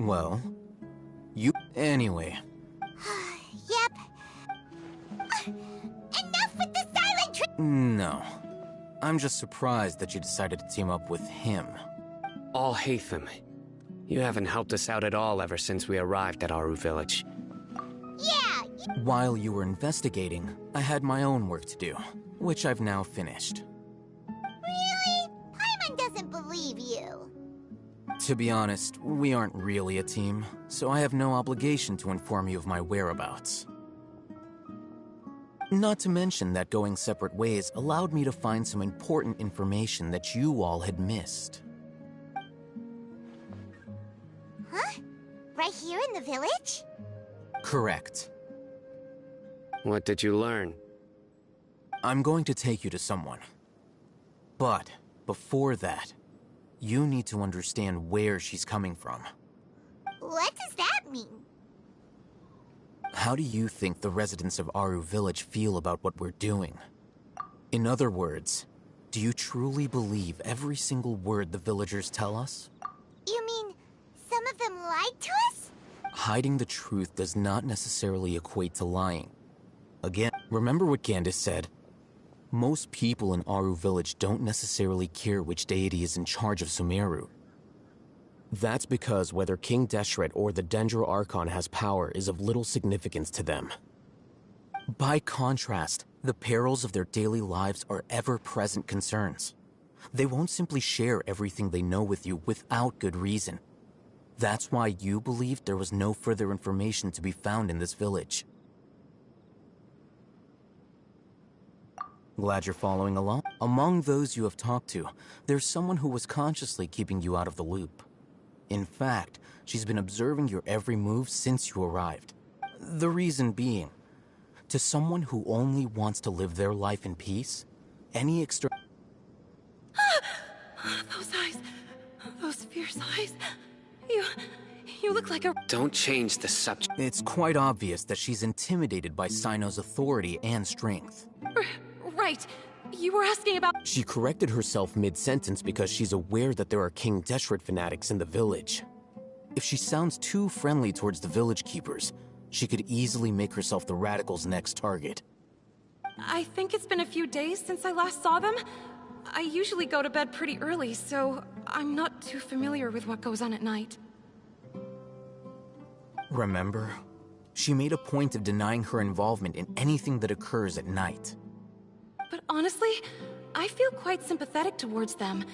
Well, you... Anyway. Yep. Enough with the silent No. I'm just surprised that you decided to team up with him. Alhaitham, you haven't helped us out at all ever since we arrived at Aru Village. Yeah! While you were investigating, I had my own work to do, which I've now finished. Really? Paimon doesn't believe you. To be honest, we aren't really a team, so I have no obligation to inform you of my whereabouts. Not to mention that going separate ways allowed me to find some important information that you all had missed. Huh? Right here in the village? Correct. What did you learn? I'm going to take you to someone. But, before that, you need to understand where she's coming from. What does that mean? How do you think the residents of Aru Village feel about what we're doing? In other words, do you truly believe every single word the villagers tell us? You mean, some of them lied to us? Hiding the truth does not necessarily equate to lying. Again, remember what Gandis said. Most people in Aru Village don't necessarily care which deity is in charge of Sumeru. That's because whether King Deshret or the Dendro Archon has power is of little significance to them. By contrast, the perils of their daily lives are ever-present concerns. They won't simply share everything they know with you without good reason. That's why you believed there was no further information to be found in this village. Glad you're following along. Among those you have talked to, there's someone who was consciously keeping you out of the loop. In fact, she's been observing your every move since you arrived. The reason being, to someone who only wants to live their life in peace, any extra... Those eyes, those fierce eyes. You look like a... Don't change the subject. It's quite obvious that she's intimidated by Sino's authority and strength. Right. You were asking about... She corrected herself mid-sentence because she's aware that there are King Deshret fanatics in the village. If she sounds too friendly towards the village keepers, she could easily make herself the radicals' next target. I think it's been a few days since I last saw them. I usually go to bed pretty early, so I'm not too familiar with what goes on at night. Remember? She made a point of denying her involvement in anything that occurs at night. But honestly, I feel quite sympathetic towards them,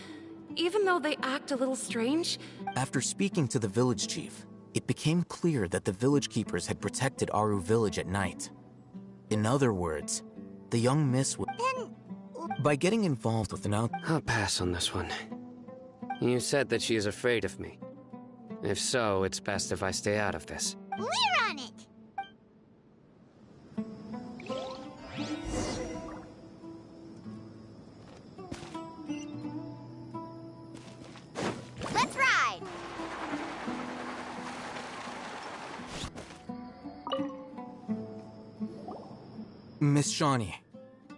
even though they act a little strange. After speaking to the village chief, it became clear that the village keepers had protected Aru Village at night. In other words, the young miss would... By getting involved with an I'll pass on this one. You said that she is afraid of me. If so, it's best if I stay out of this. We're on it! Let's ride! Miss Shawnee,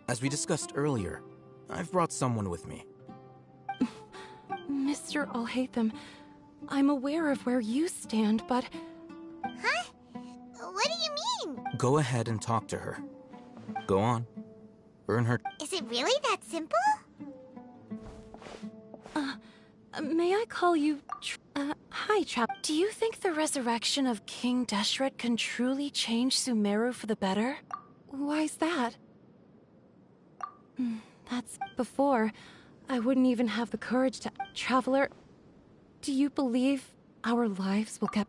as we discussed earlier, I've brought someone with me. Mr. Alhaitham, I'm aware of where you stand, but... Huh? What do you mean? Go ahead and talk to her. Go on. Earn her... Is it really that simple? May I call you... hi, Trap. Do you think the resurrection of King Deshret can truly change Sumeru for the better? Why's that? That's before. I wouldn't even have the courage to... Traveler, do you believe our lives will get...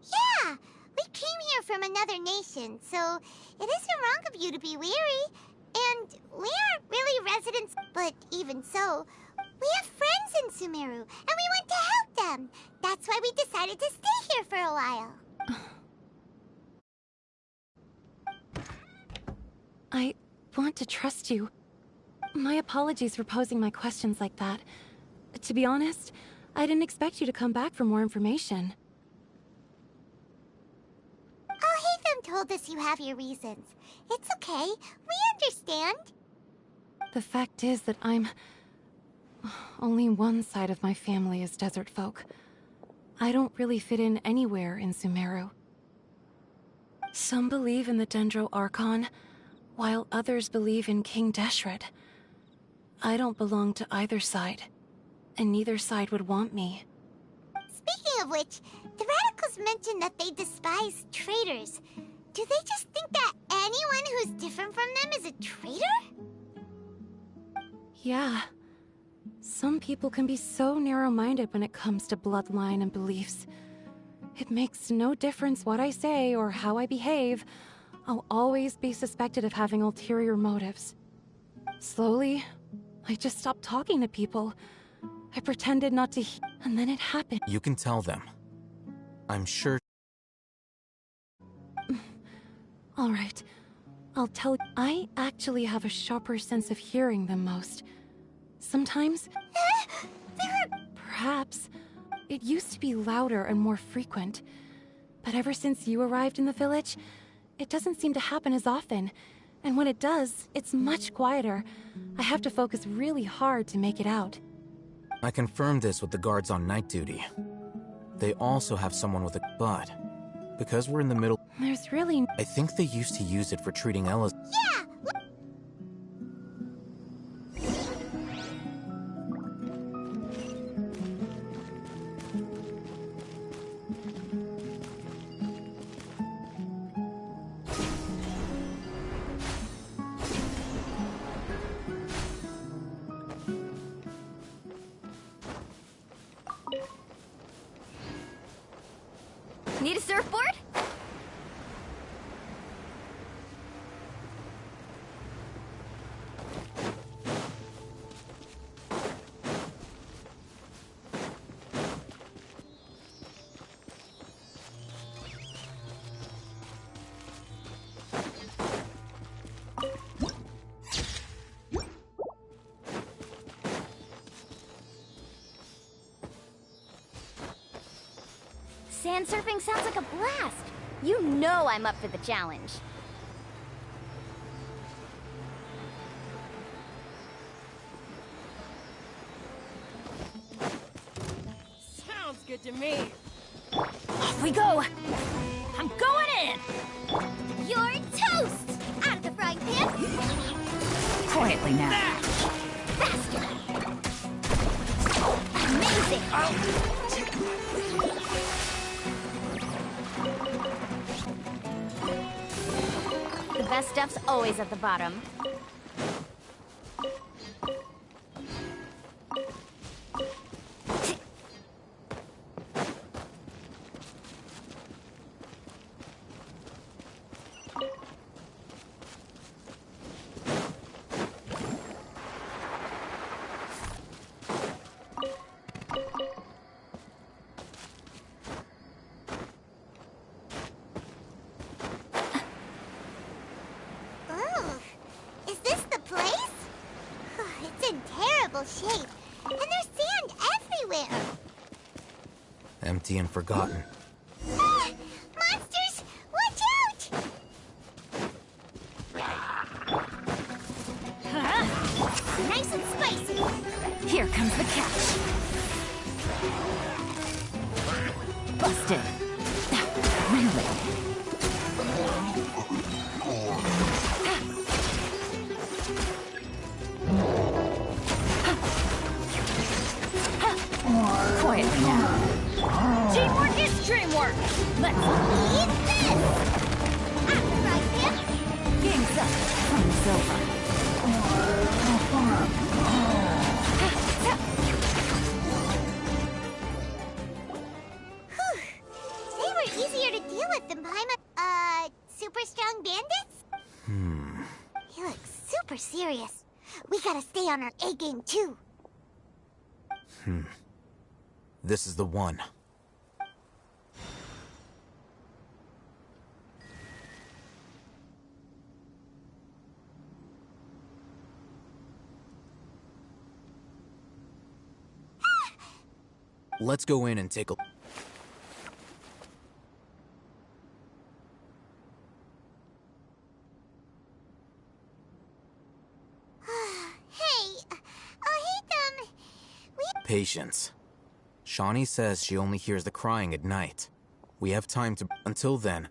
Yeah! We came here from another nation, so it isn't wrong of you to be weary. And we aren't really residents, but even so, we have friends in Sumeru, and we want to help them. That's why we decided to stay here for a while. I want to trust you. My apologies for posing my questions like that. To be honest, I didn't expect you to come back for more information. Alhaitham told us you have your reasons. It's okay. We understand. The fact is that I'm... Only one side of my family is desert folk. I don't really fit in anywhere in Sumeru. Some believe in the Dendro Archon, while others believe in King Deshret. I don't belong to either side, and neither side would want me. Speaking of which, the radicals mentioned that they despise traitors. Do they just think that anyone who's different from them is a traitor? Yeah. Some people can be so narrow-minded when it comes to bloodline and beliefs. It makes no difference what I say or how I behave. I'll always be suspected of having ulterior motives. Slowly, I just stopped talking to people. I pretended not to and then it happened. You can tell them. I'm sure. All right. I'll tell you. I actually have a sharper sense of hearing than most. Sometimes... Perhaps. It used to be louder and more frequent. But ever since you arrived in the village, it doesn't seem to happen as often. And when it does, it's much quieter. I have to focus really hard to make it out. I confirmed this with the guards on night duty. They also have someone with a... But, because we're in the middle... There's really... I think they used to use it for treating Ella's... Yeah! Need a surfboard? Sand surfing sounds like a blast. You know I'm up for the challenge. Sounds good to me. Off we go. I'm going in. You're toast! Out of the frying pan! Quietly now. Faster. Amazing. The best stuff's always at the bottom. Shape, and there's sand everywhere. Empty and forgotten. Ah, monsters! Watch out! Nice and spicy. Here comes the catch. Busted. Really? Quietly now. Teamwork is dreamwork. Let's Eat this! Out the right pan. game's up. Fun silver. They were easier to deal with than Paimon. Super strong bandits? He looks super serious. We gotta stay on our A game too. This is the one. Let's go in and take a... Hey, patience. Shawnee says she only hears the crying at night. We have time to... Until then,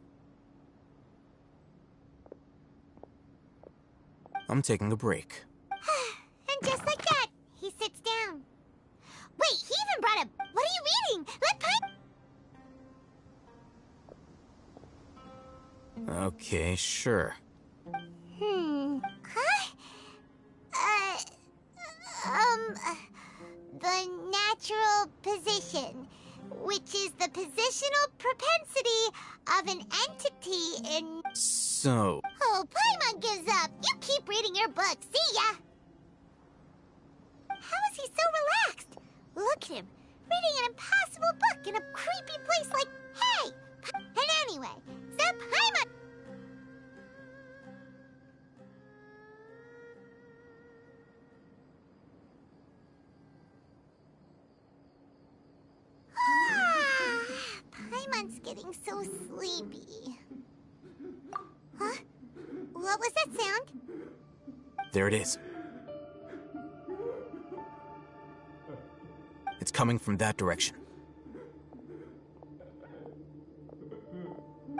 I'm taking a break. And just like that, he sits down. Wait, he even brought a... What are you reading? Let Paimon... Okay, sure. Huh? The natural position, which is the positional propensity of an entity in... So... Oh, Paimon gives up. You keep reading your book. See ya! How is he so relaxed? Look at him, reading an impossible book in a creepy place like... Hey! And anyway, so Paimon... Paimon's getting so sleepy. Huh? What was that sound? There it is. It's coming from that direction.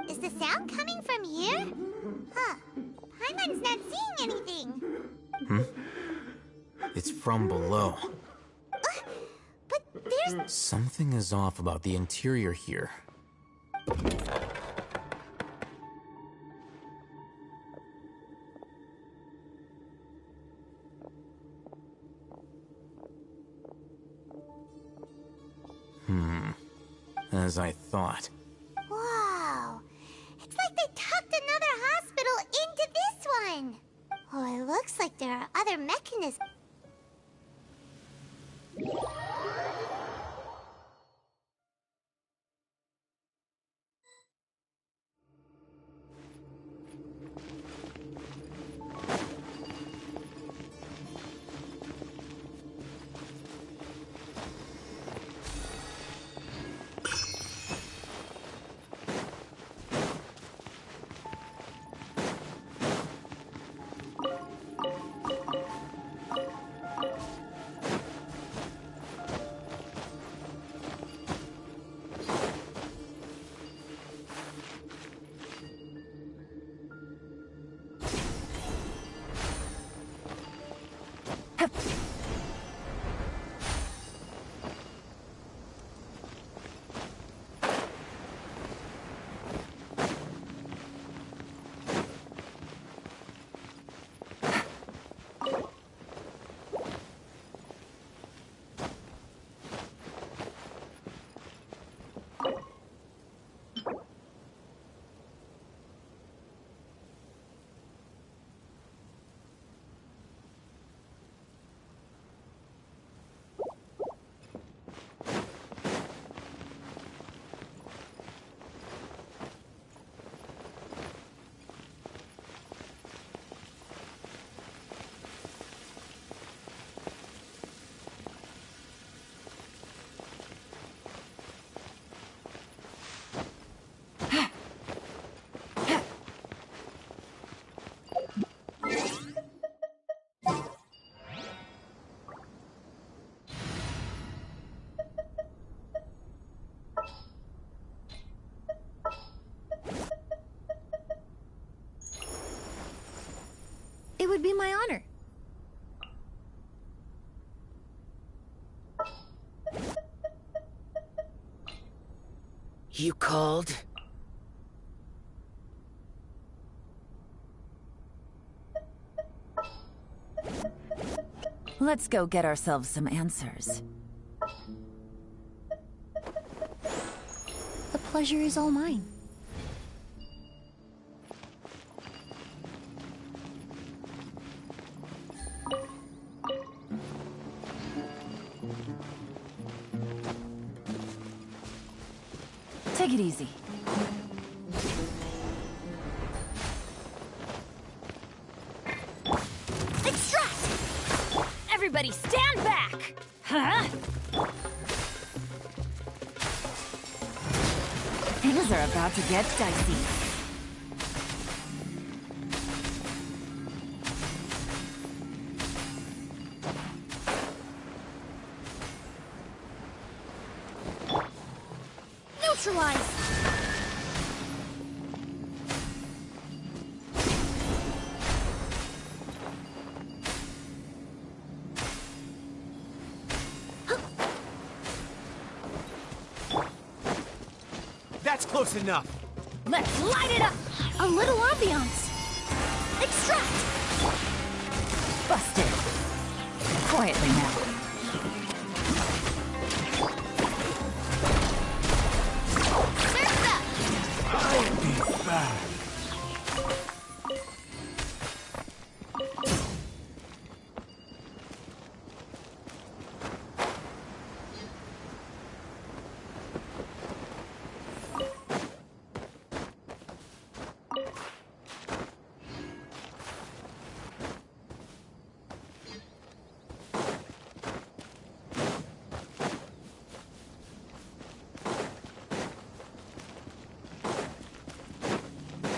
Is the sound coming from here? Huh. Paimon's not seeing anything. It's from below. But there's... Something is off about the interior here. As I thought. Wow. It's like they tucked another hospital into this one. Oh, it looks like there are other mechanisms. It would be my honor. You called? Let's go get ourselves some answers. The pleasure is all mine. Take it easy. Extract! Everybody stand back! Huh? Things are about to get dicey. Close enough. Let's light it up! A little ambiance. Extract! Busted. Quietly now. Surf's up! I'll be back.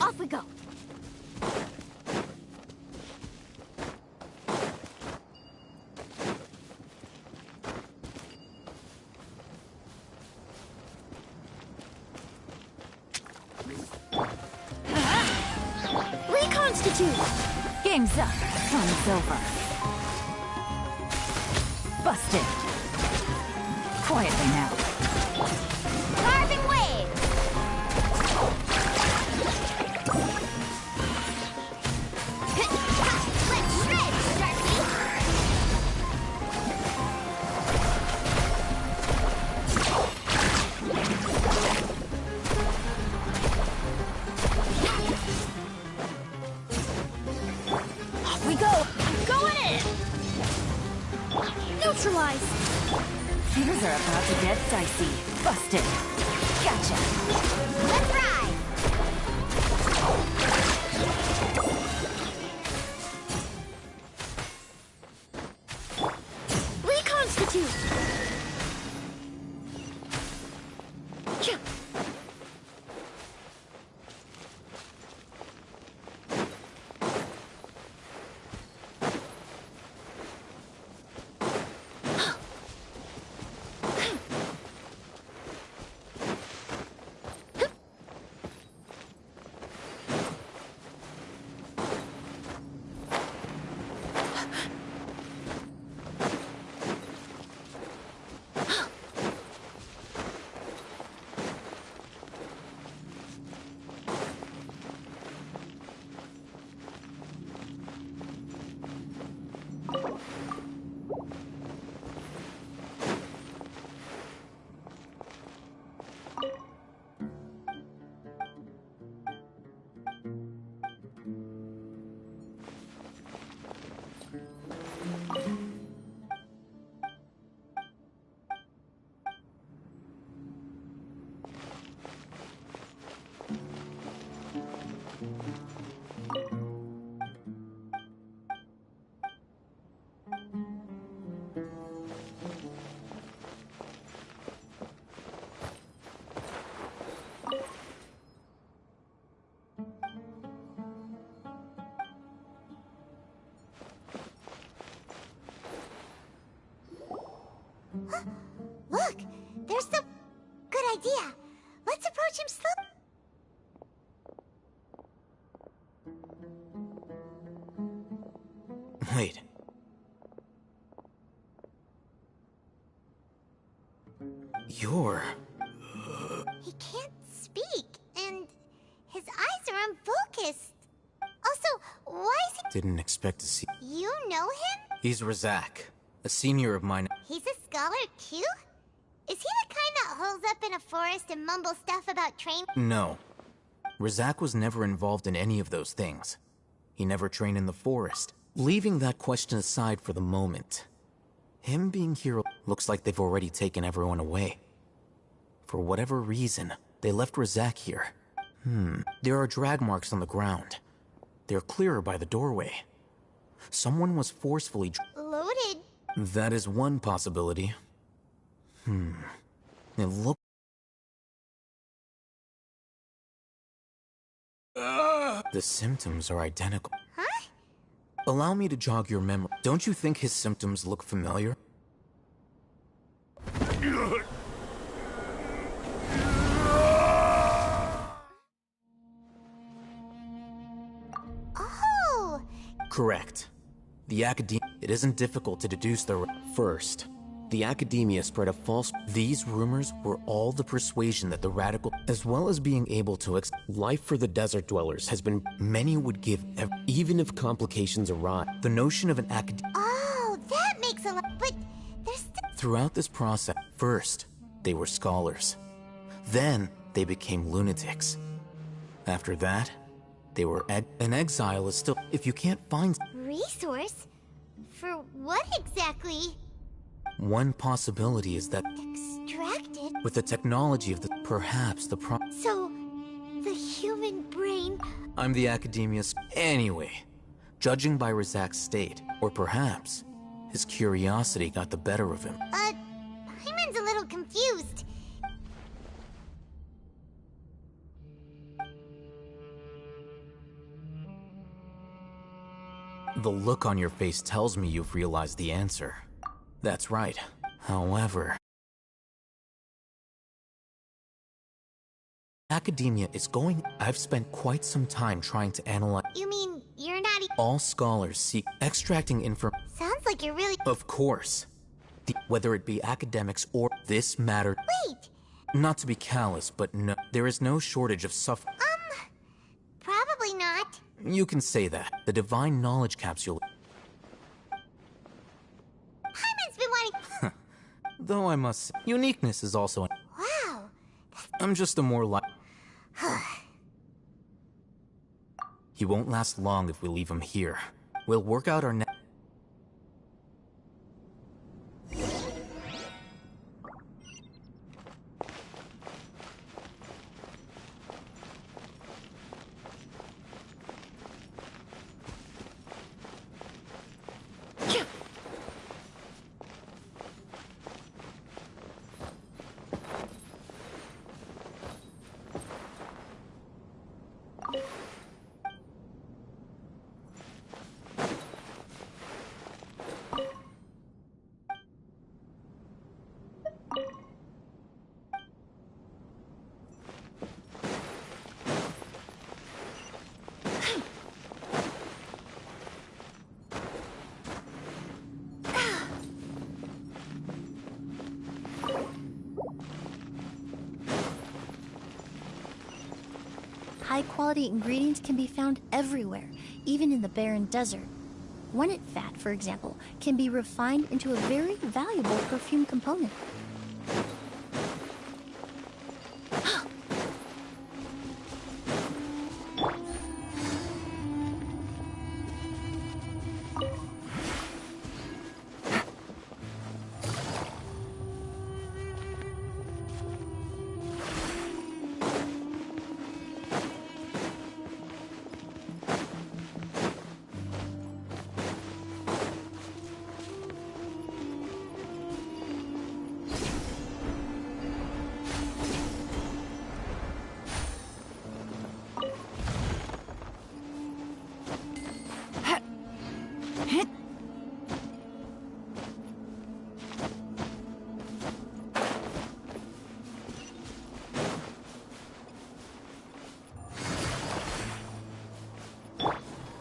Off we go. Reconstitute! Game's up. Fun's over. Busted. Quietly now. Carving wave! Let's shred, Darcy! Off we go! Going in! Neutralize! Things are about to get dicey. Busted. Gotcha. Let's ride! Reconstitute! Phew. Look, there's the... Good idea. Let's approach him slowly. Wait. You're... He can't speak, and his eyes are unfocused. Also, why is Didn't expect to see... he... You know him? He's Razak, a senior of mine. He's a scholar too? Is he the kind that holes up in a forest and mumbles stuff about train? No. Razak was never involved in any of those things. He never trained in the forest. Leaving that question aside for the moment, him being here looks like they've already taken everyone away. For whatever reason, they left Razak here. There are drag marks on the ground. They're clearer by the doorway. Someone was forcefully Loaded. That is one possibility. It looks... The symptoms are identical. Huh? Allow me to jog your memory. Don't you think his symptoms look familiar? Oh! Correct. The academia... It isn't difficult to deduce the... First, The academia spread a false... These rumors were all the persuasion that the radical... As well as being able to... Life for the desert dwellers has been... Many would give... Even if complications arise. The notion of an acad... Oh, that makes a lot. But there's still... Throughout this process, first, they were scholars. Then, they became lunatics. After that, they were an exile is still... If you can't find... Resource? For what exactly? One possibility is that... Extracted? With the technology of the... Perhaps the So, the human brain... I'm the academia... Anyway, judging by Razak's state, or perhaps, his curiosity got the better of him. Hyman's a little confused. The look on your face tells me you've realized the answer. That's right. However... Academia is going... I've spent quite some time trying to analyze... You mean, you're not All scholars seek extracting information. Sounds like you're really... Of course. Whether it be academics or... This matter... Wait! Not to be callous, but no... There is no shortage of suffering. Probably not. You can say that. The divine knowledge capsule... Hyman's been wanting... Though I must say, uniqueness is also... Wow. I'm just a more like... He won't last long if we leave him here. We'll work out our High-quality ingredients can be found everywhere, even in the barren desert. Wennet fat, for example, can be refined into a very valuable perfume component.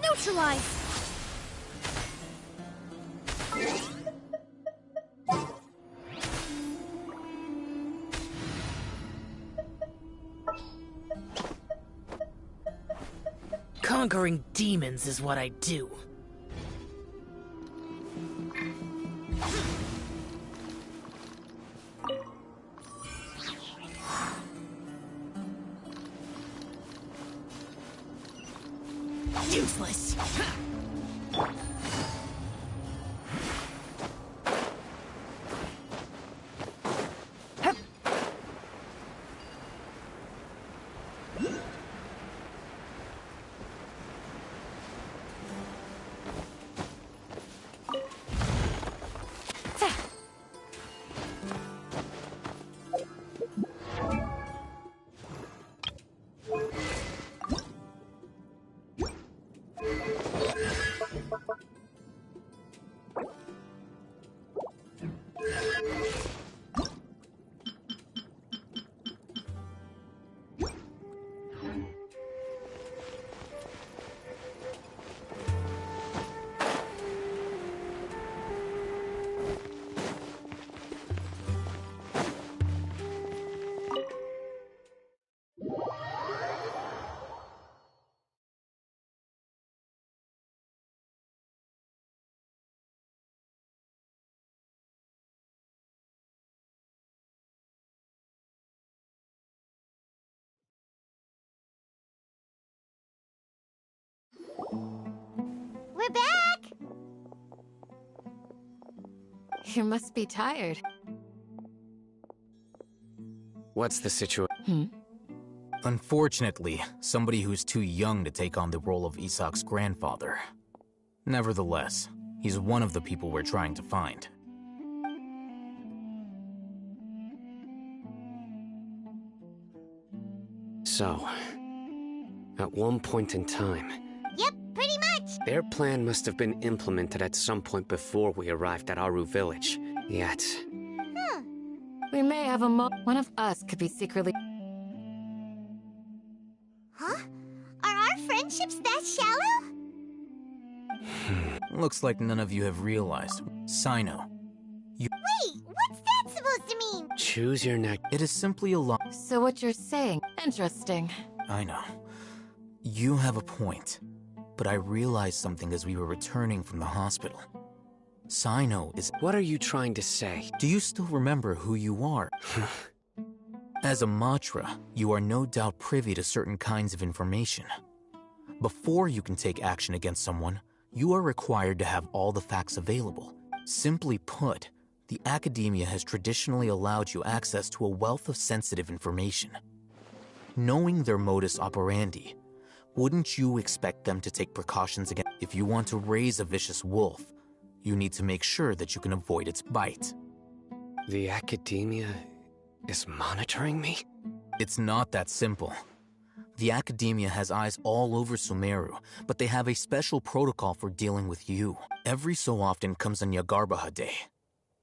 Neutralize! Conquering demons is what I do. Useless. You must be tired. What's the situation? Unfortunately, somebody who's too young to take on the role of Isak's grandfather. Nevertheless, he's one of the people we're trying to find. So, at one point in time, Yep, pretty much. their plan must have been implemented at some point before we arrived at Aru Village. Yet, We may have one of us could be secretly. Huh? Are our friendships that shallow? Looks like none of you have realized. Sino. Wait, what's that supposed to mean? choose your next. It is simply a lie. So what you're saying, interesting. I know. You have a point. But I realized something as we were returning from the hospital. Sino is... What are you trying to say? Do you still remember who you are? As a Matra, you are no doubt privy to certain kinds of information. Before you can take action against someone, you are required to have all the facts available. Simply put, the academia has traditionally allowed you access to a wealth of sensitive information. Knowing their modus operandi, wouldn't you expect them to take precautions against... If you want to raise a vicious wolf, you need to make sure that you can avoid its bite. The academia is monitoring me? It's not that simple. The academia has eyes all over Sumeru, but they have a special protocol for dealing with you. Every so often comes a Nyagarbaha Day.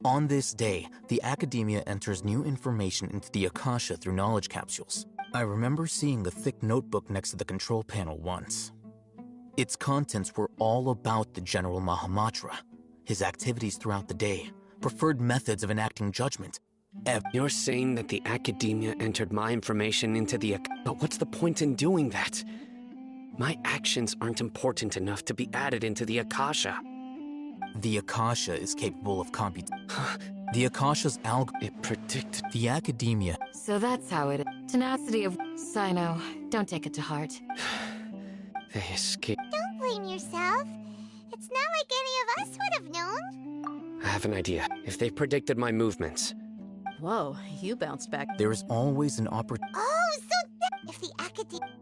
On this day, the academia enters new information into the Akasha through knowledge capsules. I remember seeing a thick notebook next to the control panel once. Its contents were all about the General Mahamatra, his activities throughout the day, preferred methods of enacting judgment. You're saying that the academia entered my information into the... But what's the point in doing that? My actions aren't important enough to be added into the Akasha. The Akasha is capable of The Akasha's It predicted... The academia... So that's how it is. Tenacity of... Sino, don't take it to heart. They escaped. Don't blame yourself. It's not like any of us would have known. I have an idea. If they predicted my movements... Whoa, you bounced back. There is always an opportunity. Oh, so if the academia...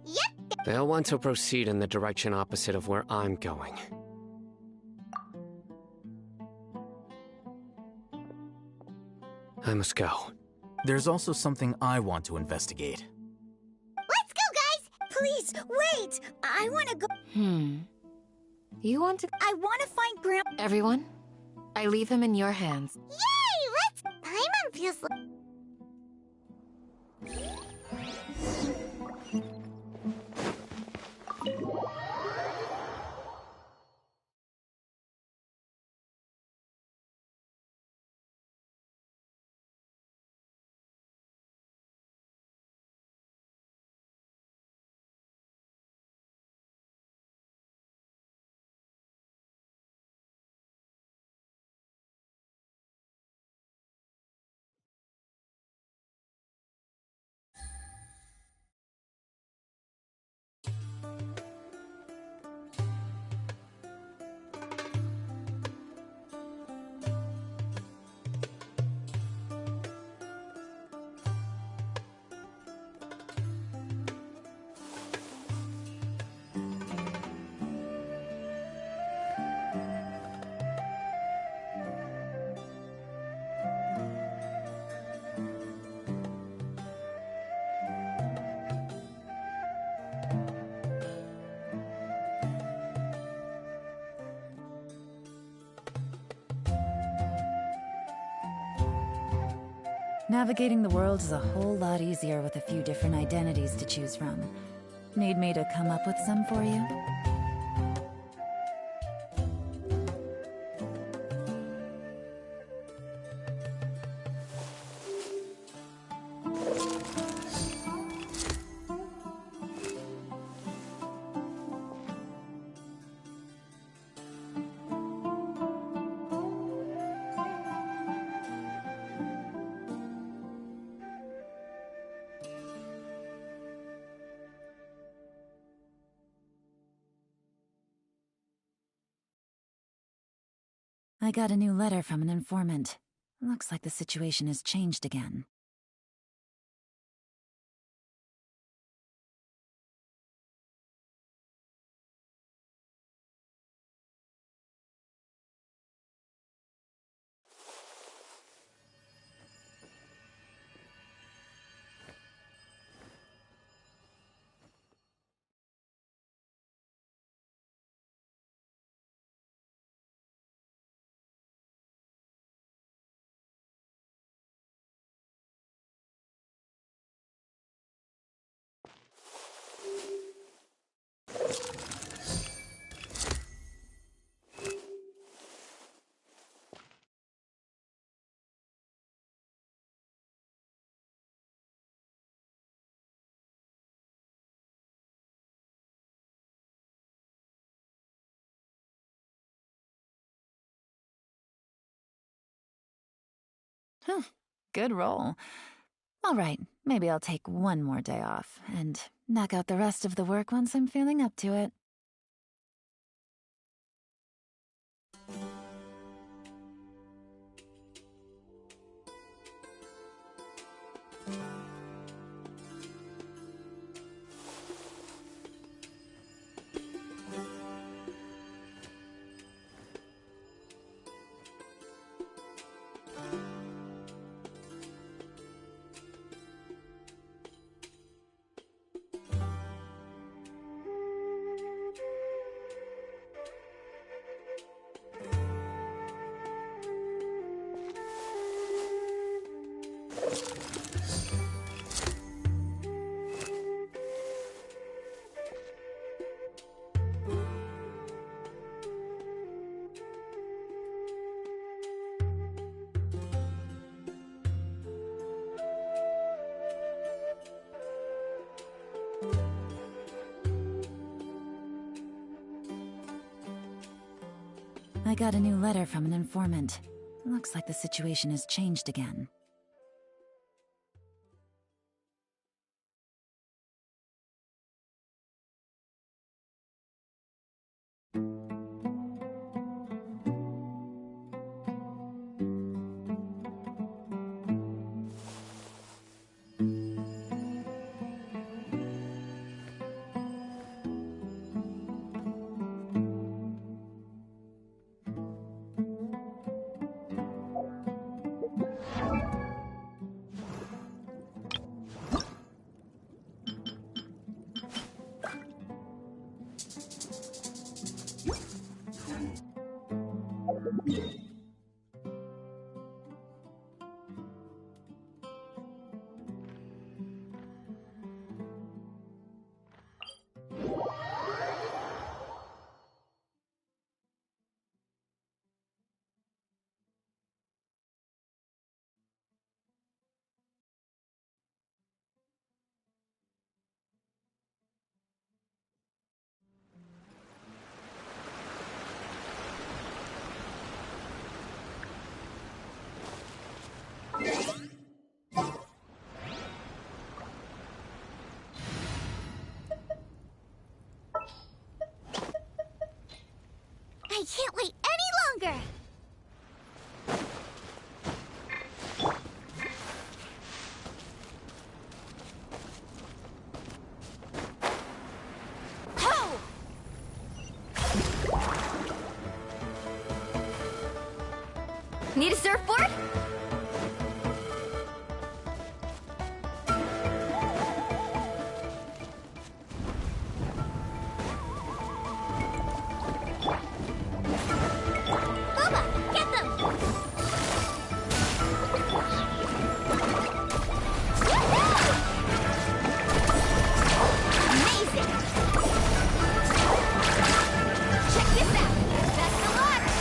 Yep. They'll want to proceed in the direction opposite of where I'm going. I must go. There's also something I want to investigate. Let's go, guys! Please, wait! I want to go... You want to... I want to find Grandpa... Everyone, I leave him in your hands. Yay! Let's... Paimon feels like... Navigating the world is a whole lot easier with a few different identities to choose from. Need me to come up with some for you? I got a new letter from an informant. Looks like the situation has changed again. Good roll. All right, maybe I'll take one more day off and knock out the rest of the work once I'm feeling up to it. I got a new letter from an informant. Looks like the situation has changed again. I can't wait any longer! Need a surfboard? Booba, get them! Amazing! Check this out! That's the ladder!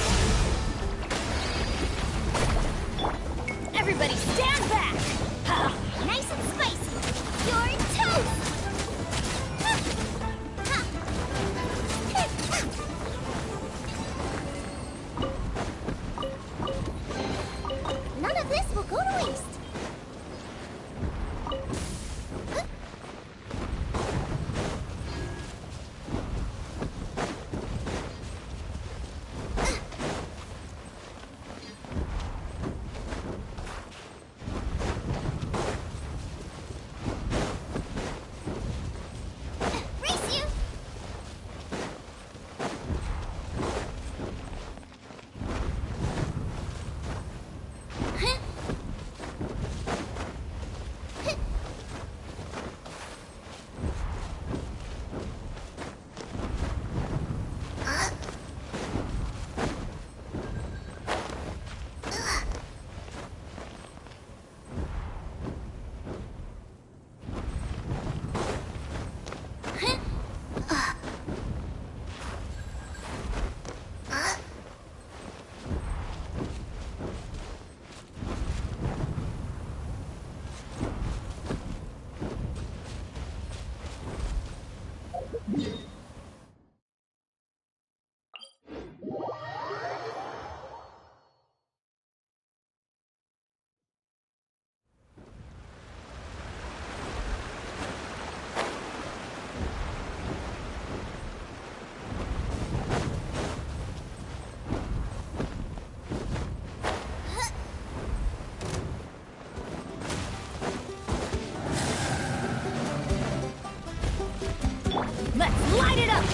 Let's light it up!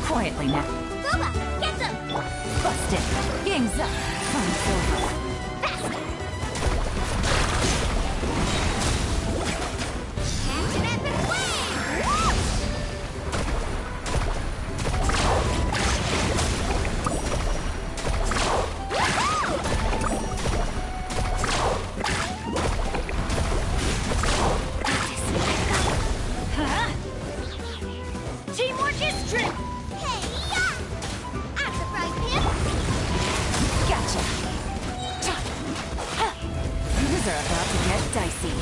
Quietly now. Boba, get them! Busted. Gang's up. Find Silver. Faster! Catch an epic wave! Teamwork is strength! Hey-ya! I'm the frying pan! Gotcha! Things are about to get dicey.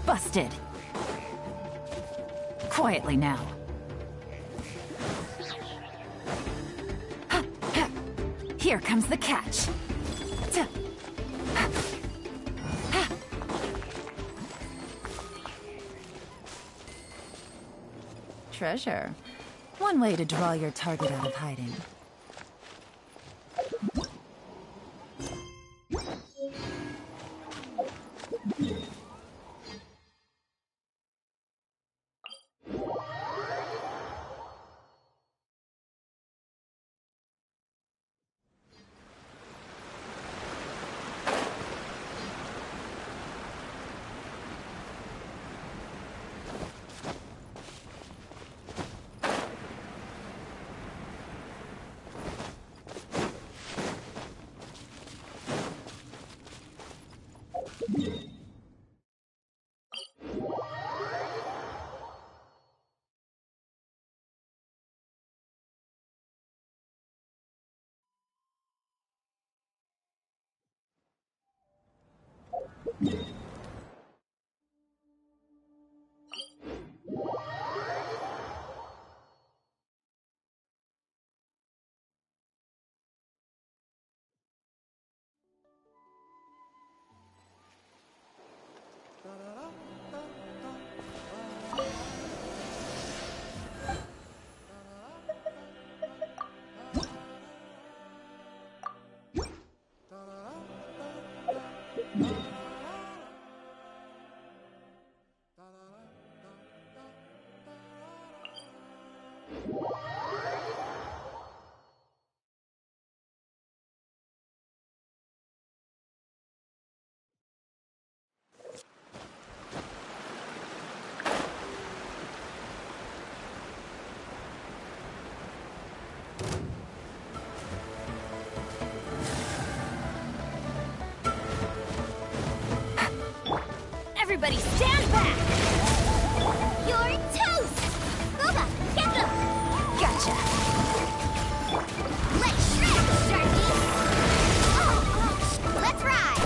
Busted. Quietly now. Here comes the catch. Treasure. One way to draw your target out of hiding. Everybody stand back! You're toast! Boba, get them! Gotcha! Let's shred, Sharky! Oh, let's ride!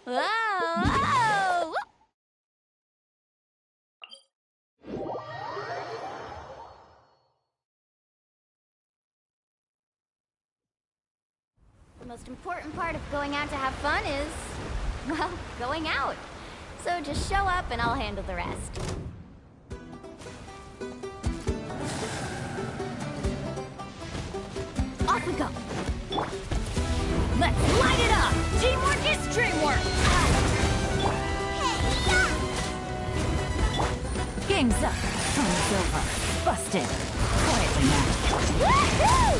Whoa! The most important part of going out to have fun is, well, going out. So just show up and I'll handle the rest. Off we go. Let's light it up! Teamwork is dreamwork! Game's up. Time's over. Busted. Quietly now. Woohoo!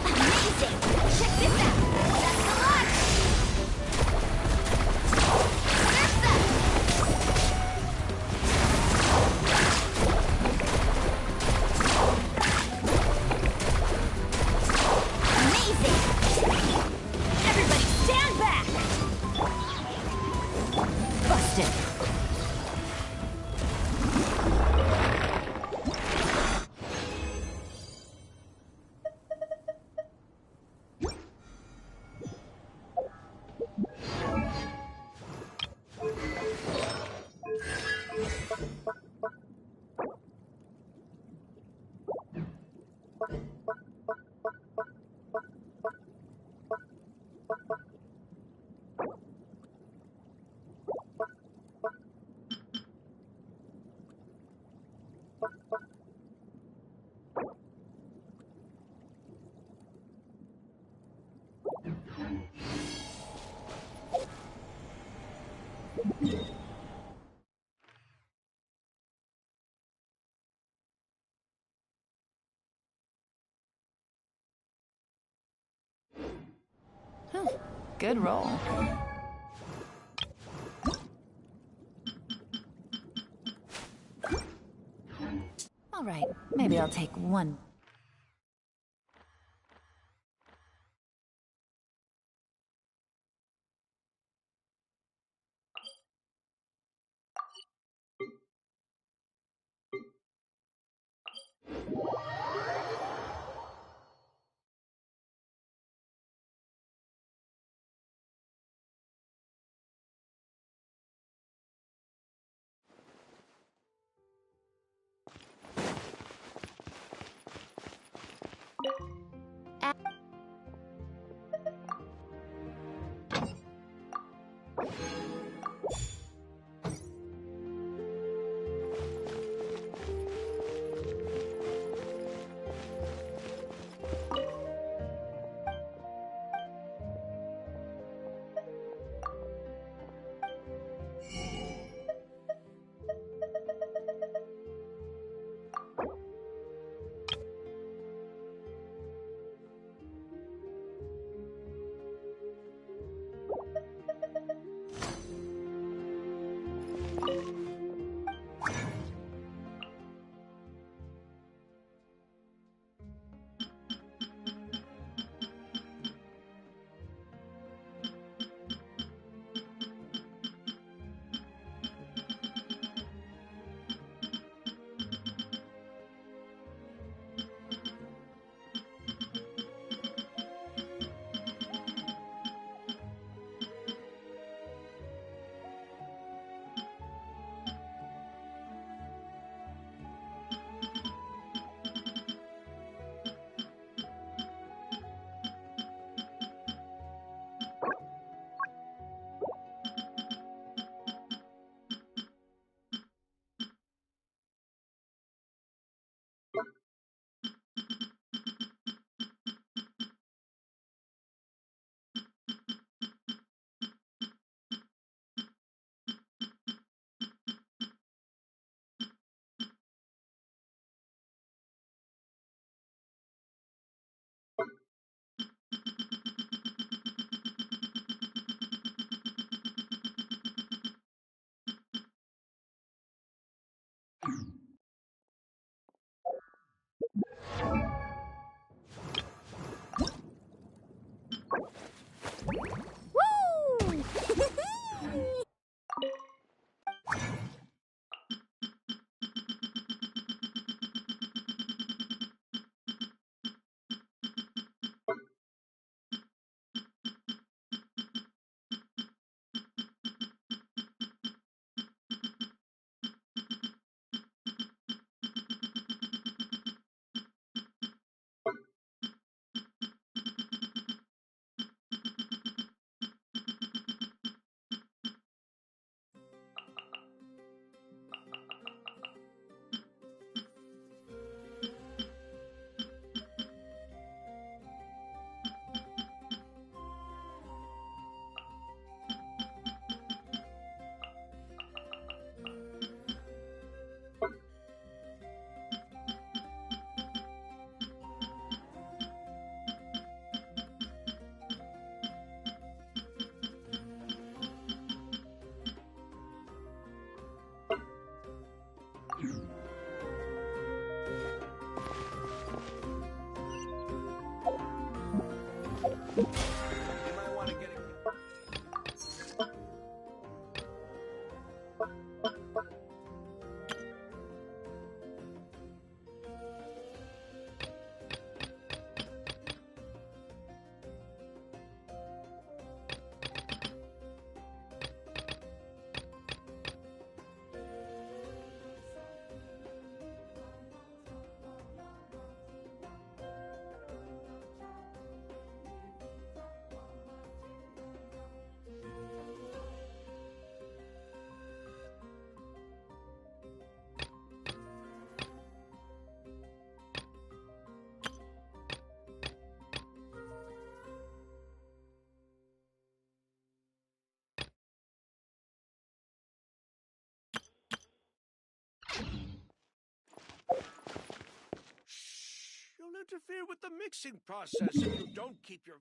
Amazing! Check this out! That's the launch! There's that! Amazing! Everybody stand back! Busted. Good roll. All right, maybe I'll take one. interfere with the mixing process if you don't keep your...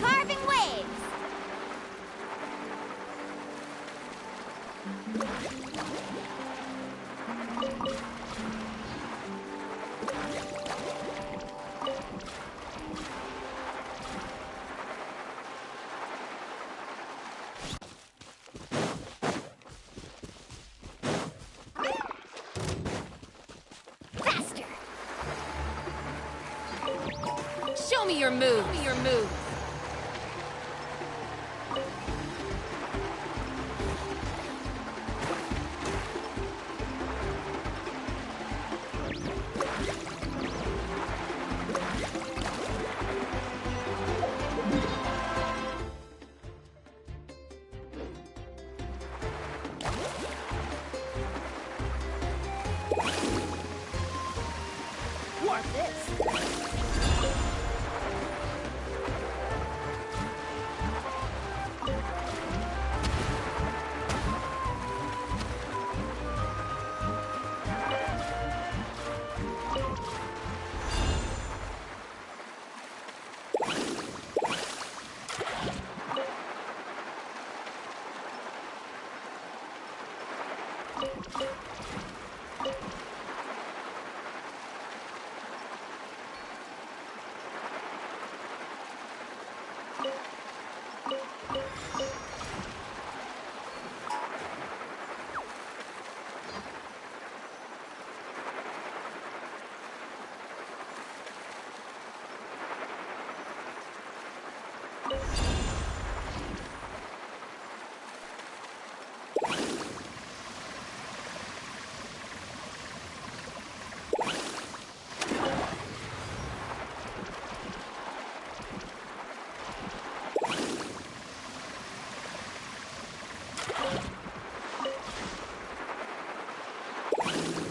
Carving waves! Faster! Show me your move. Show me your move. What's this?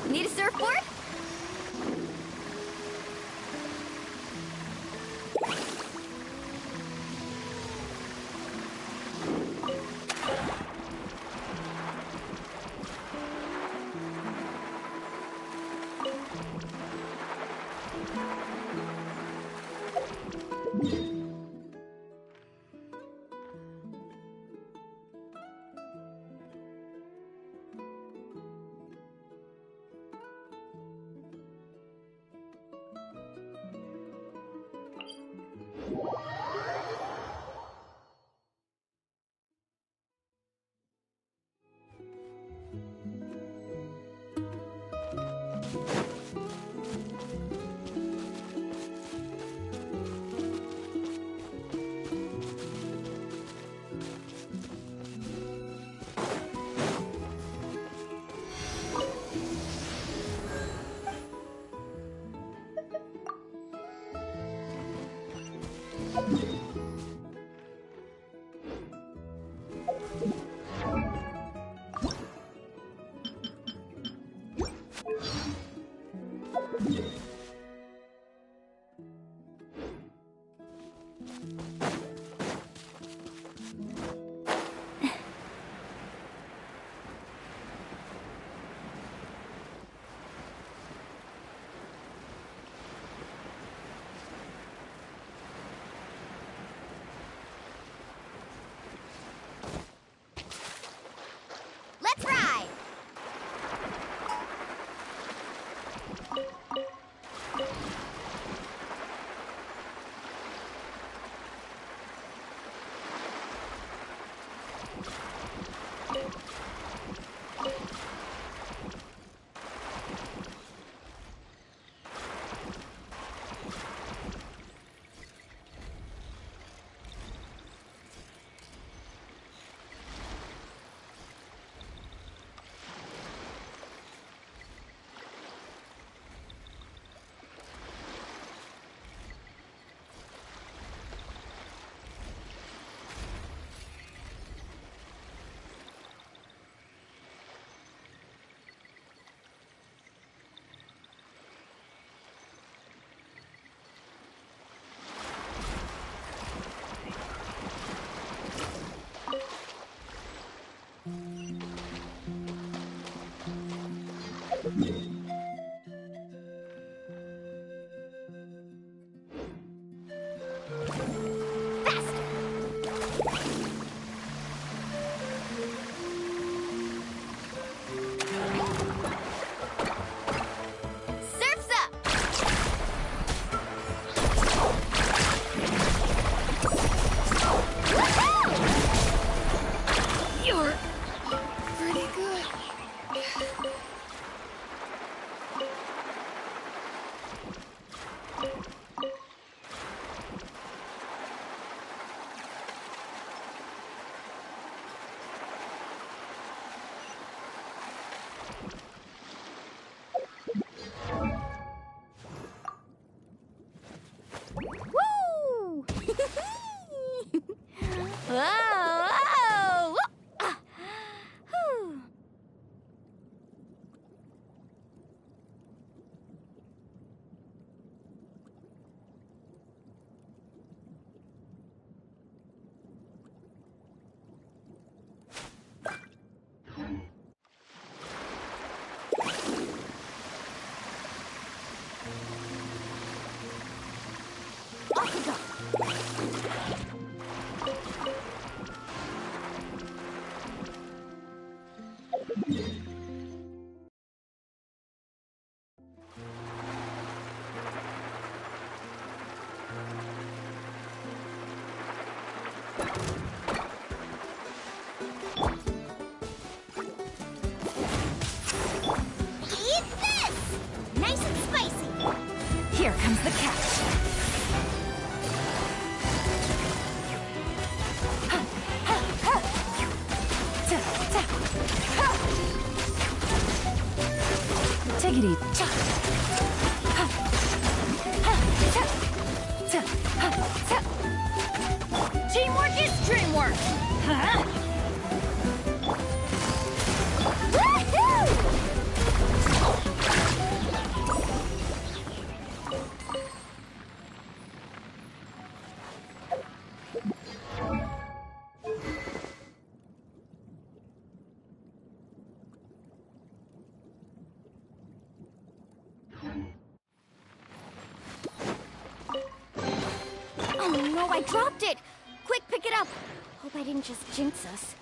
Need a surfboard? Surf's up! You're pretty good. Woo! Whoa! Whoa! Ah. Whew. Off we go. Eat this! Nice and spicy. Here comes the catch. Take it easy. Teamwork is dreamwork. Oh no, I dropped it! Quick, pick it up! Hope I didn't just jinx us.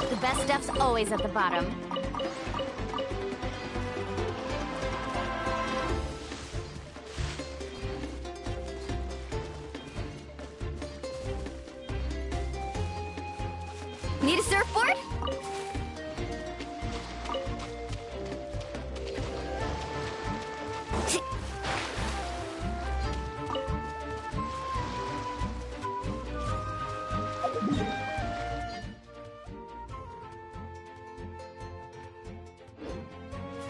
The best stuff's always at the bottom. Need a surfboard?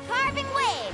Carving waves!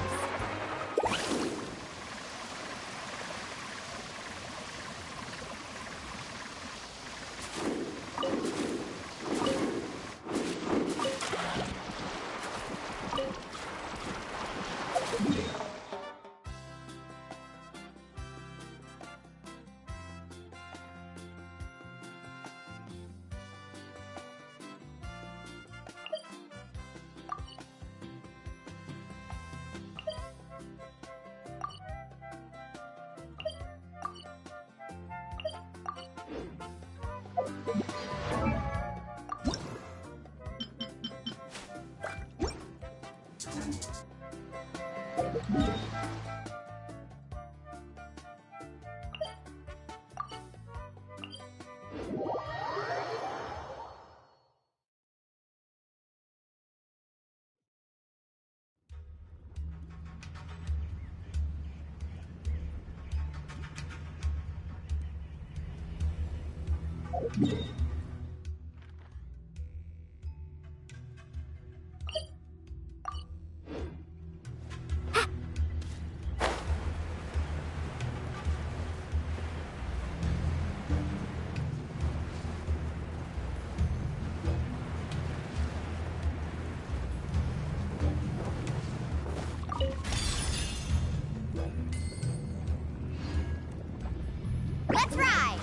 Let's ride!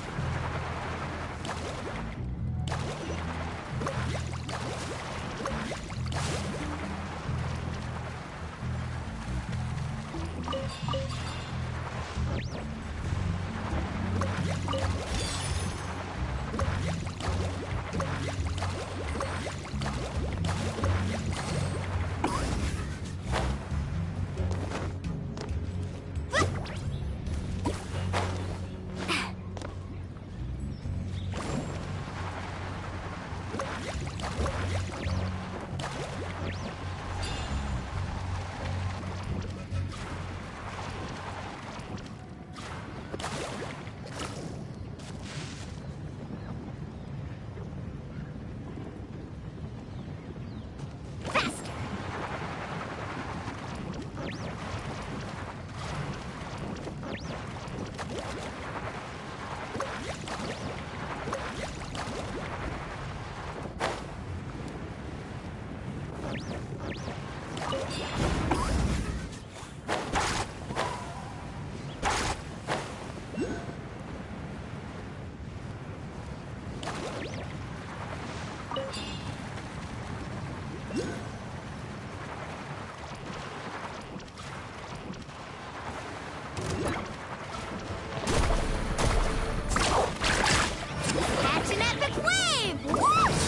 Catch an epic wave! Whoosh!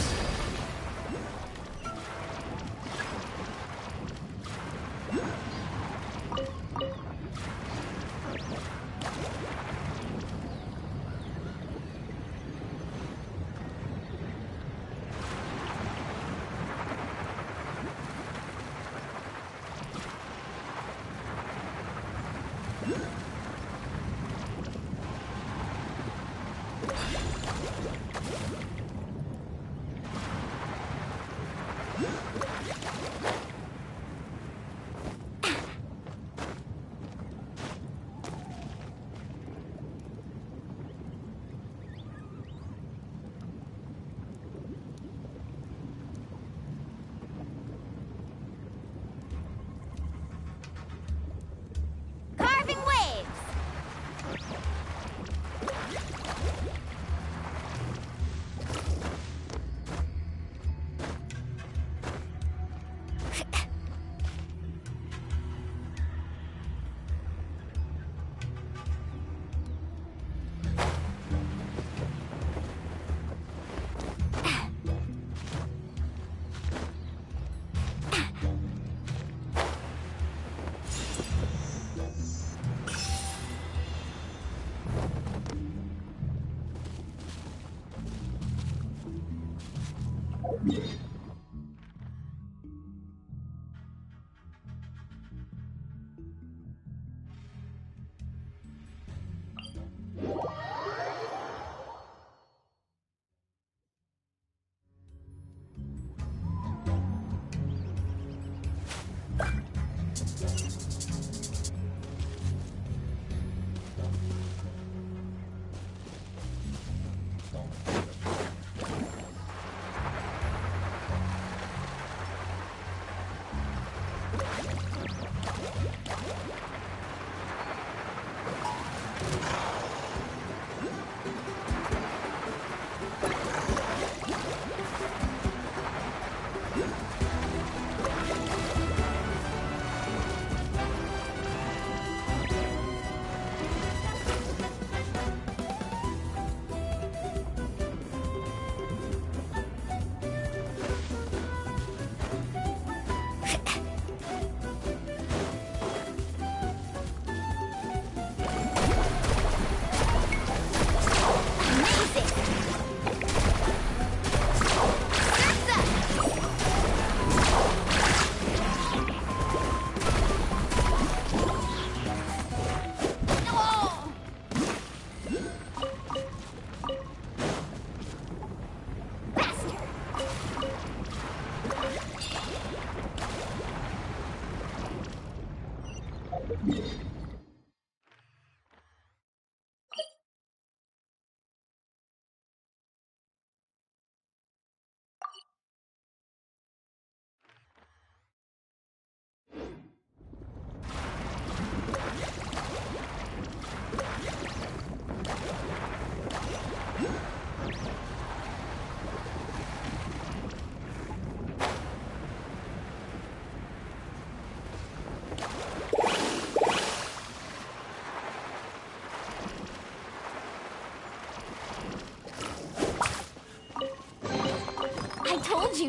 Carving waves!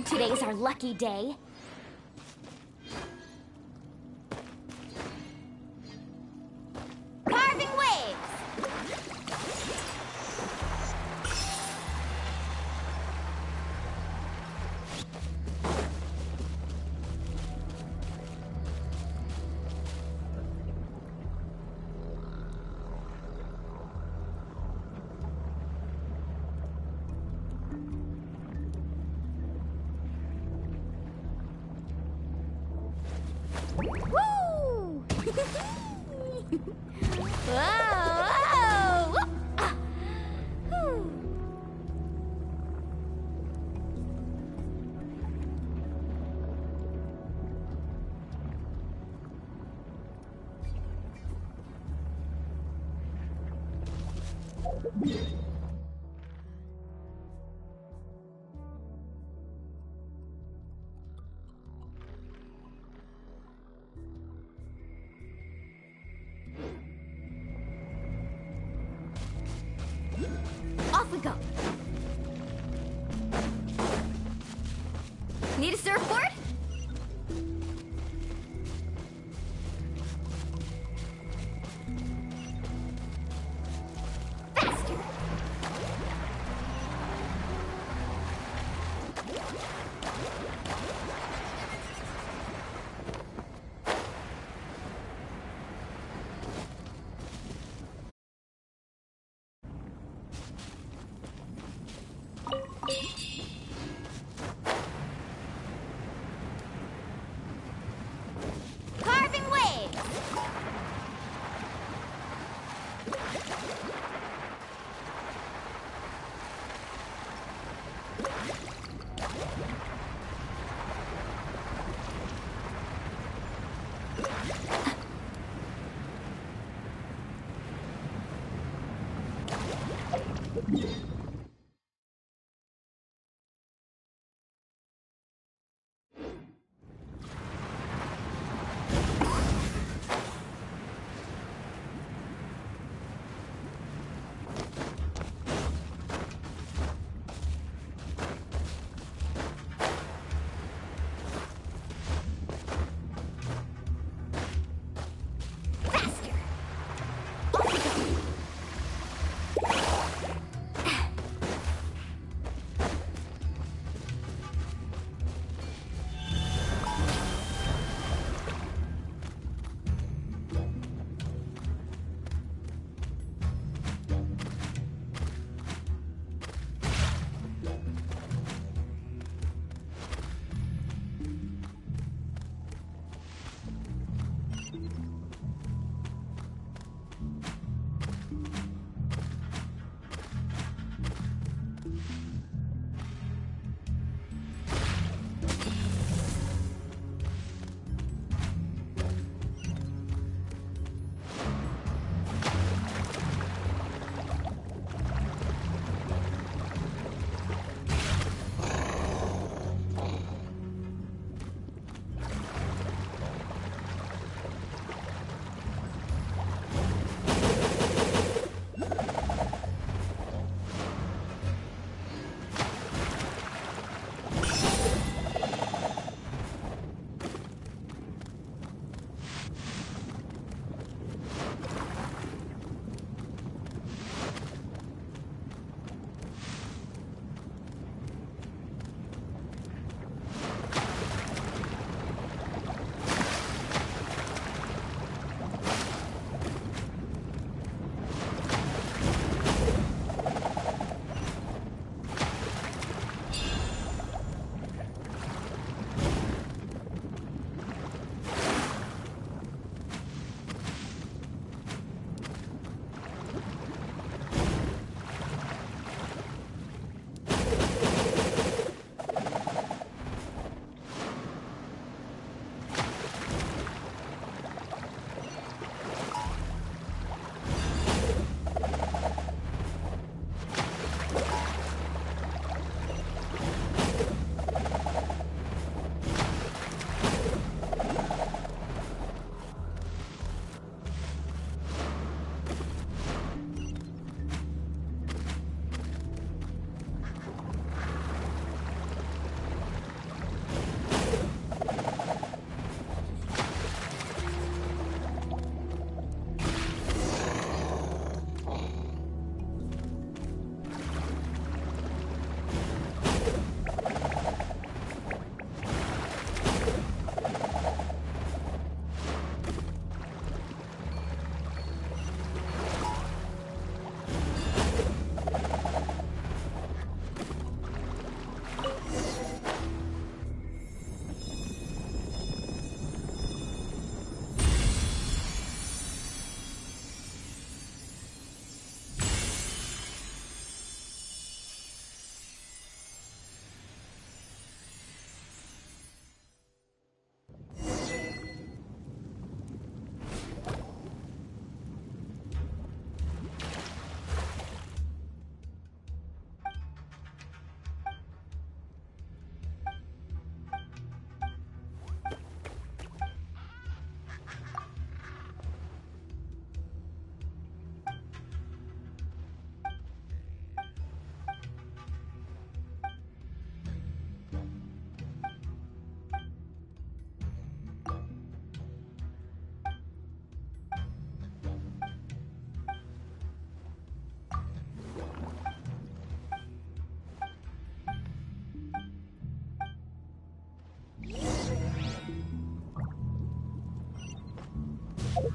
Today's our lucky day. Carving waves! Woo! Whoa! Whoa! Ah. Whew. Off we go. Need a surfboard? Faster!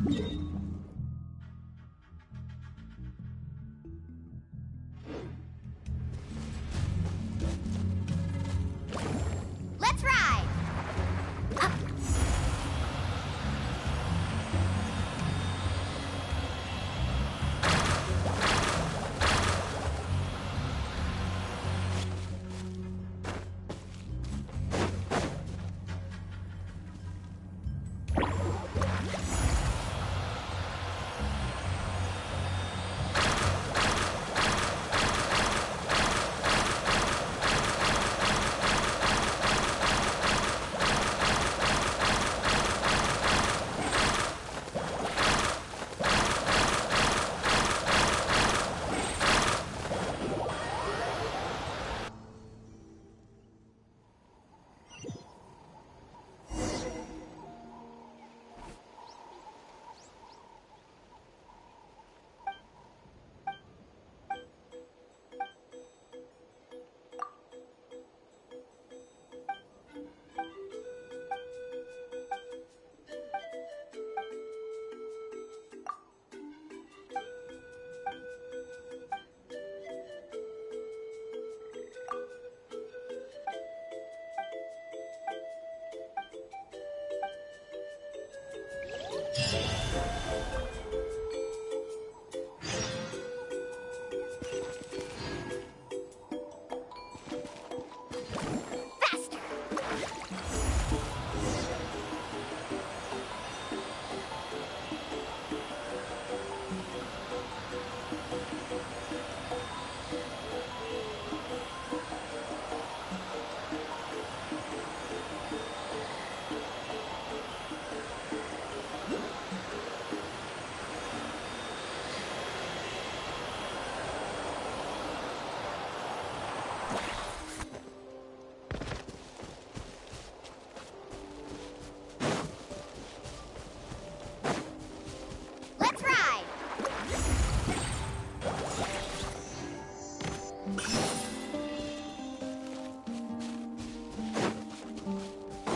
Let's ride! Let's ride!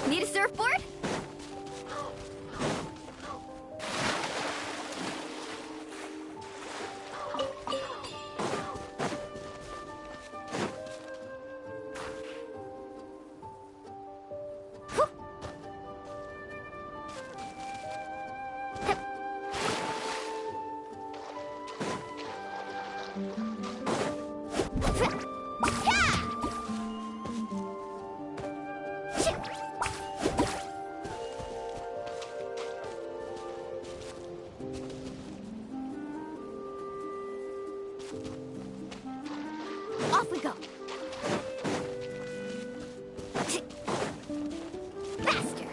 Need a surfboard? Off we go. Faster.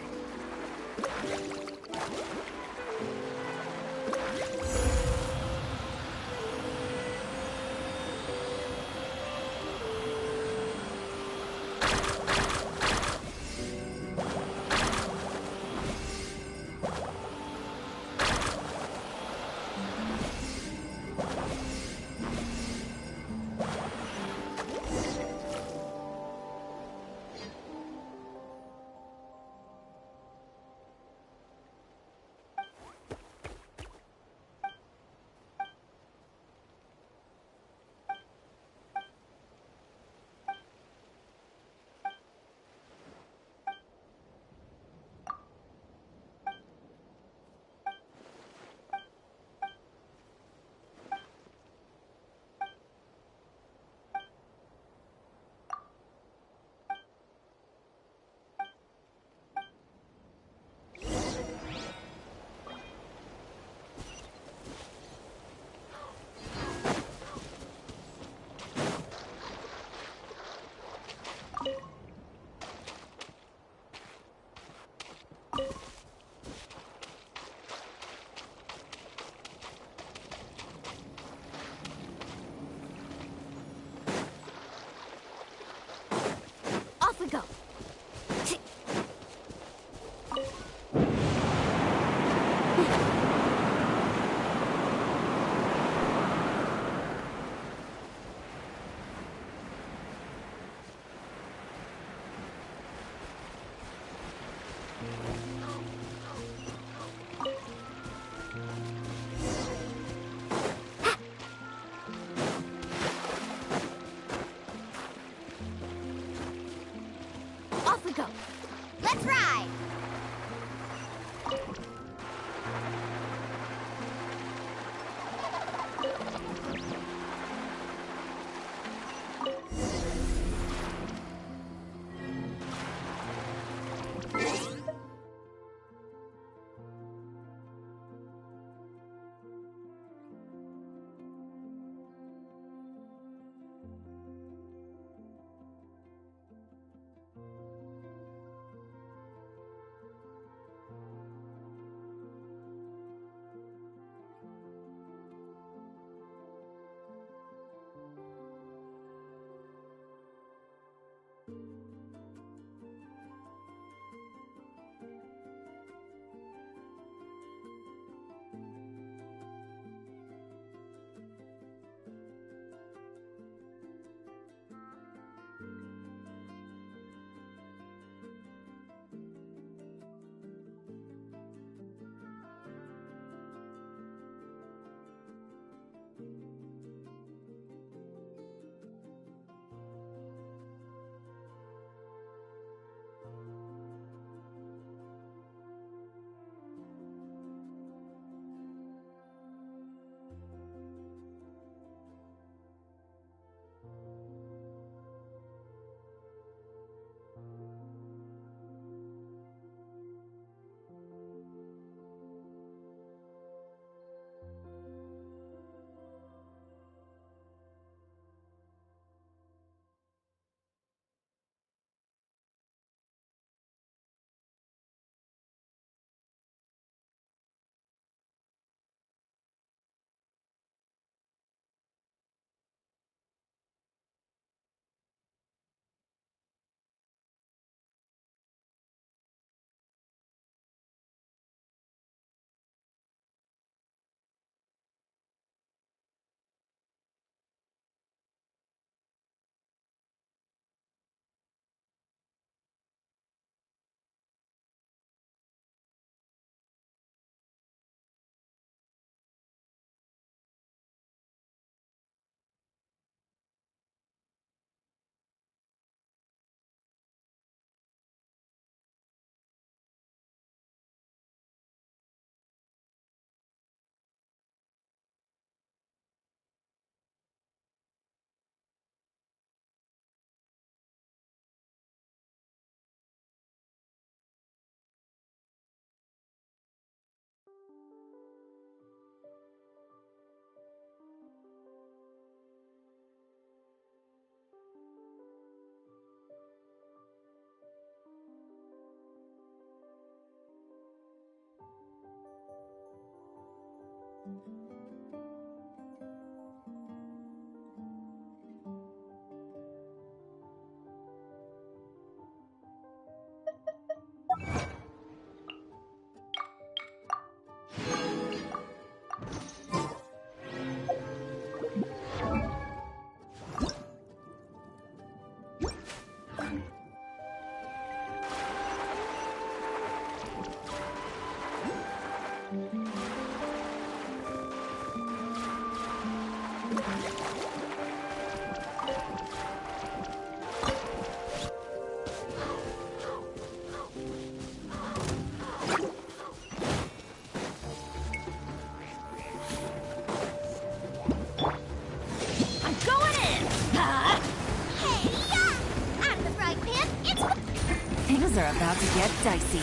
Things are about to get dicey.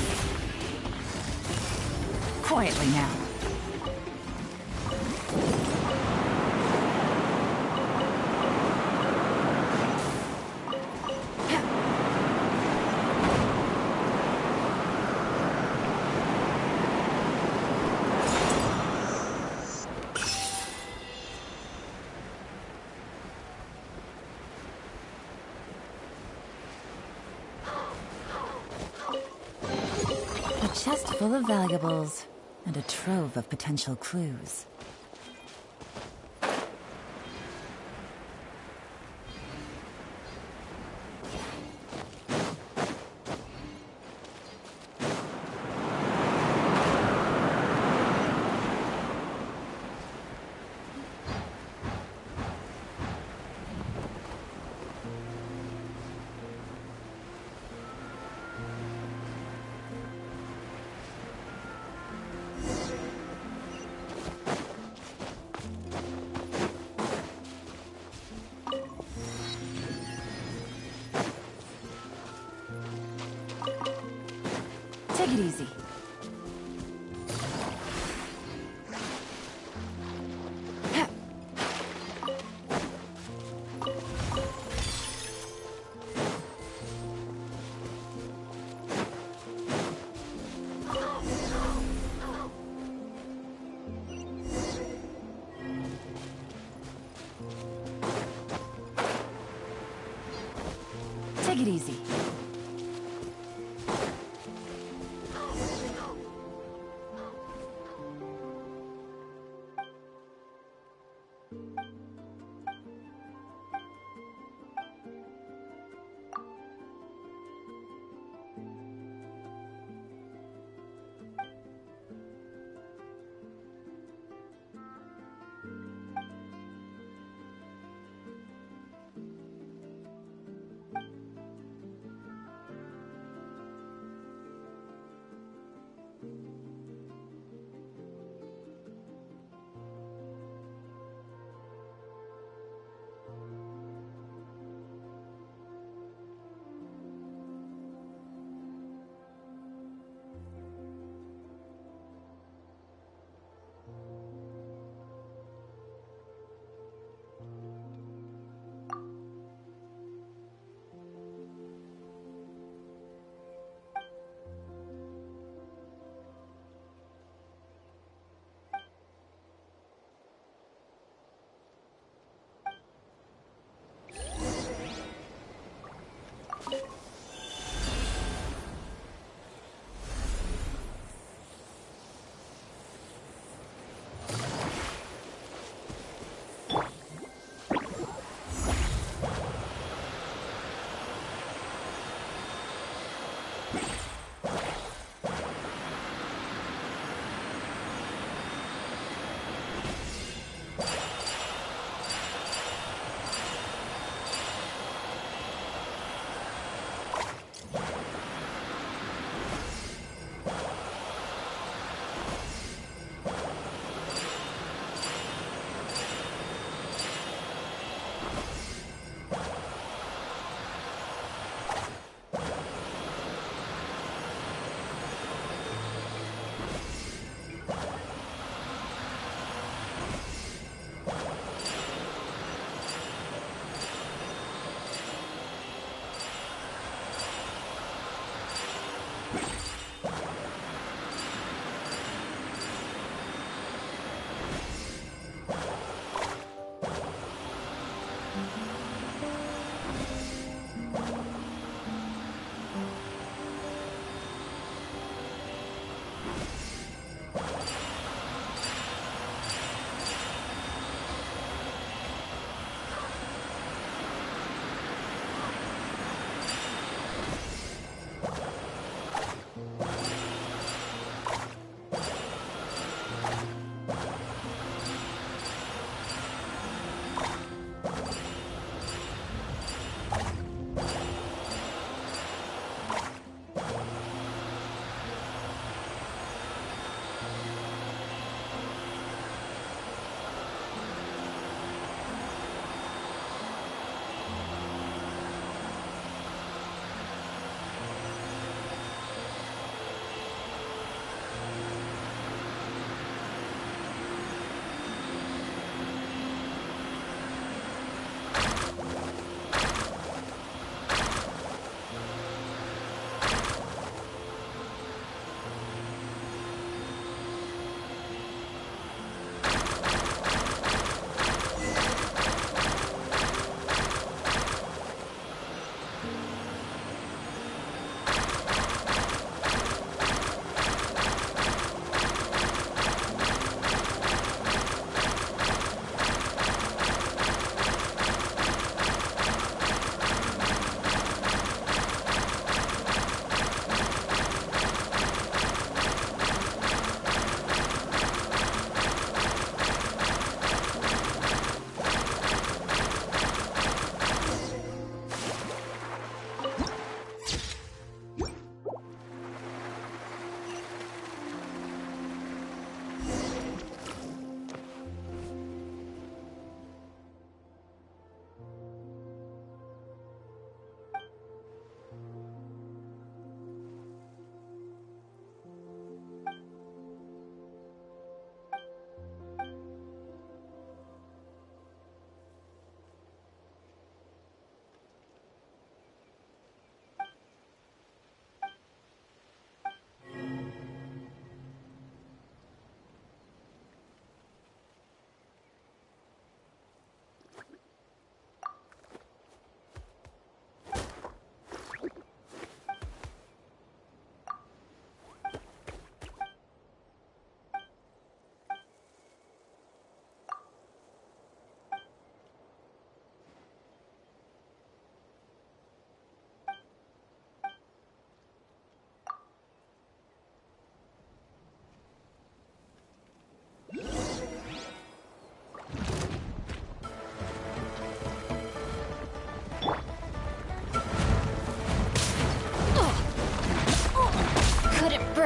Quietly now. A chest full of valuables, and a trove of potential clues. Take it easy. Take it easy.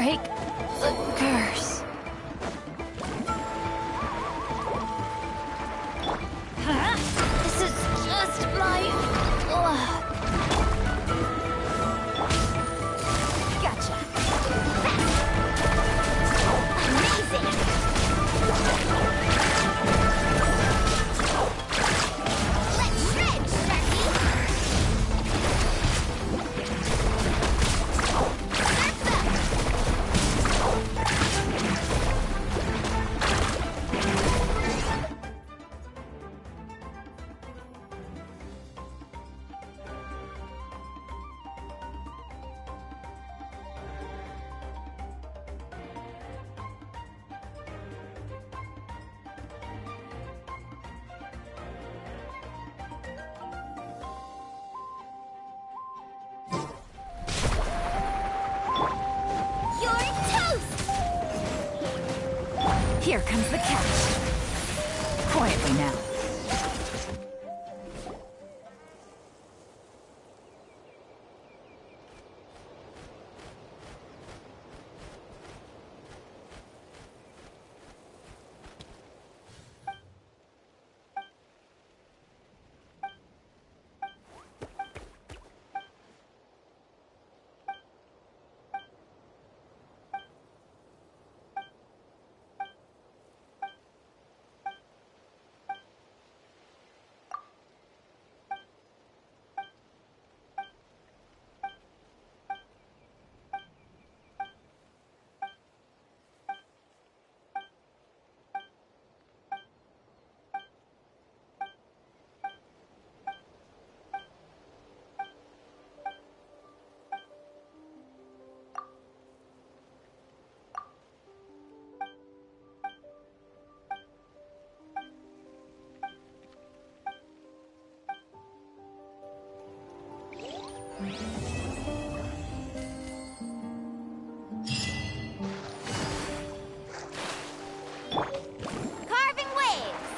break the curse. This is just my... Gotcha. Amazing! Let's shred, Sharky! That's up! You're toast! Here comes the catch. Quietly now. Carving waves!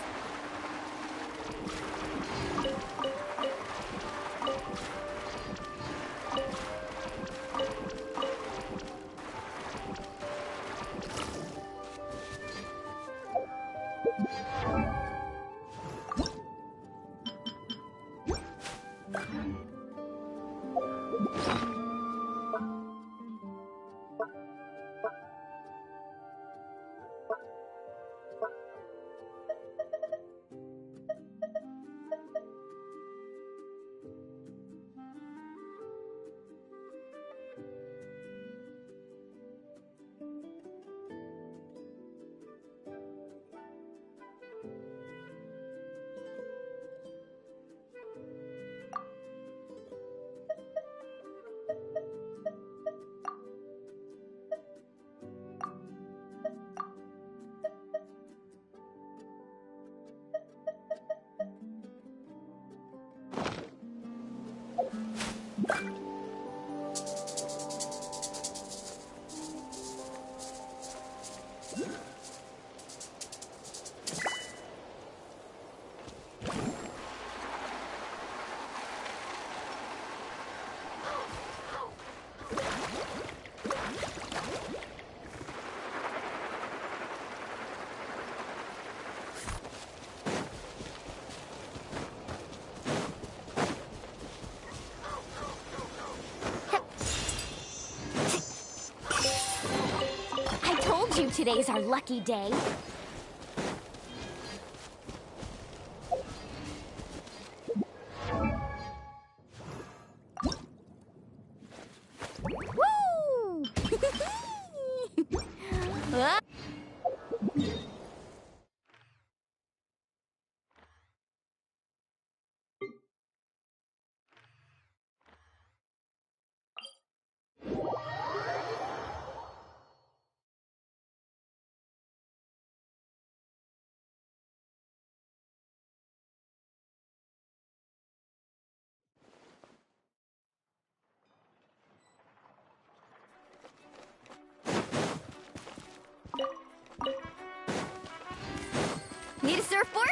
I told you today's our lucky day. Woo! Ah! Need a surfboard?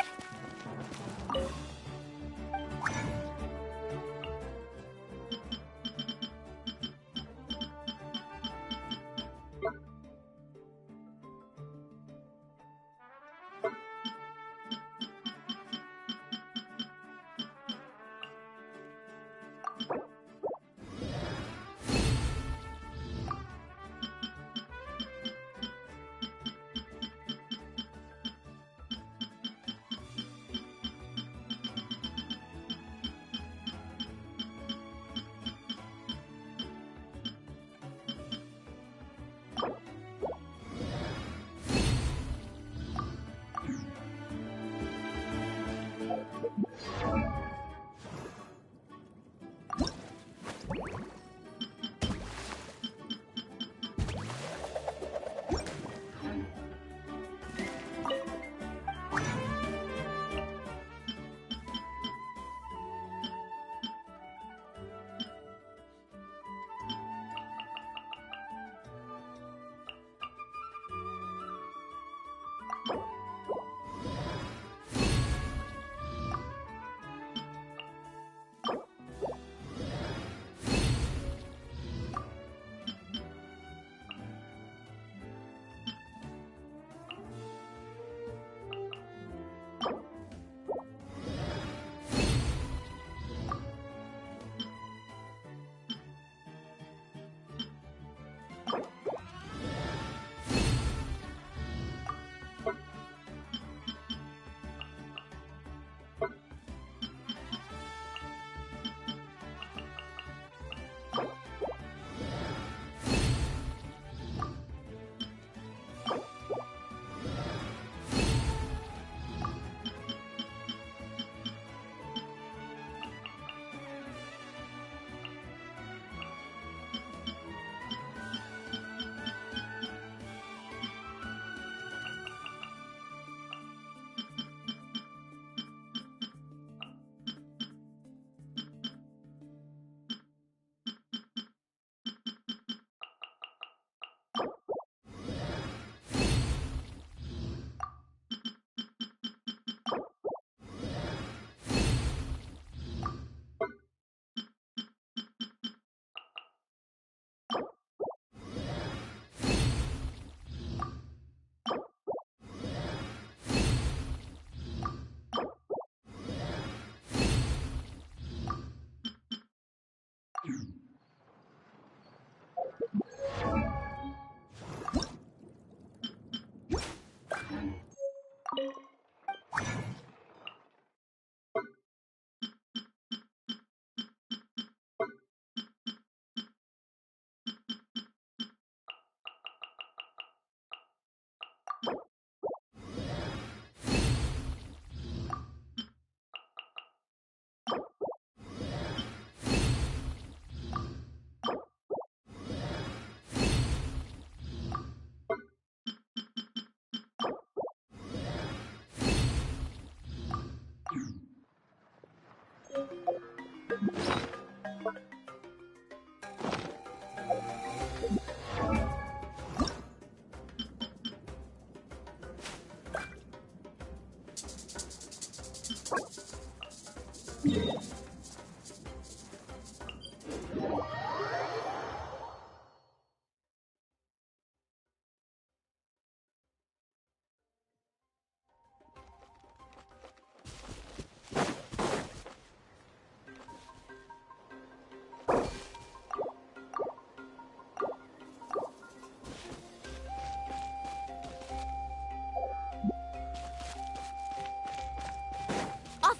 Off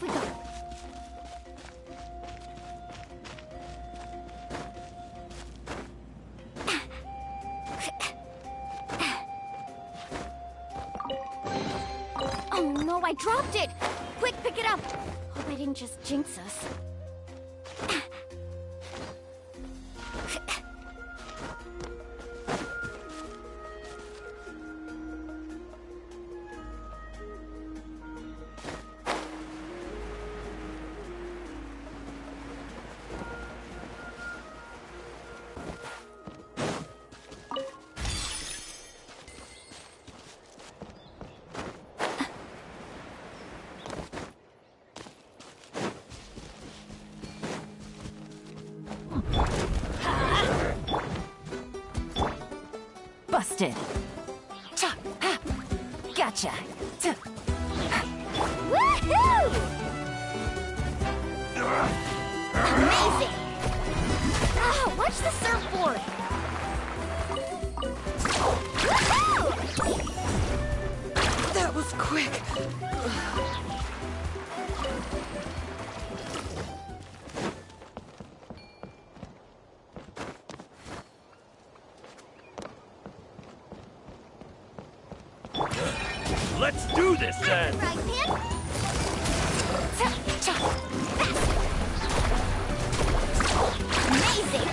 we go. Oh no, I dropped it! Quick, pick it up! Hope I didn't just jinx us. Busted. Cha, ha. Gotcha. Tuh. Woohoo! Amazing! Ah, watch the surfboard! Woohoo! That was quick. Let's do this then! Right, man! Amazing!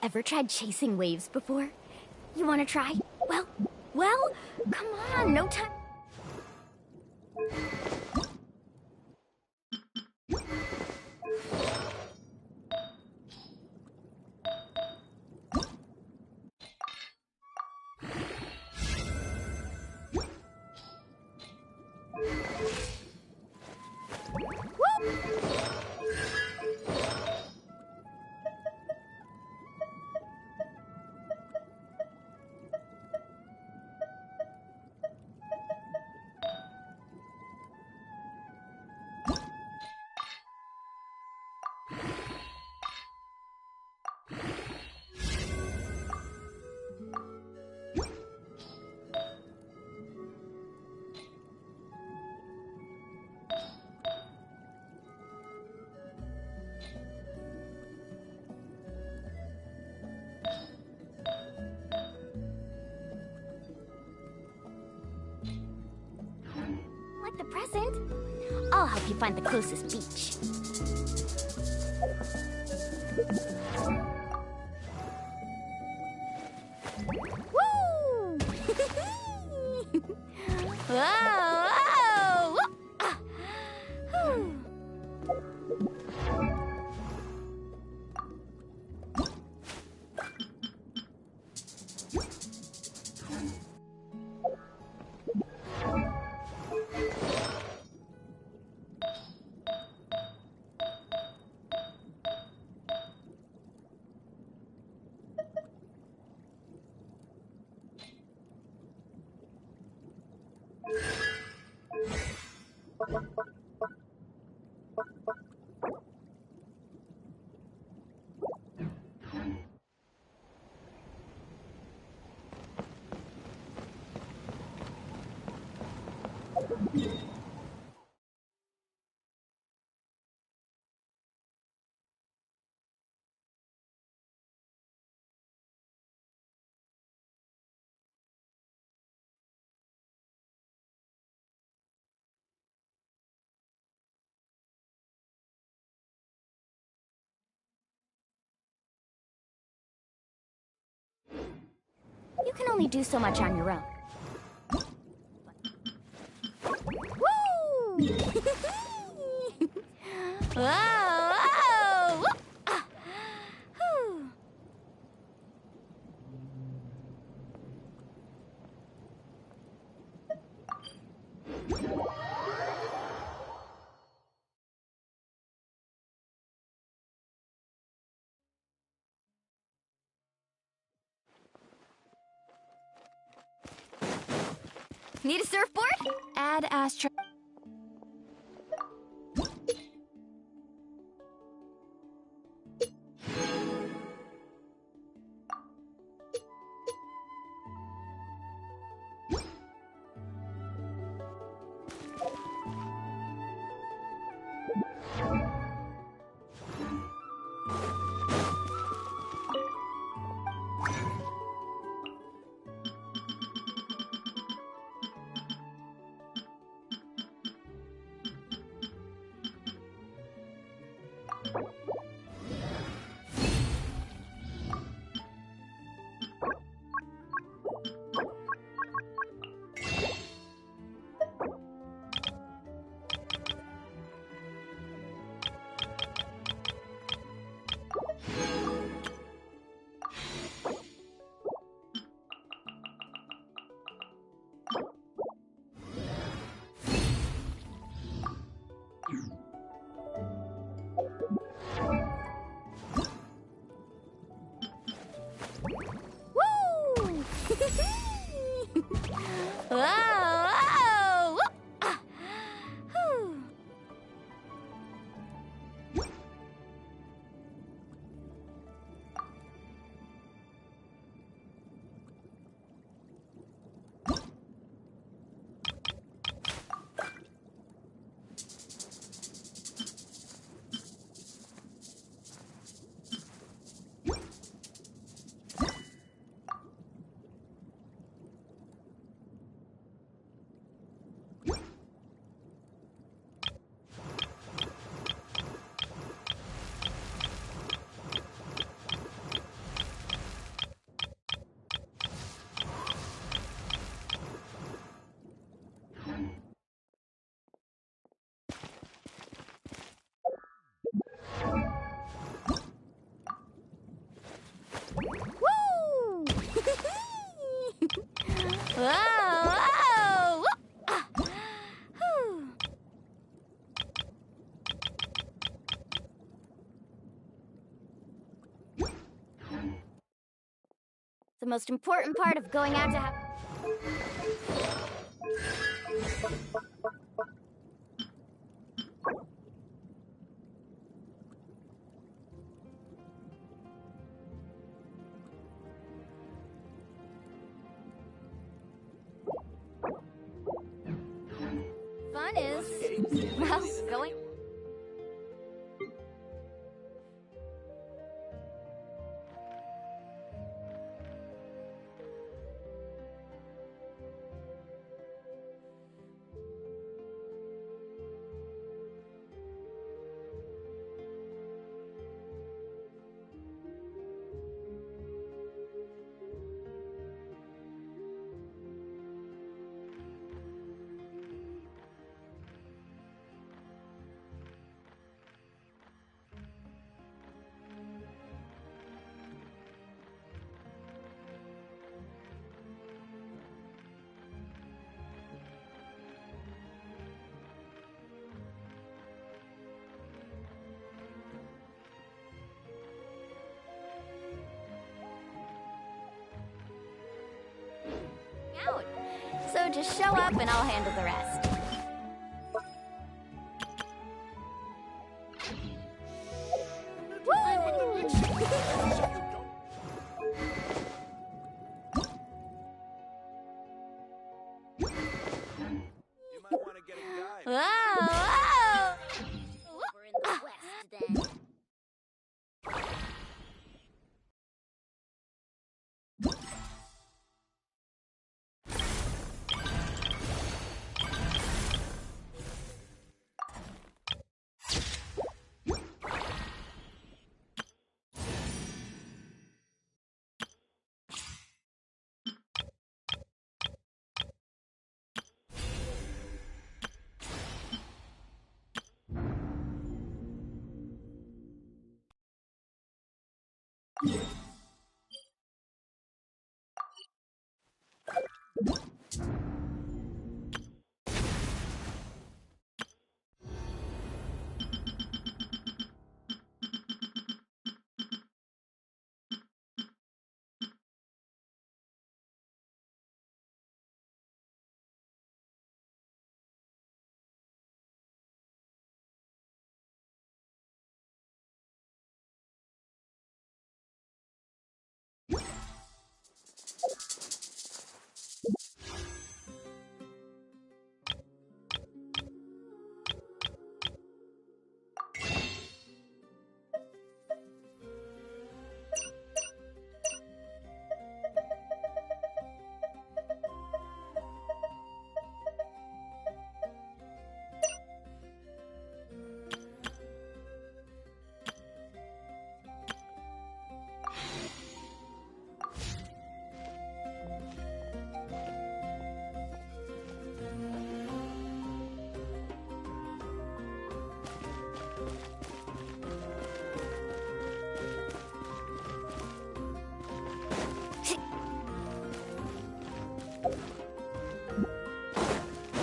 Ever tried chasing waves before? You wanna try? Well, come on, no time. Like the present? I'll help you find the closest beach. Woo! Whoa! Whoa! Ah. Whew. can only do so much on your own. Woo! Whoa! Whoa! Ah. Whew. Need a surfboard? Add Astro. Woo! Whoa! Whoa! Ah. Whew. Woo! Whoa! Whoa! Ah. Whew. The most important part of going out to have fun is, well, going. Out. So just show up and I'll handle the rest. You might want to get a guide. Whoa! Whoa! Over in the west, then.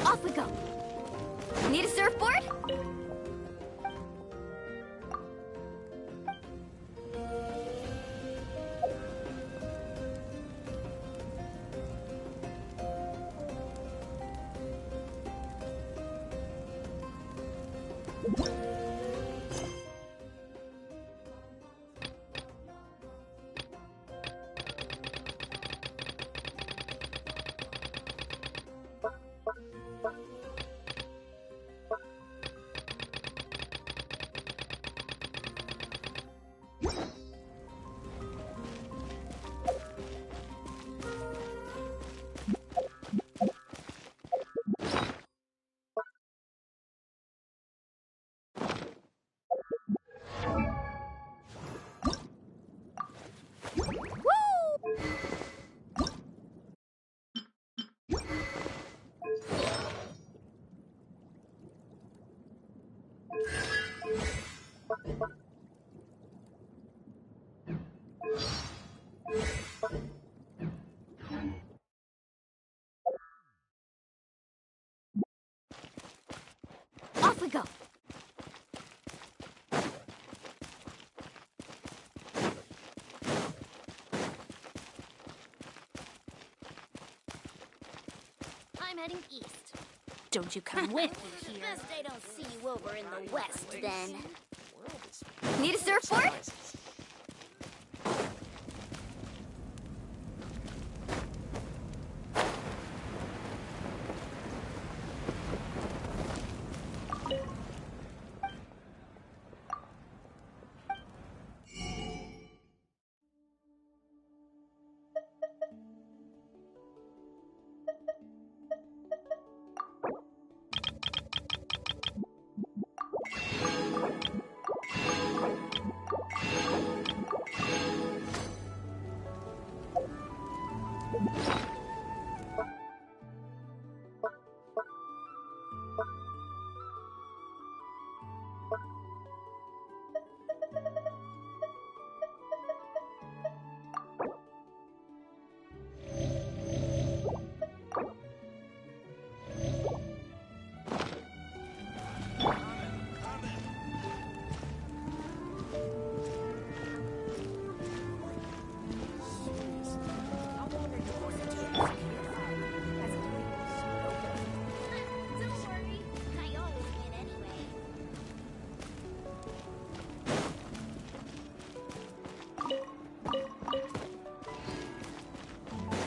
Off we go. Need a surfboard? Off we go. I'm heading east. Don't you come with me here. Best I don't see you over in the west, then. Need a surfboard?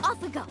Off we go.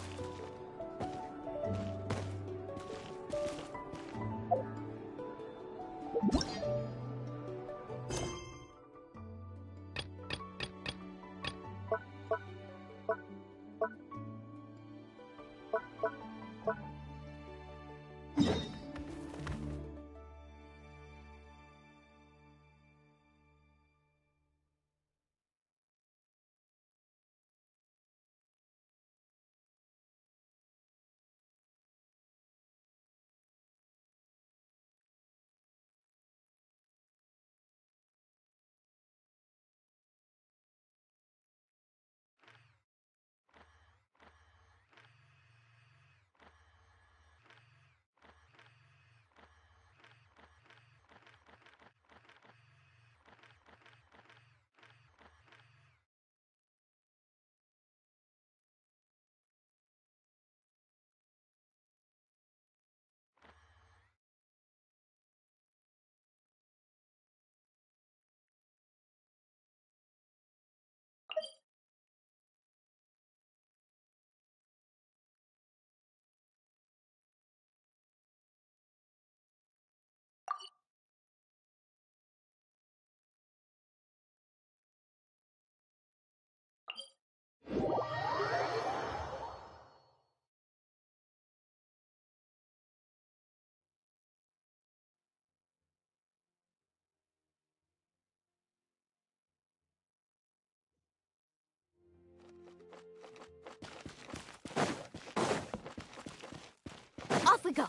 Off we go.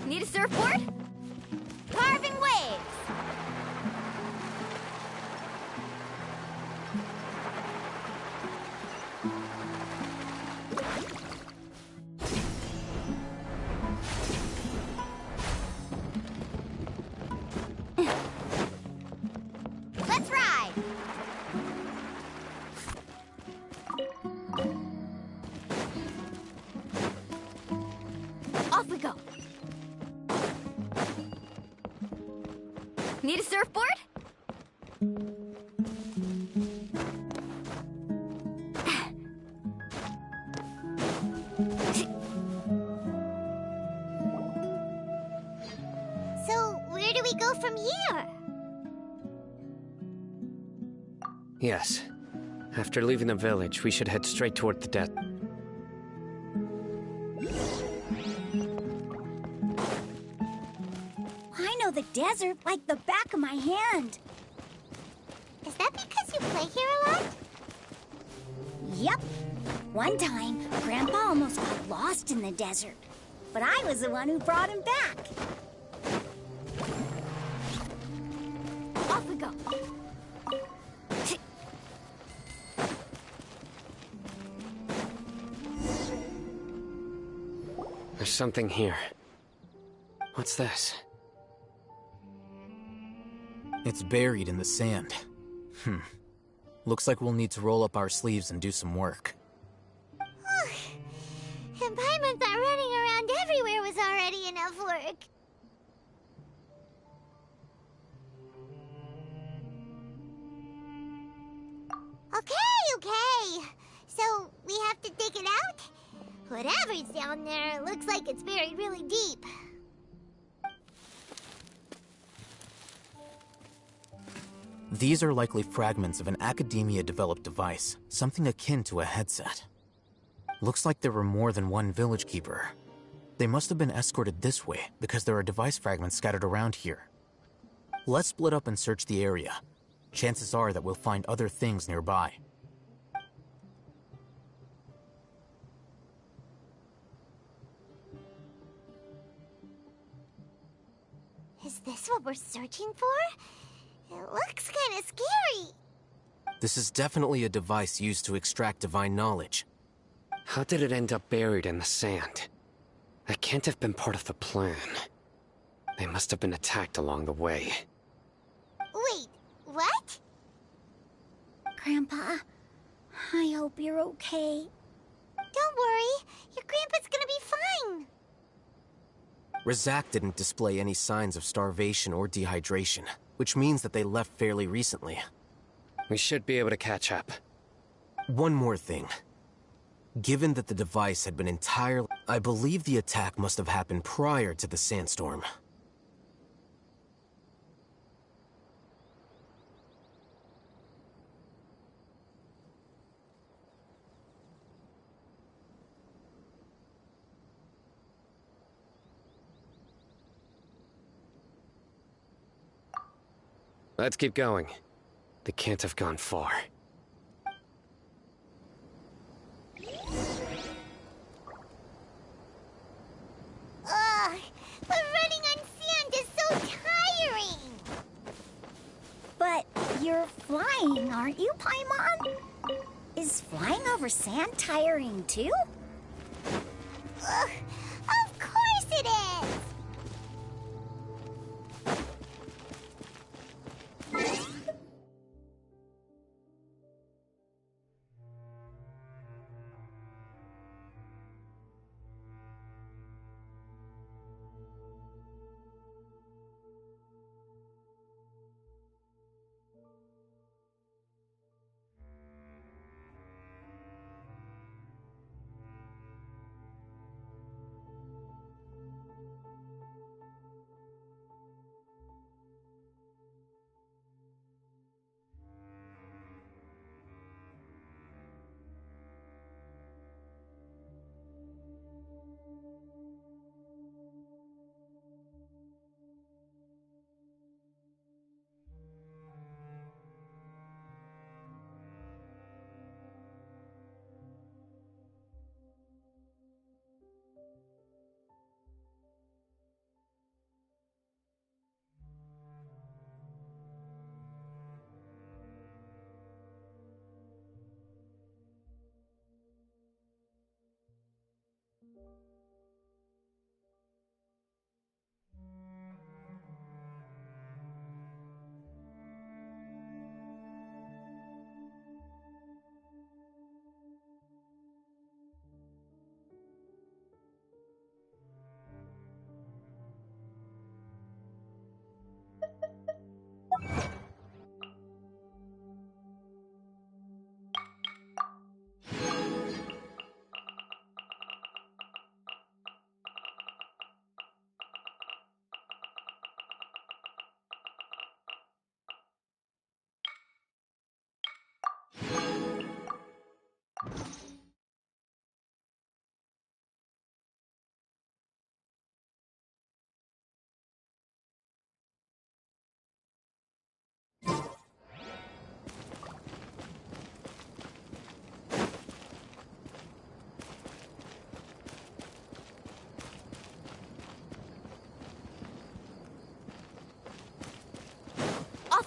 Need a surfboard? Carving waves! Let's ride! Off we go. Need a surfboard? So, where do we go from here? Yes. After leaving the village, we should head straight toward the desert. I know the desert like the back of my hand. Is that because you play here a lot? Yep. One time, Grandpa almost got lost in the desert, but I was the one who brought him back. Off we go. There's something here. What's this? It's buried in the sand. Looks like we'll need to roll up our sleeves and do some work. And Paimon thought running around everywhere was already enough work. Okay. So, we have to dig it out? Whatever's down there, it looks like it's buried really deep. These are likely fragments of an academia-developed device, something akin to a headset. Looks like there were more than one village keeper. They must have been escorted this way because there are device fragments scattered around here. Let's split up and search the area. Chances are that we'll find other things nearby. Is this what we're searching for? It looks kind of scary. This is definitely a device used to extract divine knowledge. How did it end up buried in the sand? That can't have been part of the plan. They must have been attacked along the way. Wait, what? Grandpa, I hope you're okay. Don't worry, your grandpa's gonna be fine. Razak didn't display any signs of starvation or dehydration, which means that they left fairly recently. We should be able to catch up. One more thing. Given that the device had been entirely... I believe the attack must have happened prior to the sandstorm. Let's keep going. They can't have gone far. Ugh, but running on sand is so tiring. But you're flying, aren't you, Paimon? Is flying over sand tiring too? Ugh, of course it is.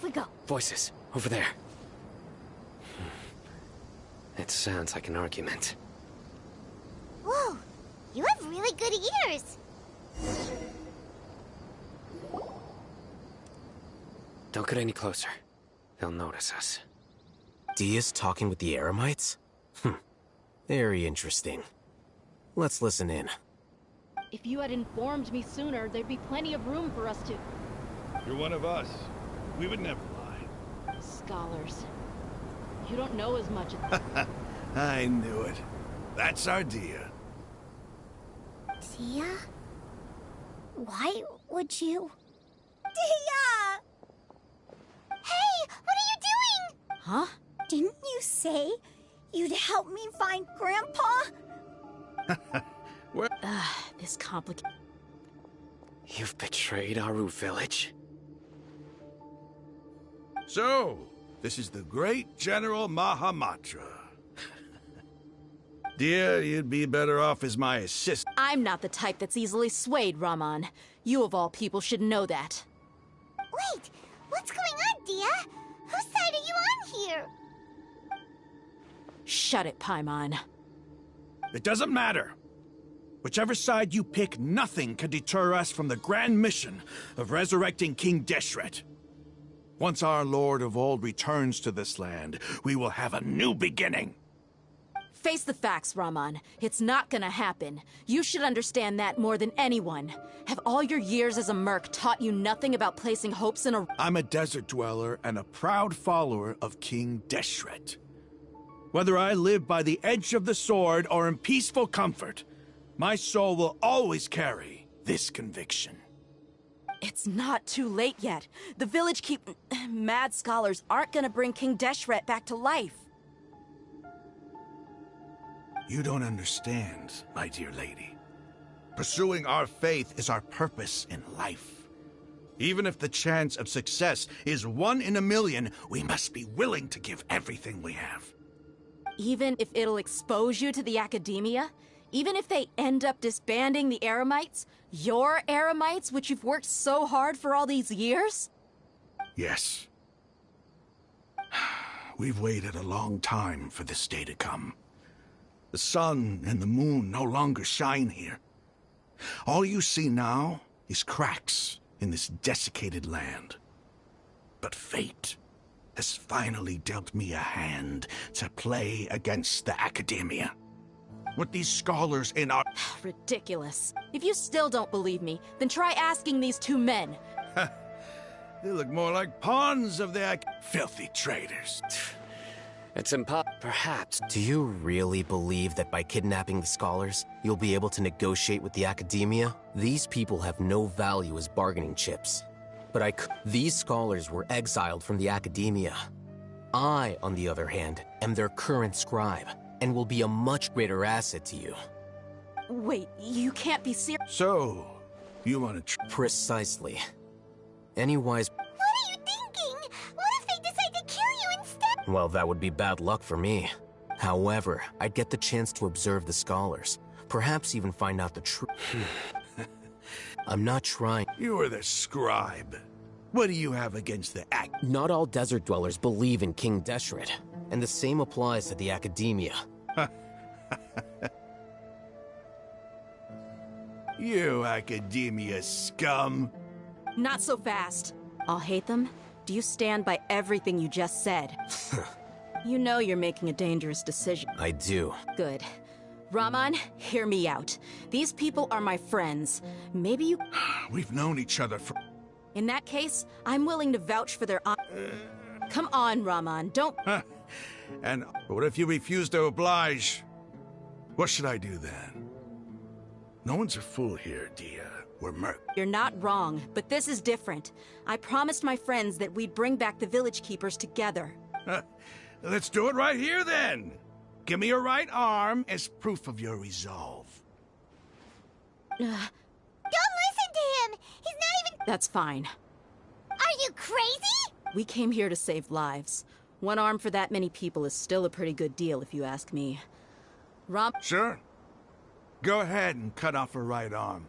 we go. Voices, over there. It sounds like an argument. Whoa, you have really good ears. Don't get any closer. They'll notice us. Dia's talking with the Eremites? Very interesting. Let's listen in. If you had informed me sooner, there'd be plenty of room for us to... You're one of us. We would never lie. Scholars. You don't know as much as... I knew it. That's our Dia. Dia? Why would you... Dia! Hey, what are you doing? Huh? Didn't you say you'd help me find Grandpa? This complicated... You've betrayed Aru Village? So, this is the great General Mahamatra. Dear, you'd be better off as my assistant. I'm not the type that's easily swayed, Raman. You of all people should know that. Wait, what's going on, Dia? Whose side are you on here? Shut it, Paimon. It doesn't matter. Whichever side you pick, nothing can deter us from the grand mission of resurrecting King Deshret. Once our Lord of Old returns to this land, we will have a new beginning. Face the facts, Raman. It's not gonna happen. You should understand that more than anyone. Have all your years as a merc taught you nothing about placing hopes in a... I'm a desert dweller and a proud follower of King Deshret. Whether I live by the edge of the sword or in peaceful comfort, my soul will always carry this conviction. It's not too late yet. The village mad scholars aren't gonna bring King Deshret back to life. You don't understand, my dear lady. Pursuing our faith is our purpose in life. Even if the chance of success is 1 in a million, we must be willing to give everything we have. Even if it'll expose you to the academia? Even if they end up disbanding the Eremites? Your Eremites, which you've worked so hard for all these years? Yes. We've waited a long time for this day to come. The sun and the moon no longer shine here. All you see now is cracks in this desiccated land. But fate has finally dealt me a hand to play against the academia. With these scholars in our... Ridiculous. If you still don't believe me, then try asking these 2 men. They look more like pawns of the filthy traitors. It's perhaps. Do you really believe that by kidnapping the scholars, you'll be able to negotiate with the academia? These people have no value as bargaining chips. But these scholars were exiled from the academia. I, on the other hand, am their current scribe, and will be a much greater asset to you. Wait, you can't be serious. So, you want to... Precisely. Any wise... What are you thinking? What if they decide to kill you instead? Well, that would be bad luck for me. However, I'd get the chance to observe the scholars. Perhaps even find out the truth. I'm not trying... You are the scribe. What do you have against the act? Not all desert dwellers believe in King Deshret, and the same applies to the academia. You academia scum. Not so fast. I'll hate them. Do you stand by everything you just said? You know you're making a dangerous decision. I do. Good. Raman, hear me out. These people are my friends. Maybe you... We've known each other for... In that case, I'm willing to vouch for their... Come on, Raman, don't... And what if you refuse to oblige? What should I do then? No one's a fool here, Dia. We're merc. You're not wrong, but this is different. I promised my friends that we'd bring back the village keepers together. Let's do it right here, then. Give me your right arm as proof of your resolve. Don't listen to him! He's not even... That's fine. Are you crazy? We came here to save lives. One arm for that many people is still a pretty good deal, if you ask me. Sure. Go ahead and cut off her right arm.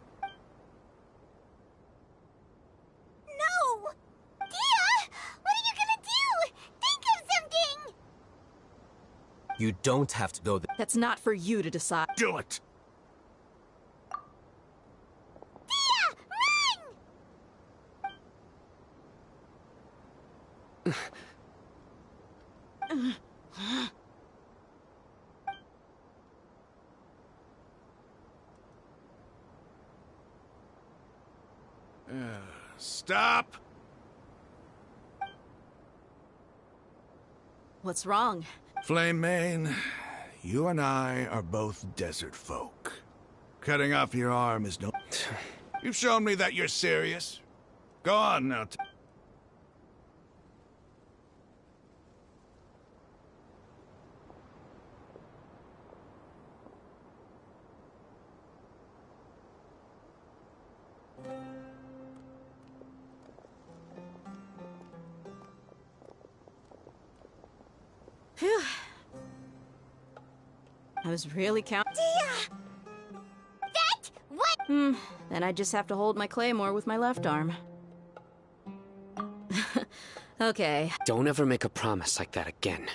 No! Dia! What are you You don't have to go there. That's not for you to decide. Do it! Stop! What's wrong? Flame Mane, you and I are both desert folk. Cutting off your arm is no... You've shown me that you're serious. Go on now. Phew. I was really counting. That? What? Then I just have to hold my claymore with my left arm. Okay. Don't ever make a promise like that again.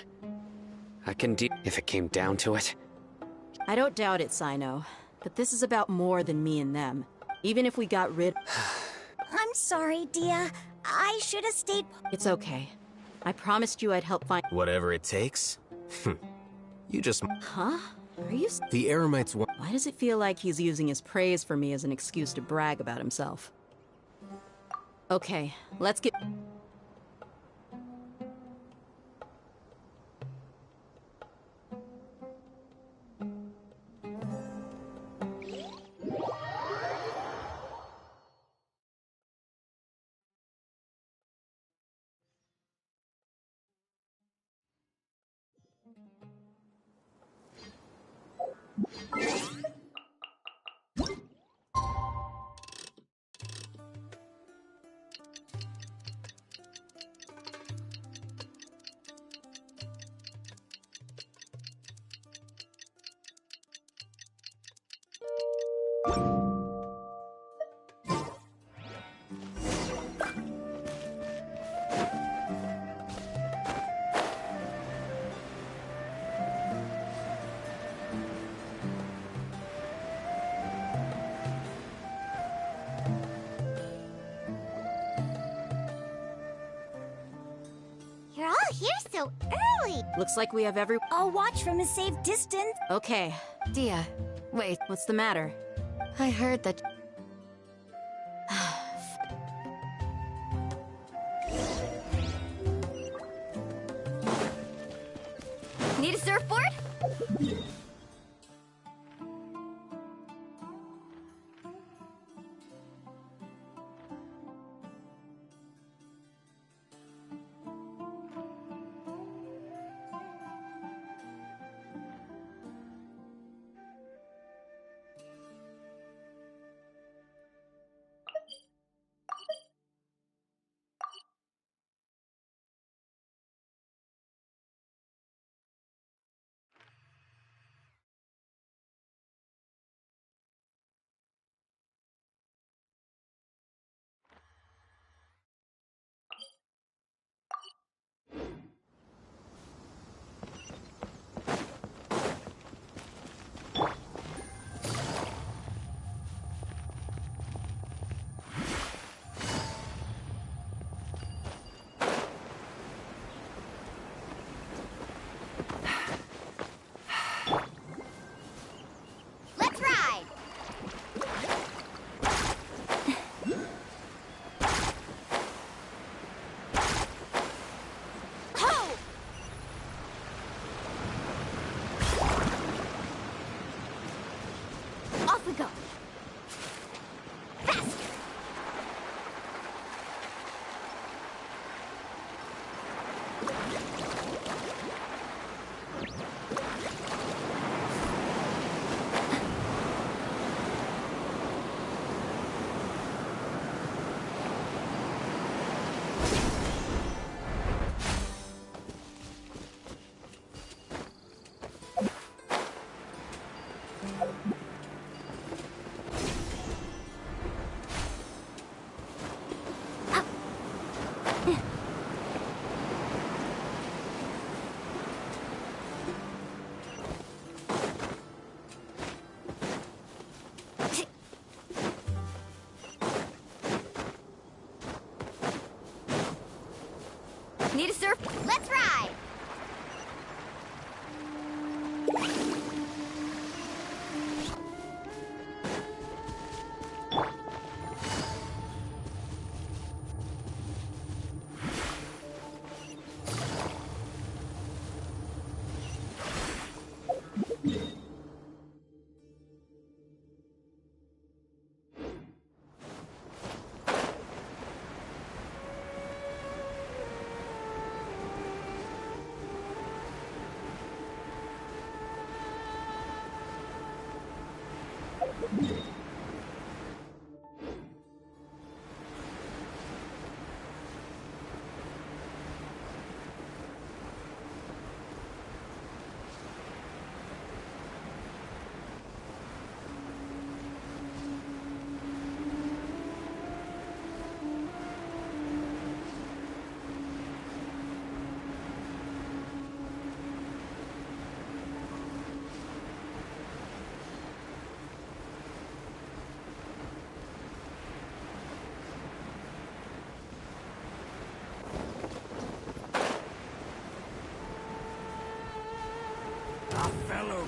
I can deal if it came down to it. I don't doubt it, Sino. But this is about more than me and them. Even if we got rid... I'm sorry, Dia. I should have stayed... It's okay. I promised you I'd help find... Whatever it takes? You just... Huh? Are you... The Eremites want... Why does it feel like he's using his praise for me as an excuse to brag about himself? Okay, let's get... You're all here so early. Looks like we have every... I'll watch from a safe distance. Okay. Dia, wait. What's the matter? I heard that... Need a surfboard? Let's ride! Ho! Off we go. Faster!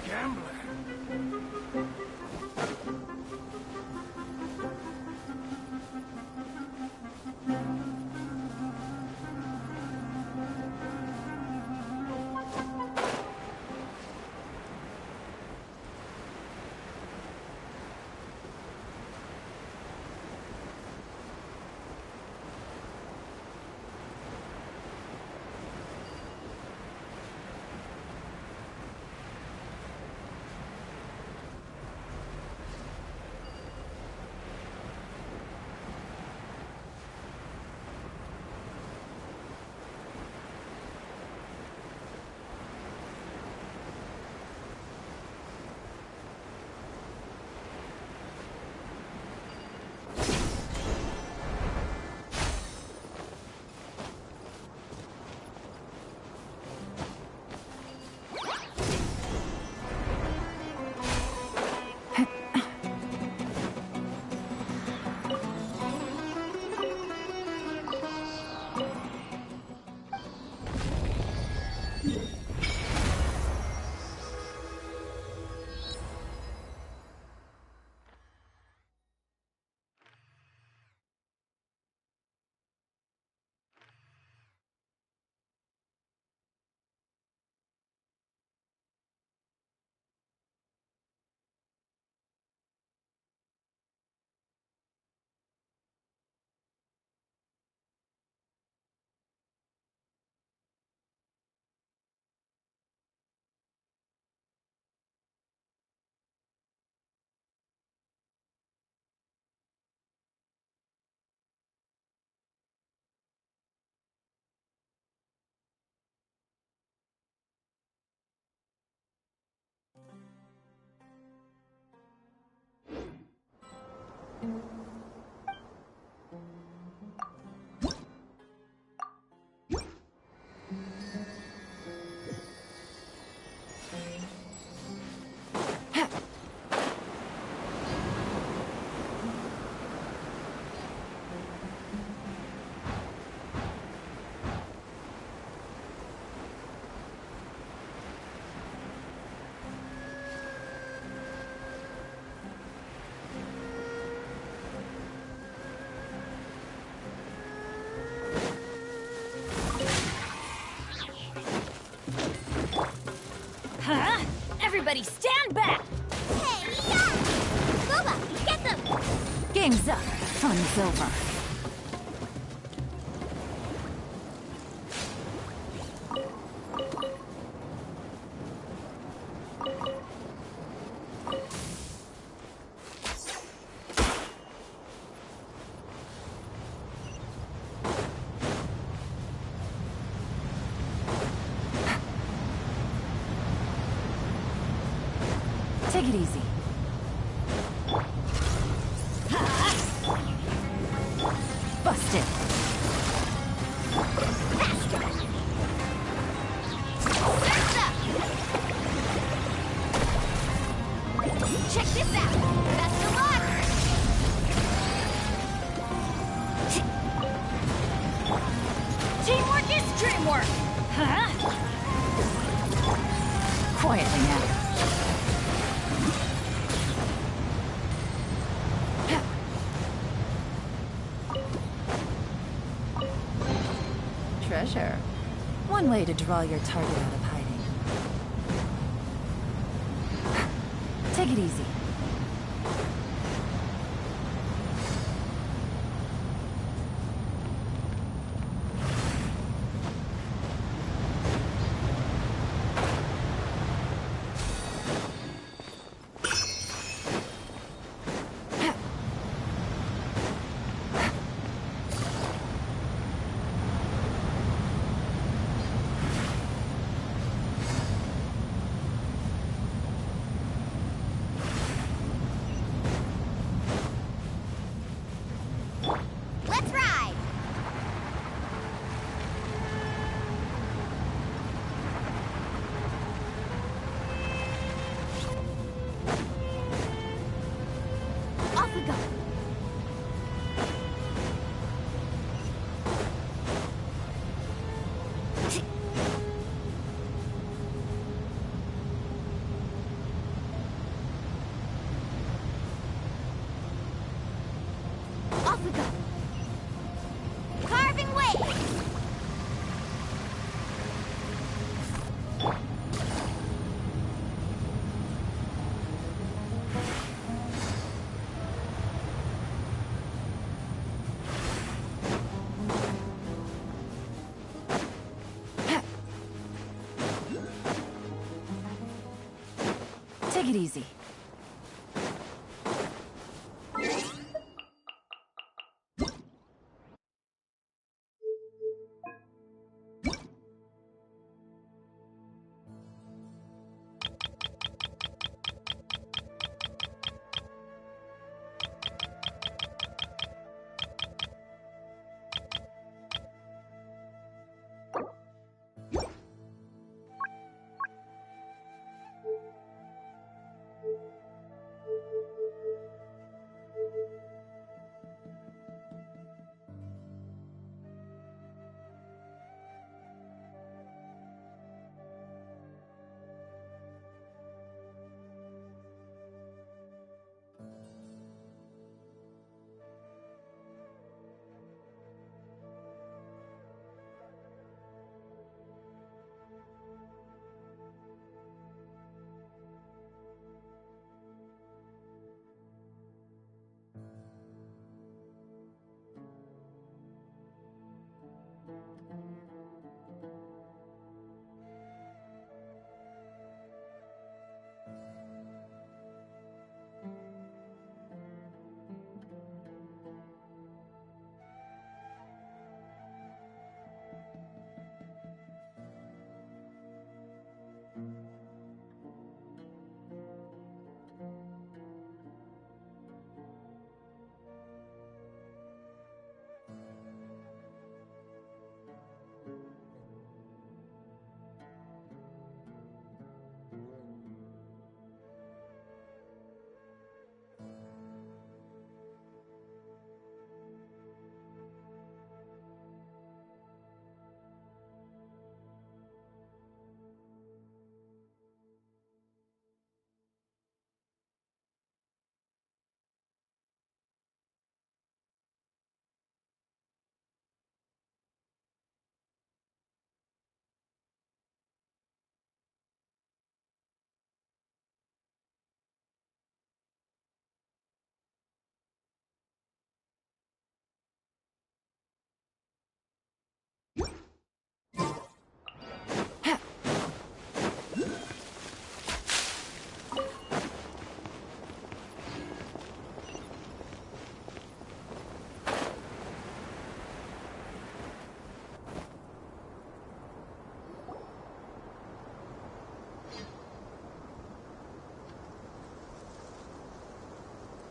gambler. Huh? Everybody stand back! Hey, yeah! Boba, get them! Game's up. Fun's over. Take it easy. Busted. Check this out! Best of luck! Teamwork is dreamwork! Huh? Quietly now. Treasure. One way to draw your target out of hiding. Take it easy. Let's ride! Off we go! we go. Carving waves! Take it easy.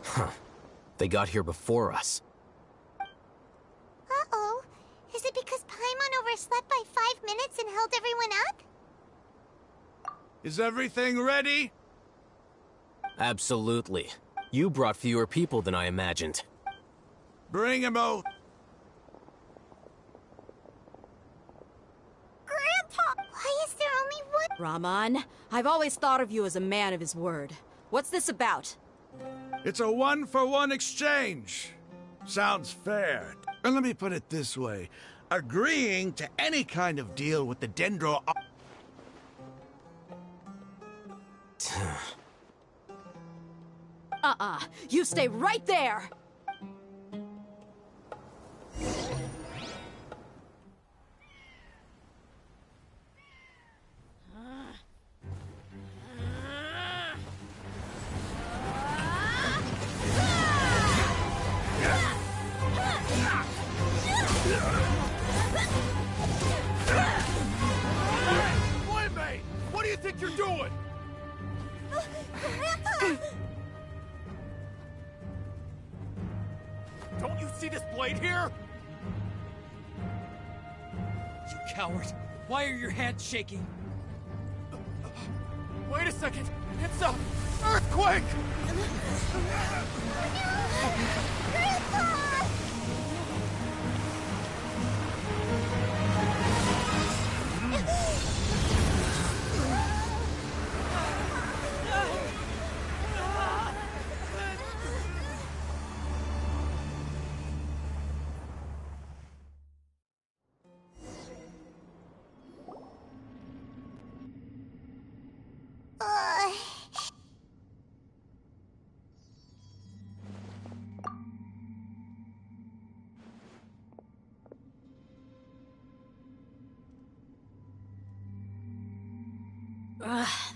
Huh. They got here before us. Uh-oh. Is it because Paimon overslept by 5 minutes and held everyone up? Is everything ready? Absolutely. You brought fewer people than I imagined. Bring him out. Grandpa! Why is there only one? Raman, I've always thought of you as a man of his word. What's this about? It's a one-for-one exchange. Sounds fair. And let me put it this way. Agreeing to any kind of deal with the Dendro... You stay right there! Wait, what do you think you're doing? Grandpa! Don't you see this blade here? You coward! Why are your hands shaking? Wait a second! It's a earthquake! Grandpa!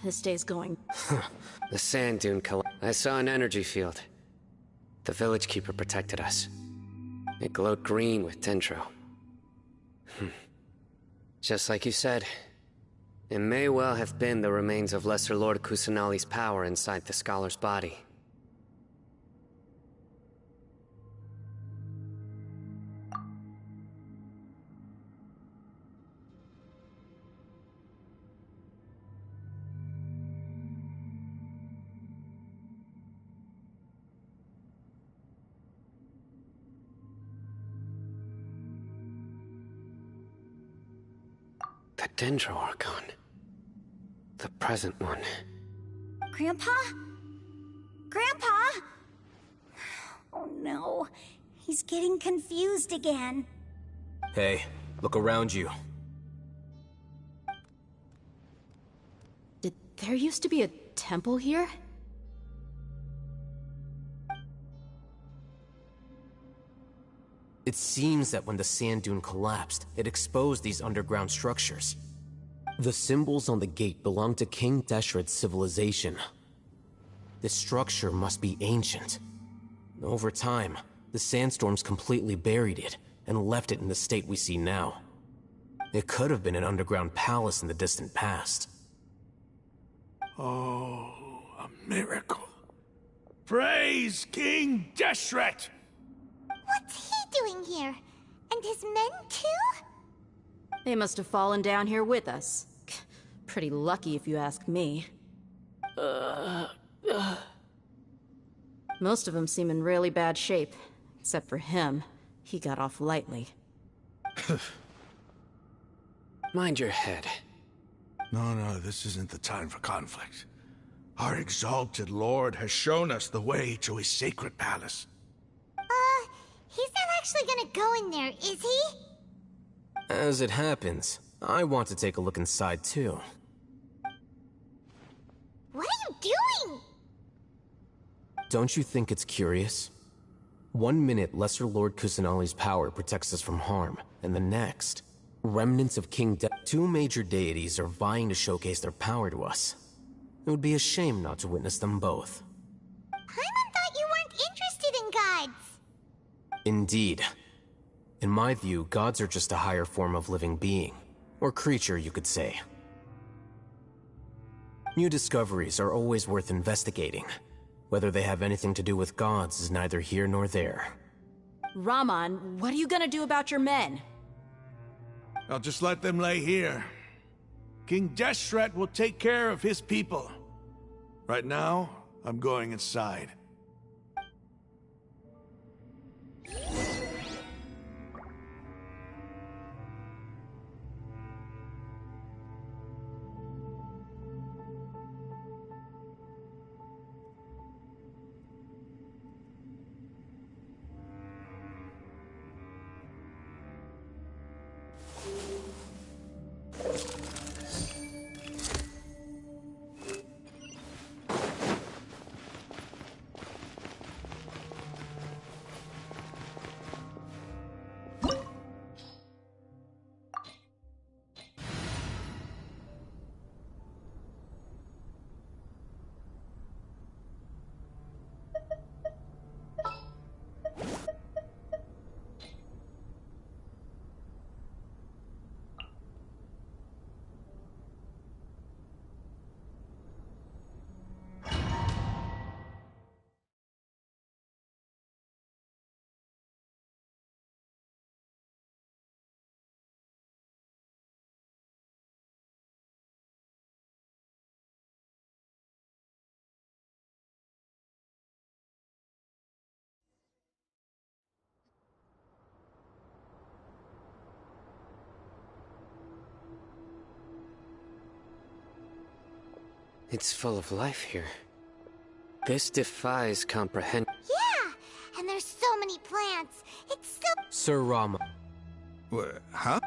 This day's going. The sand dune I saw an energy field. The village keeper protected us. It glowed green with dendro. Just like you said, it may well have been the remains of Lesser Lord Kusanali's power inside the scholar's body. The Dendro Archon. The present one. Grandpa? Grandpa? Oh no, he's getting confused again. Hey, look around you. Did there used to be a temple here? It seems that when the sand dune collapsed, it exposed these underground structures. The symbols on the gate belong to King Deshret's civilization. This structure must be ancient. Over time, the sandstorms completely buried it and left it in the state we see now. It could have been an underground palace in the distant past. Oh, a miracle. Praise King Deshret! What's he doing here? And his men too? They must have fallen down here with us. Pretty lucky if you ask me. Most of them seem in really bad shape. Except for him. He got off lightly. Mind your head. No, this isn't the time for conflict. Our exalted lord has shown us the way to his sacred palace. He's not actually gonna go in there, is he? As it happens, I want to take a look inside too. What are you doing? Don't you think it's curious? 1 minute, Lesser Lord Kusanali's power protects us from harm, and the next, remnants of two major deities are vying to showcase their power to us. It would be a shame not to witness them both. Paimon thought you weren't interested in gods. Indeed. In my view, gods are just a higher form of living being, or creature, you could say. New discoveries are always worth investigating. Whether they have anything to do with gods is neither here nor there. Raman, what are you gonna do about your men? I'll just let them lay here. King Deshret will take care of his people. Right now, I'm going inside. It's full of life here. This defies comprehension. Yeah, and there's so many plants. It's so... Sir Rama. Huh?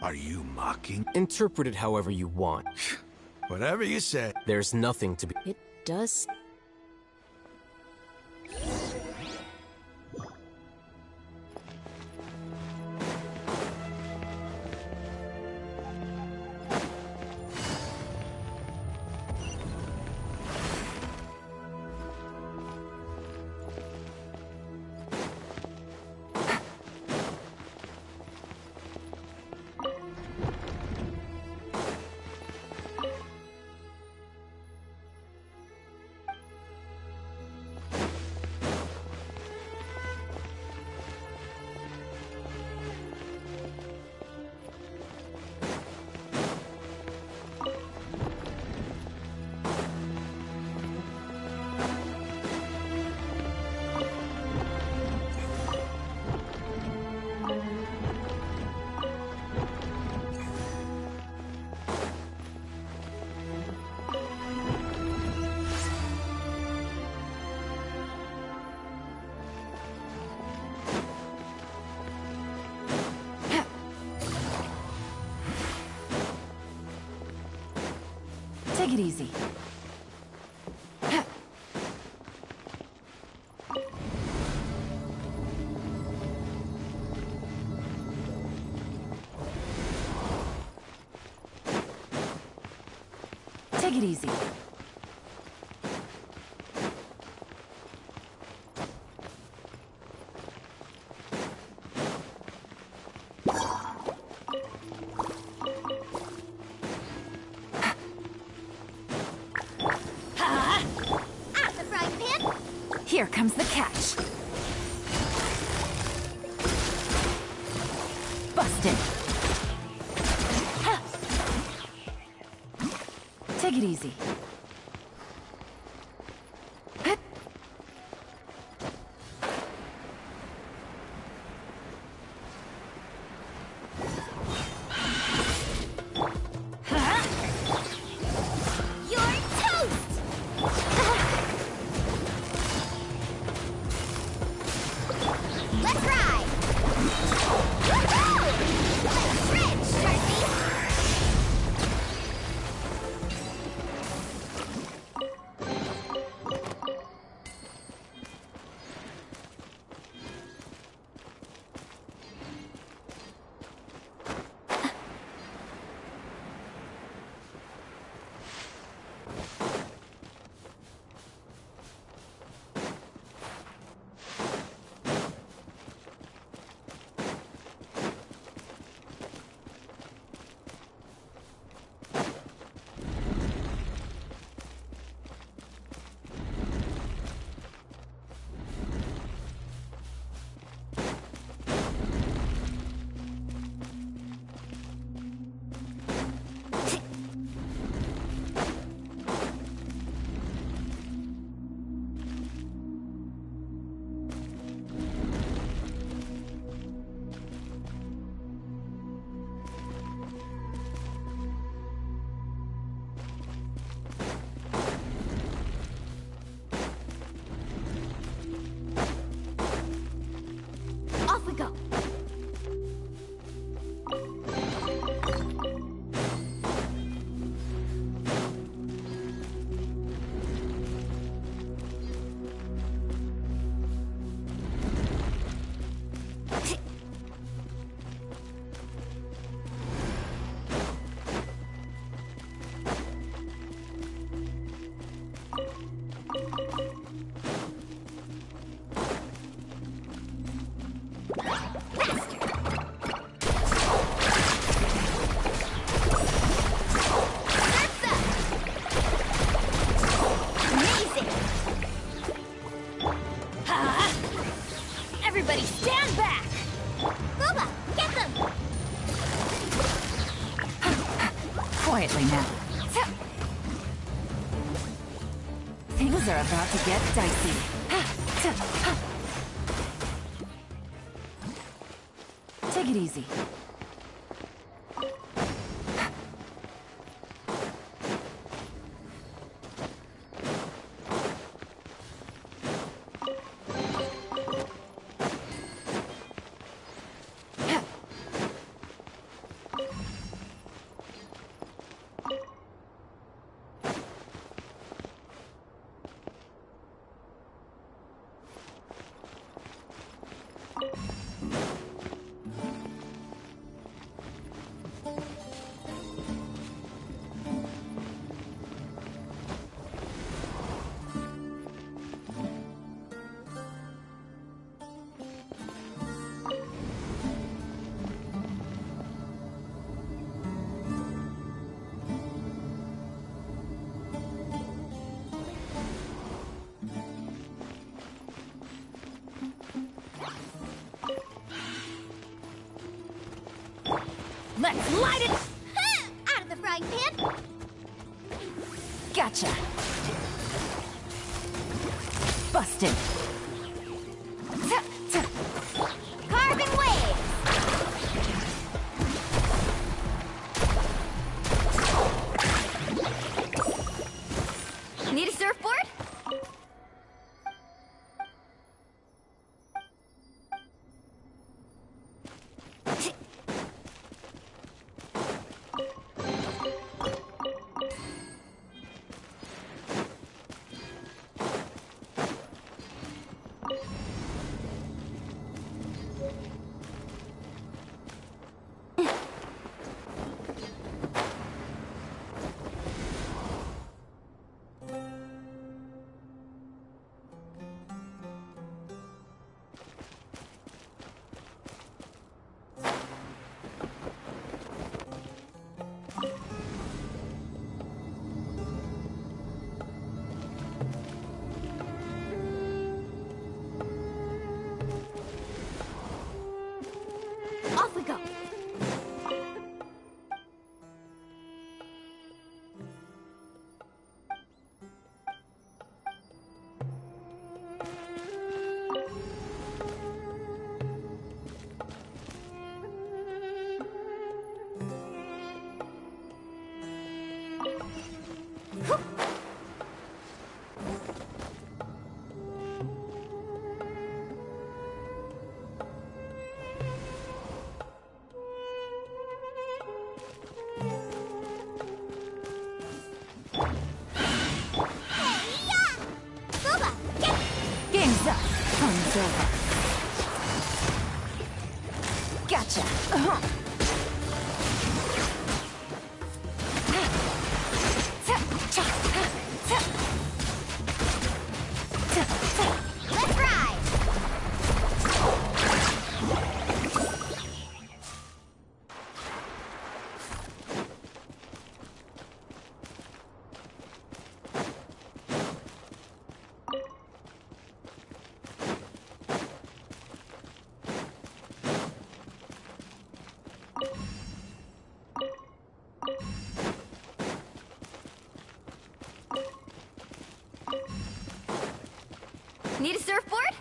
Are you mocking? Interpret it however you want. Whatever you say. There's nothing to be... It does... it easy. Take it easy. Out the frying pan! Here comes the catch. Busted. Take it easy. You're toast! Let's ride! Woohoo! Bridge, Sharpie! Off we go! Everybody stand back! Boba, get them! Quietly now. Things are about to get dicey. Take it easy. Let's light it! Out of the frying pan! Gotcha! Busted! Carbon wave! Need a surfboard? Fun's over. Gotcha. Let's ride! Need a surfboard?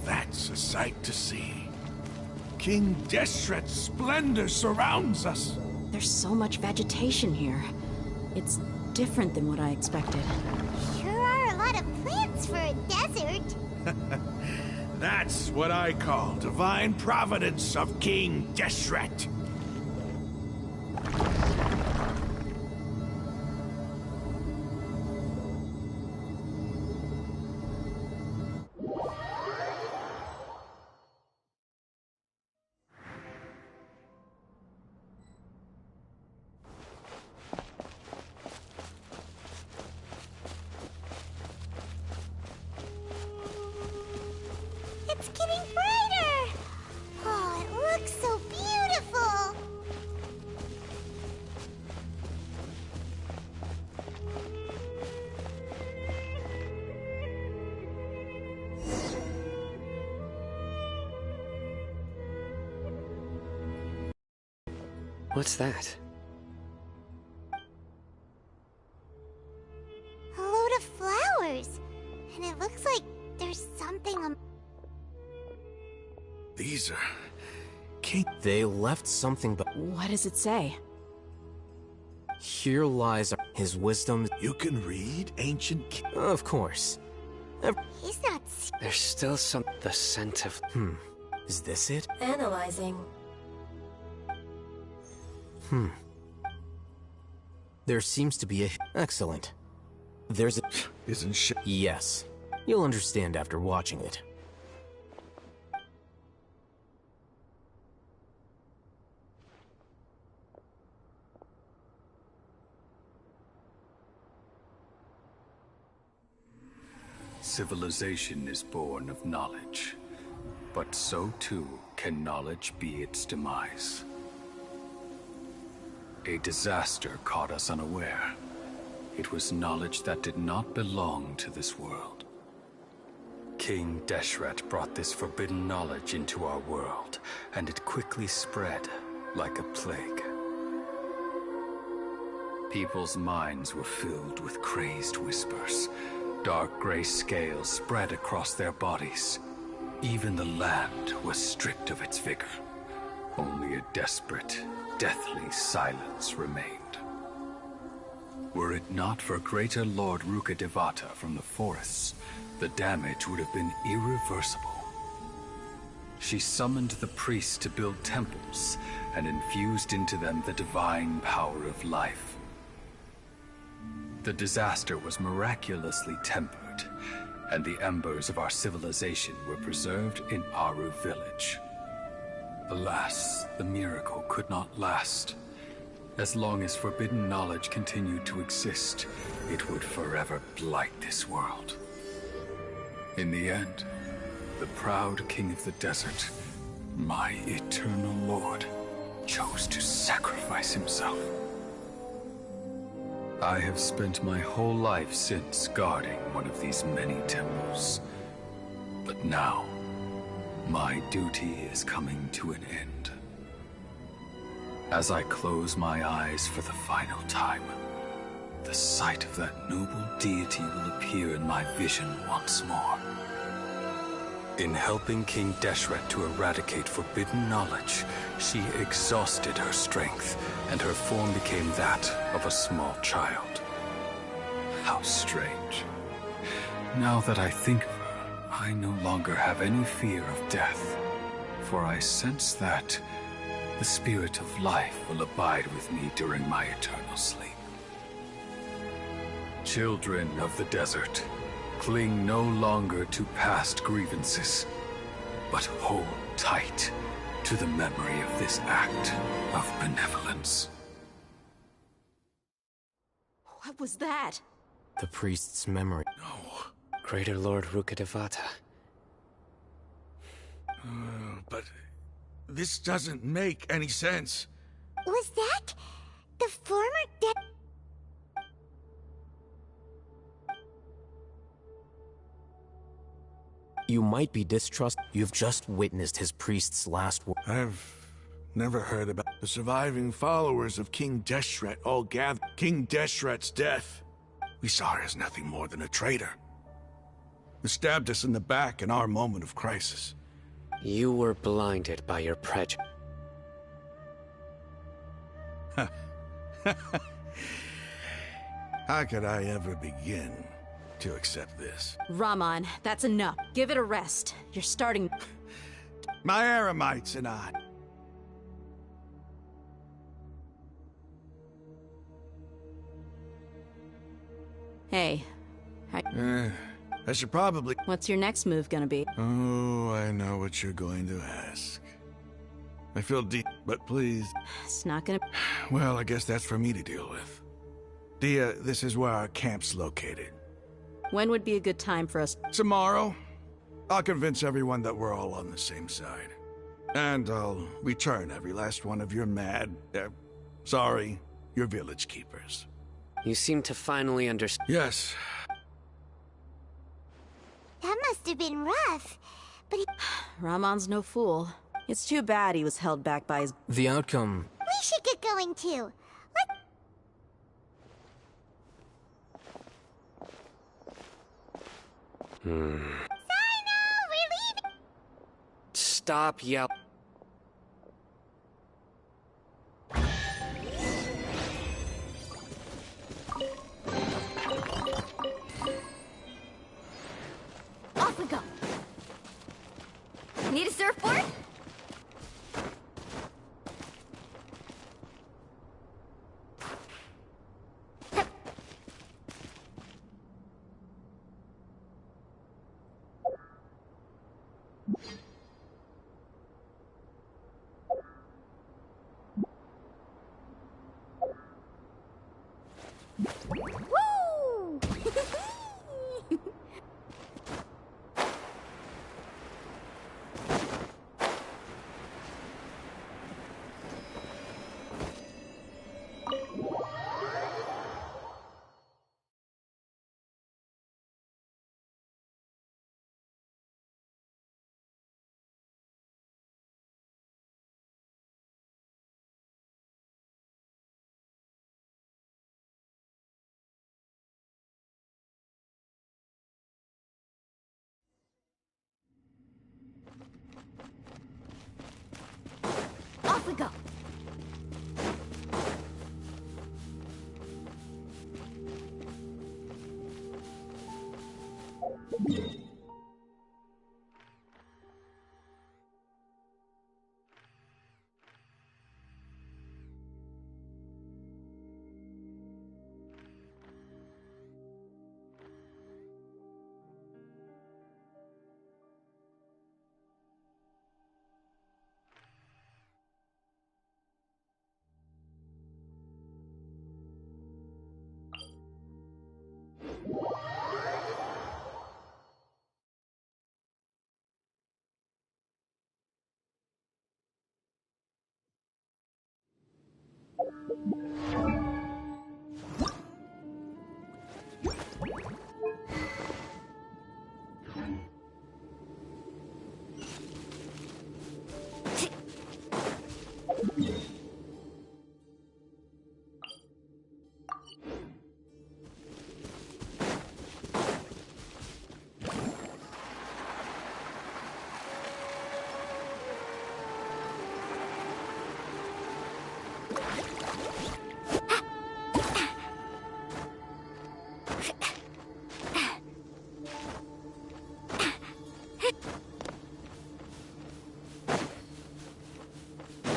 That's a sight to see. King Deshret's splendor surrounds us. There's so much vegetation here. It's different than what I expected. Sure are a lot of plants for a desert. That's what I call divine providence of King Deshret. It's getting brighter! Oh, it looks so beautiful! What's that? A load of flowers. And it looks like there's something on... These are... King... They left something but... What does it say? Here lies his wisdom. You can read ancient... Of course. He's not... There's still some... The scent of... Is this it? Analyzing. There seems to be a... Excellent. There's a... Isn't she... Yes. You'll understand after watching it. Civilization is born of knowledge, but so too can knowledge be its demise. A disaster caught us unaware. It was knowledge that did not belong to this world. King Deshret brought this forbidden knowledge into our world, and it quickly spread like a plague. People's minds were filled with crazed whispers. Dark gray scales spread across their bodies. Even the land was stripped of its vigor. Only a desperate, deathly silence remained. Were it not for greater Lord Rukkhadevata from the forests, the damage would have been irreversible. She summoned the priests to build temples and infused into them the divine power of life. The disaster was miraculously tempered, and the embers of our civilization were preserved in Aru village. Alas, the miracle could not last. As long as forbidden knowledge continued to exist, it would forever blight this world. In the end, the proud king of the desert, my eternal lord, chose to sacrifice himself. I have spent my whole life since guarding one of these many temples. But now, my duty is coming to an end. As I close my eyes for the final time, the sight of that noble deity will appear in my vision once more. In helping King Deshret to eradicate forbidden knowledge, she exhausted her strength, and her form became that of a small child. How strange. Now that I think of her, I no longer have any fear of death, for I sense that the spirit of life will abide with me during my eternal sleep. Children of the desert, cling no longer to past grievances, but hold tight to the memory of this act of benevolence. What was that? The priest's memory. No. Greater Lord Rukkhadevata. But this doesn't make any sense. Was that the former dead? You might be distrustful. You've just witnessed his priest's last word. I've never heard about the surviving followers of King Deshret all gathered. King Deshret's death. We saw her as nothing more than a traitor, who stabbed us in the back in our moment of crisis. You were blinded by your prejudice. How could I ever begin to accept this? Raman, that's enough. Give it a rest. You're starting... My Eremites and I. Hey. I should probably... What's your next move gonna be? Oh, I know what you're going to ask. I feel deep, but please... It's not gonna... Well, I guess that's for me to deal with. Dia, this is where our camp's located. When would be a good time for us? Tomorrow. I'll convince everyone that we're all on the same side. And I'll return every last one of your your village keepers. You seem to finally understand. Yes. That must have been rough. But he... Ramon's no fool. It's too bad he was held back by his... The outcome... We should get going too. Sorry, no, we're leaving. Stop yelling. Off we go. Need a surfboard? Woo! Off we go.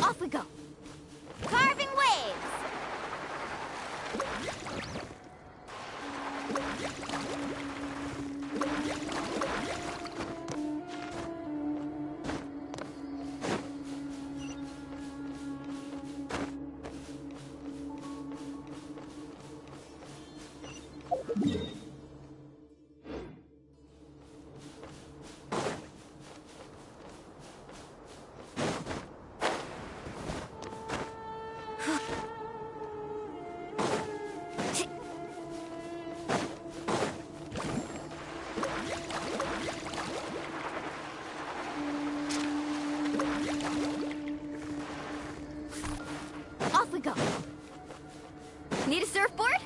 Off we go. Carving waves. Off we go. Need a surfboard?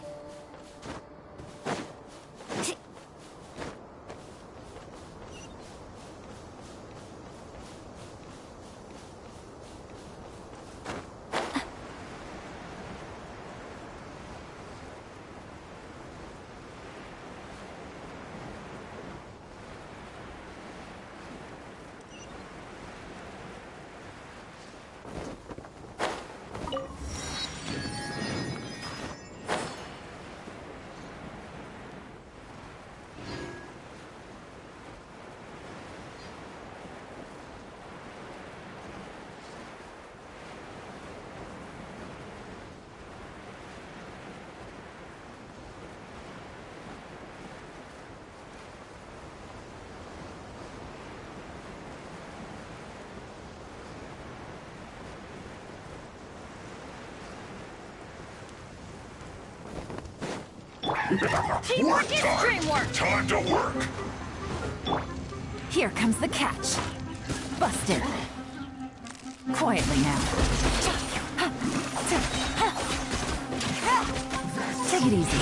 Teamwork is dreamwork! Time to work! Here comes the catch. Busted. Quietly now. Take it easy.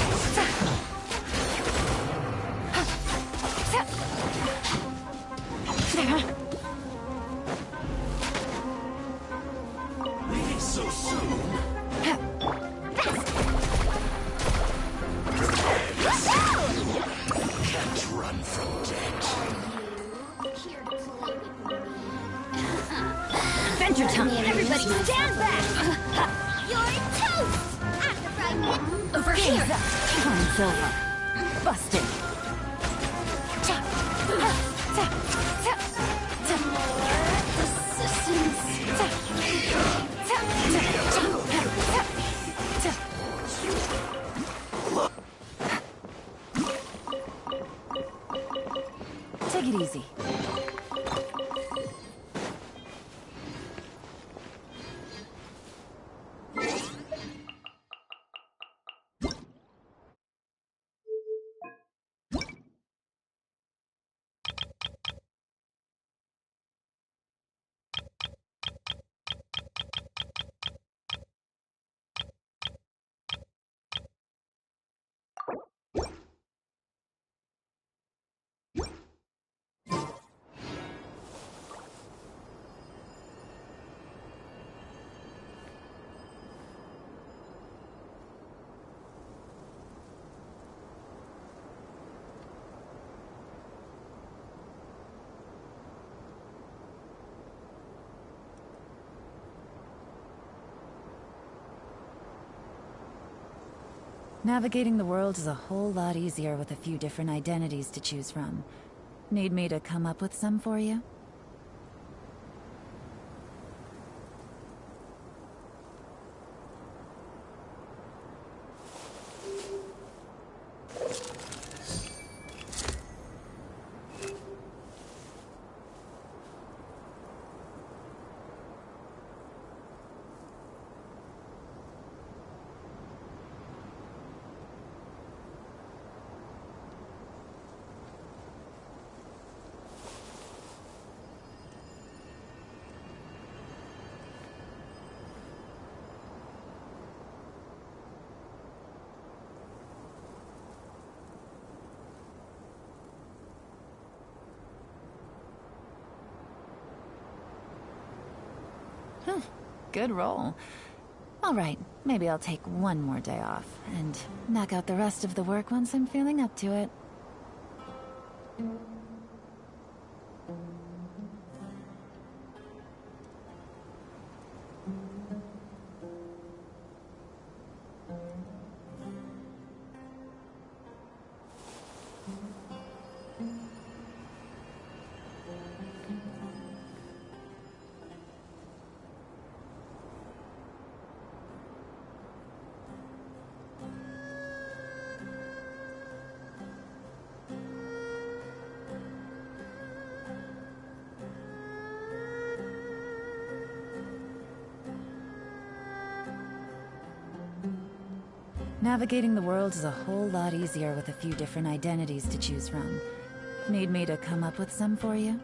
Leaving so soon? Can't run from death. Adventure time! Everybody stand back! You're toast! After frying it Over here! Come on, Silva. Busted. Take it easy. Navigating the world is a whole lot easier with a few different identities to choose from. Need me to come up with some for you? Good roll. All right, maybe I'll take one more day off and knock out the rest of the work once I'm feeling up to it. Navigating the world is a whole lot easier with a few different identities to choose from. Need me to come up with some for you?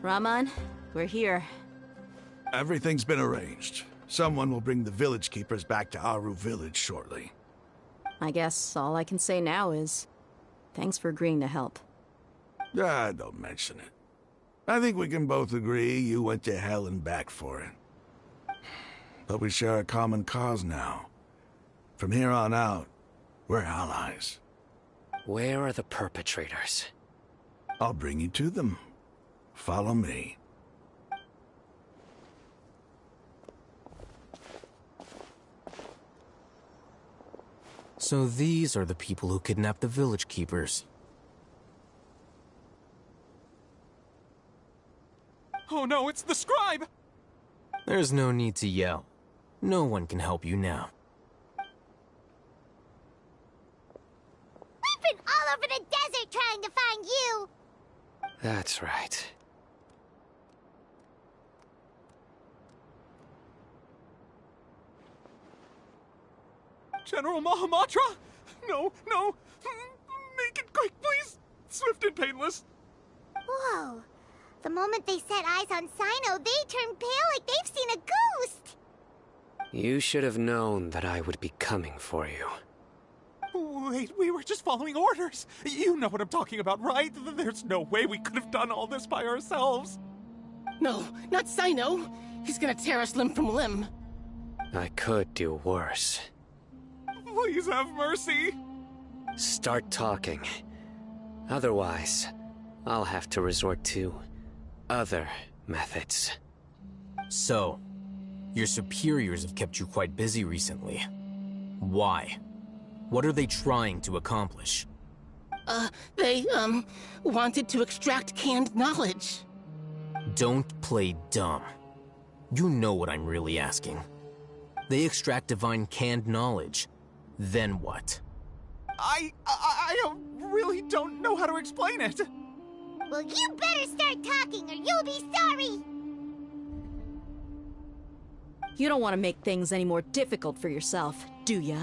Raman, we're here. Everything's been arranged. Someone will bring the village keepers back to Aru village shortly. I guess all I can say now is thanks for agreeing to help. Don't mention it. I think we can both agree you went to hell and back for it. But we share a common cause now. From here on out, we're allies. Where are the perpetrators? I'll bring you to them. Follow me. So these are the people who kidnapped the village keepers. Oh no, it's the scribe! There's no need to yell. No one can help you now. We've been all over the desert trying to find you! That's right. General Mahamatra? No, no! Make it quick, please! Swift and painless! Whoa. The moment they set eyes on Sino, they turned pale like they've seen a ghost! You should have known that I would be coming for you. Wait, we were just following orders. You know what I'm talking about, right? There's no way we could have done all this by ourselves. No, not Sino. He's gonna tear us limb from limb. I could do worse. Please have mercy. Start talking. Otherwise, I'll have to resort to other methods. So, your superiors have kept you quite busy recently. Why? What are they trying to accomplish? They, wanted to extract canned knowledge. Don't play dumb. You know what I'm really asking. They extract divine canned knowledge. Then what? I really don't know how to explain it. Well, you better start talking or you'll be sorry! You don't want to make things any more difficult for yourself, do ya?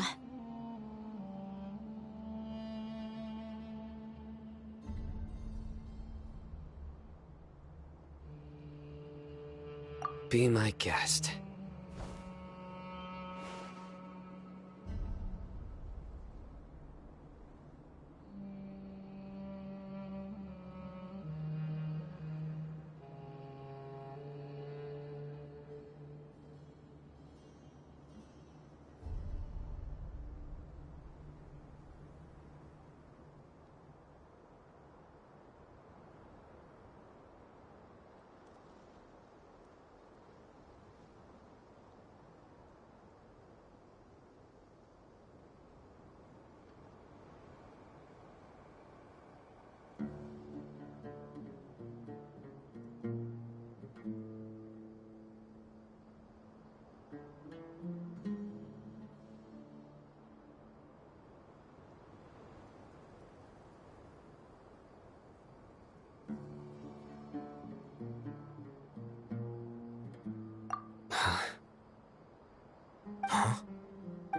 Be my guest.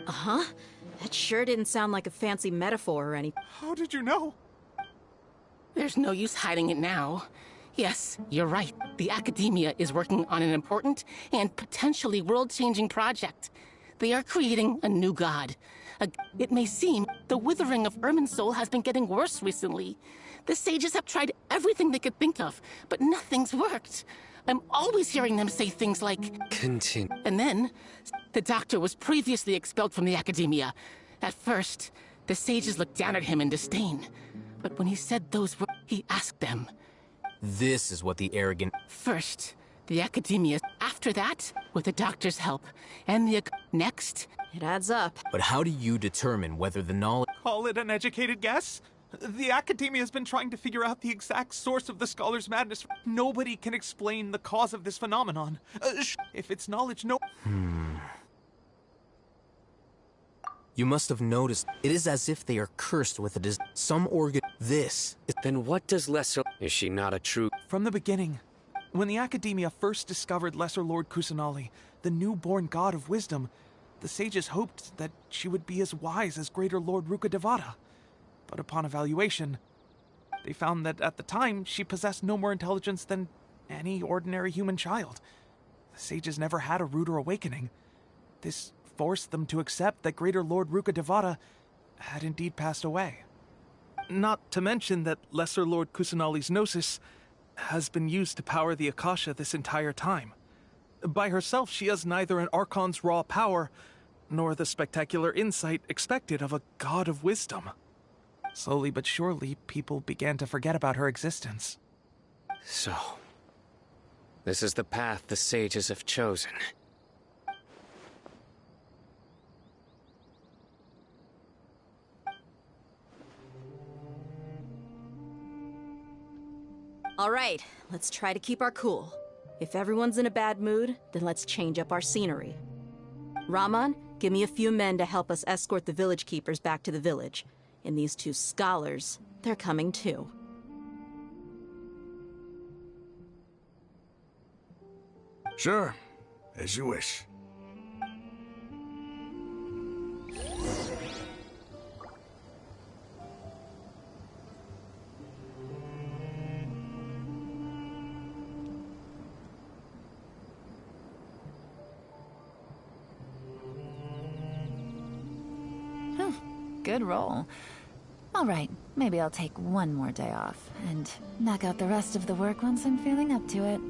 Uh-huh. That sure didn't sound like a fancy metaphor or anything. How did you know? There's no use hiding it now. Yes, you're right. The Academia is working on an important and potentially world-changing project. They are creating a new god. It may seem the withering of Irminsul has been getting worse recently. The sages have tried everything they could think of, but nothing's worked. I'm always hearing them say things like... Continue. And then, the doctor was previously expelled from the Academia. At first, the sages looked down at him in disdain. But when he said those words, he asked them. This is what the arrogant... First, the Academia. After that, with the doctor's help. And the... Next... It adds up. But how do you determine whether the knowledge... Call it an educated guess? The Academia has been trying to figure out the exact source of the Scholar's madness. Nobody can explain the cause of this phenomenon. If it's knowledge, no... You must have noticed, it is as if they are cursed with some organ... This... Then what does Lesser... Is she not a true... From the beginning, when the Academia first discovered Lesser Lord Kusanali, the newborn god of wisdom, the sages hoped that she would be as wise as Greater Lord Rukkhadevata. But upon evaluation, they found that at the time she possessed no more intelligence than any ordinary human child. The sages never had a ruder awakening. This forced them to accept that Greater Lord Rukkhadevata had indeed passed away. Not to mention that Lesser Lord Kusanali's gnosis has been used to power the Akasha this entire time. By herself, she has neither an Archon's raw power, nor the spectacular insight expected of a god of wisdom. Slowly but surely, people began to forget about her existence. So, this is the path the sages have chosen. All right, let's try to keep our cool. If everyone's in a bad mood, then let's change up our scenery. Rahman, give me a few men to help us escort the village keepers back to the village. And these two scholars, they're coming too. Sure, as you wish. Good roll. All right, maybe I'll take one more day off and knock out the rest of the work once I'm feeling up to it.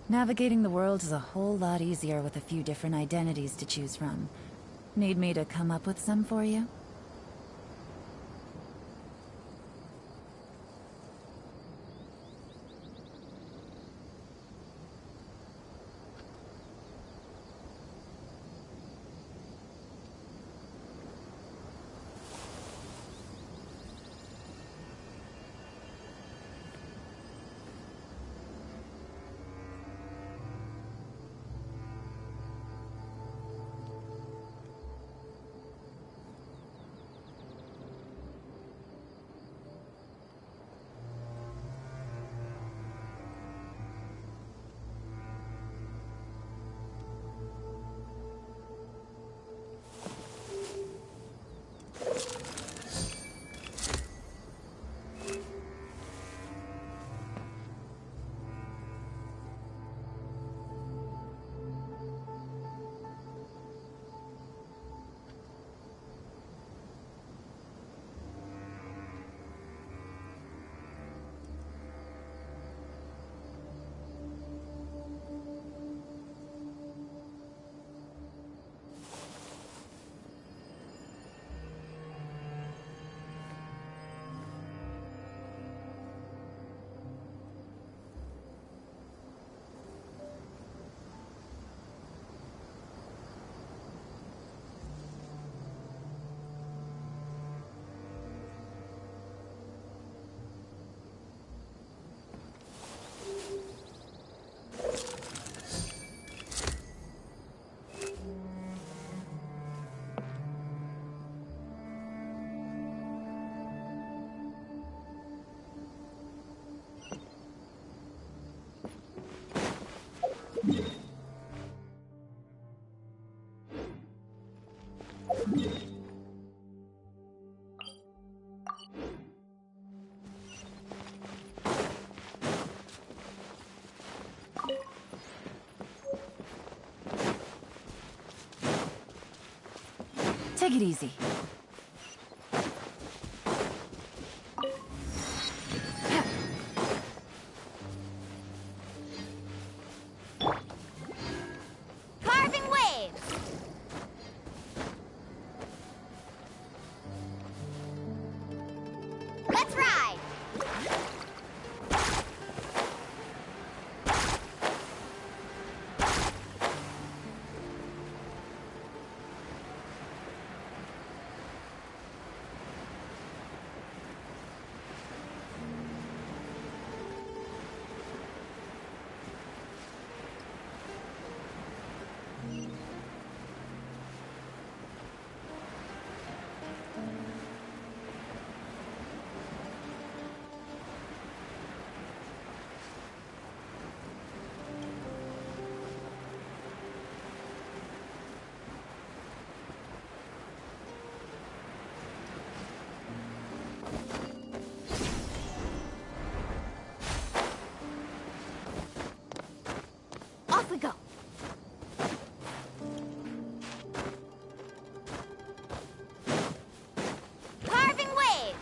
Navigating the world is a whole lot easier with a few different identities to choose from. Need me to come up with some for you? Take it easy. Carving waves! Let's ride! Off we go! Carving waves!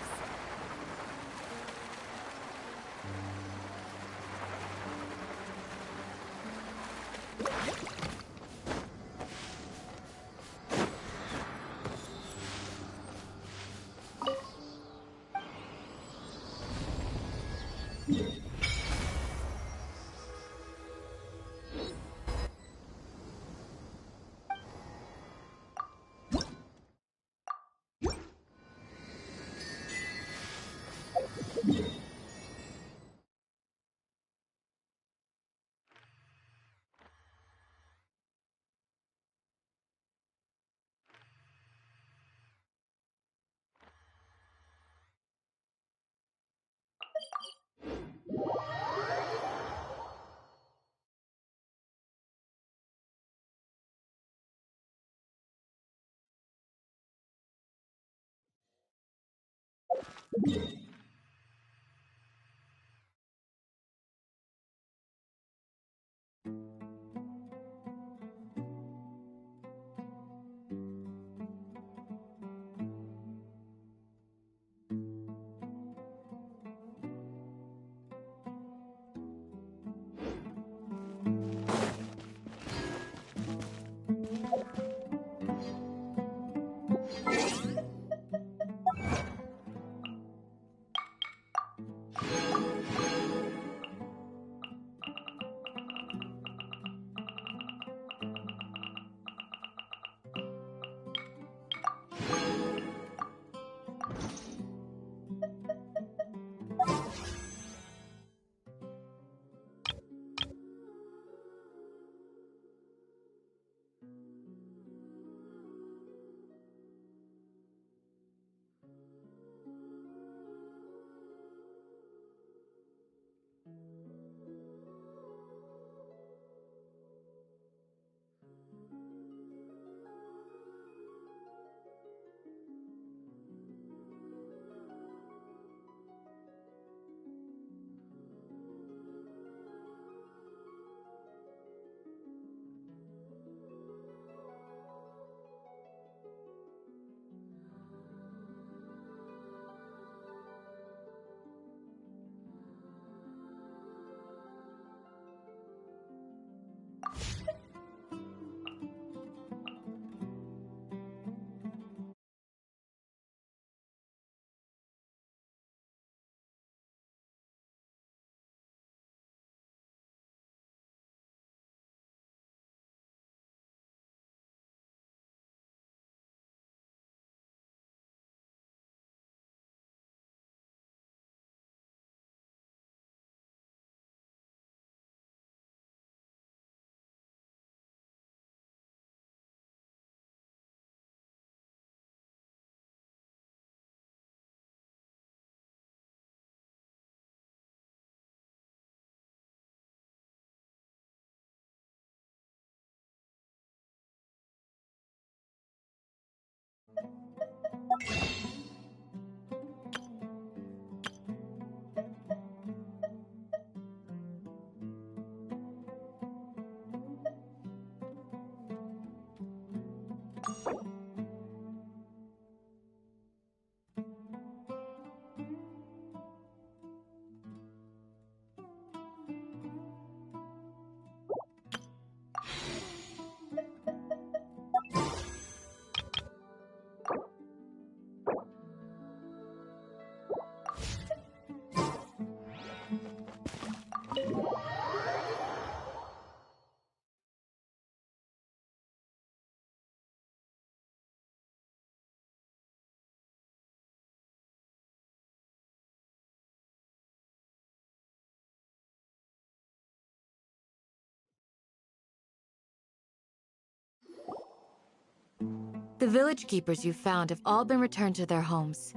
The village keepers you found have all been returned to their homes,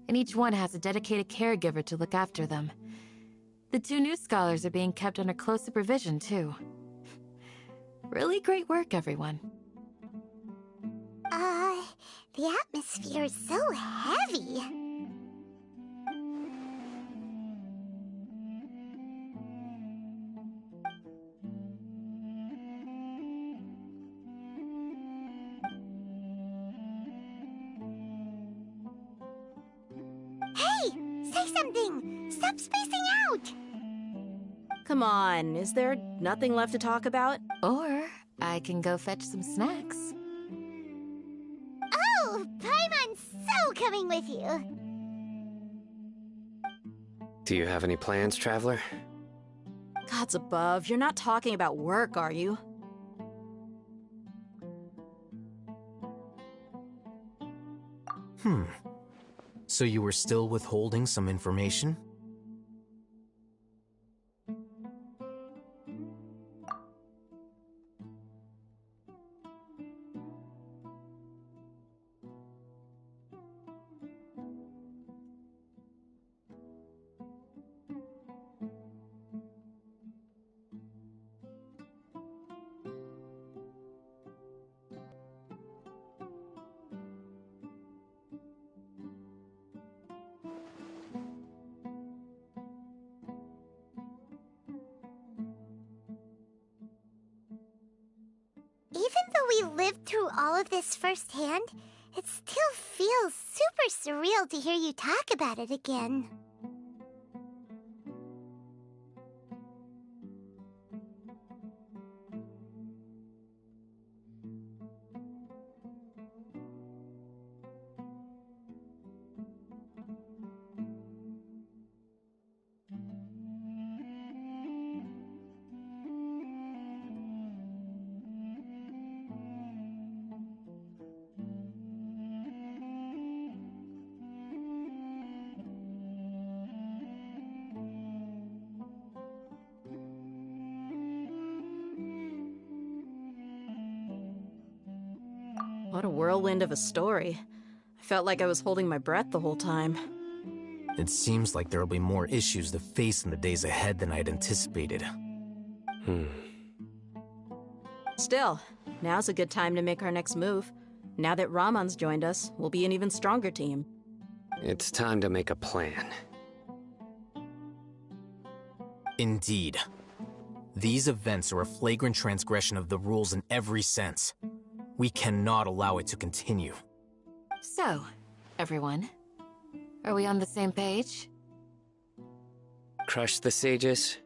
and each one has a dedicated caregiver to look after them. The 2 new scholars are being kept under close supervision, too. Really great work, everyone. The atmosphere is so heavy. Hey! Say something! Stop spacing out! Come on, is there nothing left to talk about? Or I can go fetch some snacks. Oh, Paimon's so coming with you! Do you have any plans, Traveler? Gods above, you're not talking about work, are you? So you were still withholding some information? Even though we lived through all of this firsthand, it still feels super surreal to hear you talk about it again. What a whirlwind of a story. I felt like I was holding my breath the whole time. It seems like there'll be more issues to face in the days ahead than I'd anticipated. Still, now's a good time to make our next move. Now that Ramon's joined us, we'll be an even stronger team. It's time to make a plan. Indeed. These events are a flagrant transgression of the rules in every sense. We cannot allow it to continue. So, everyone, are we on the same page? Crush the sages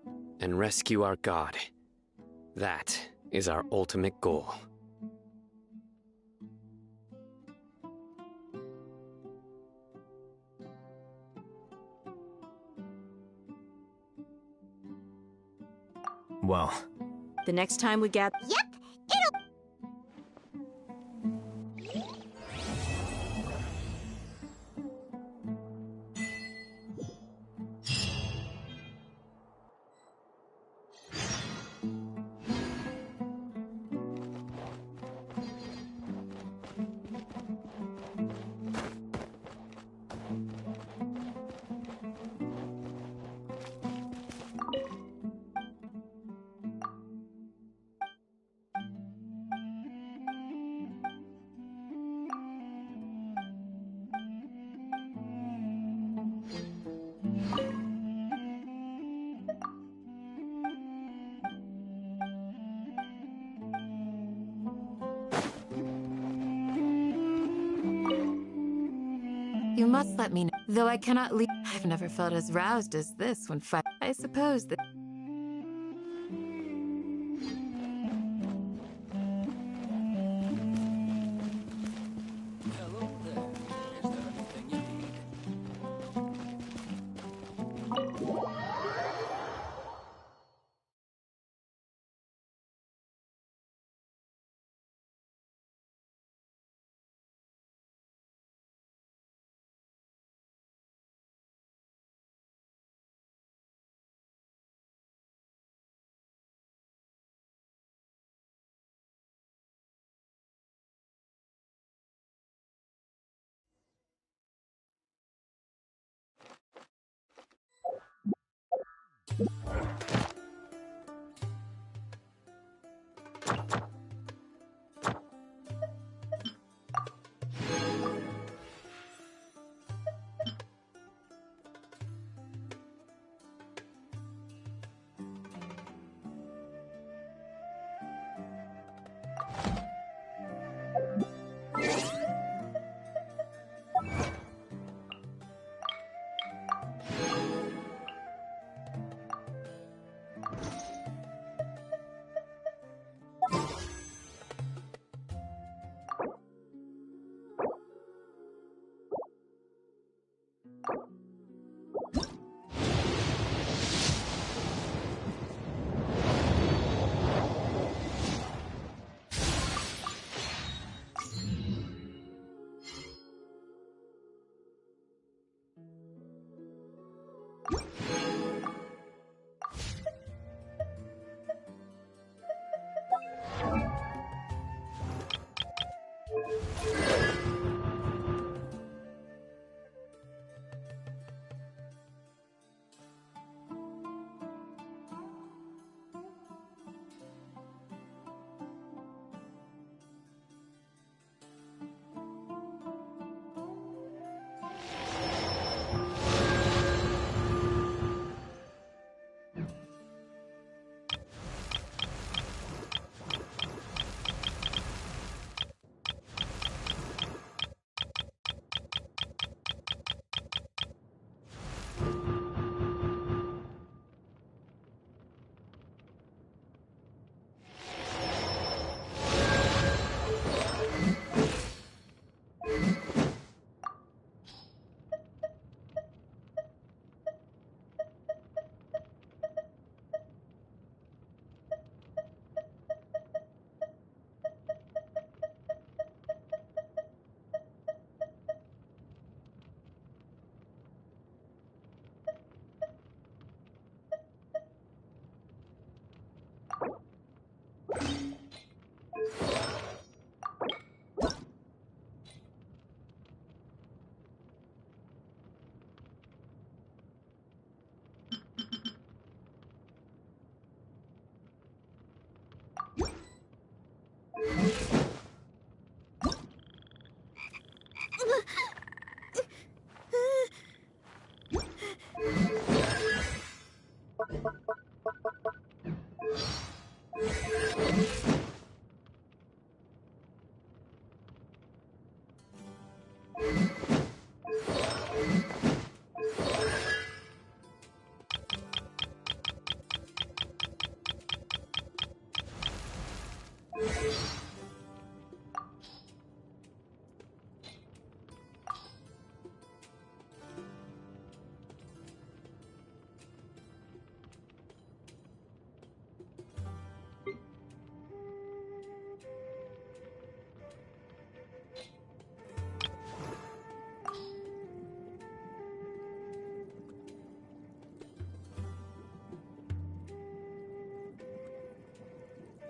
and rescue our god. That is our ultimate goal. Well, the next time we get... Yep, it'll... You must let me know. Though I cannot leave, I've never felt as roused as this when I suppose that...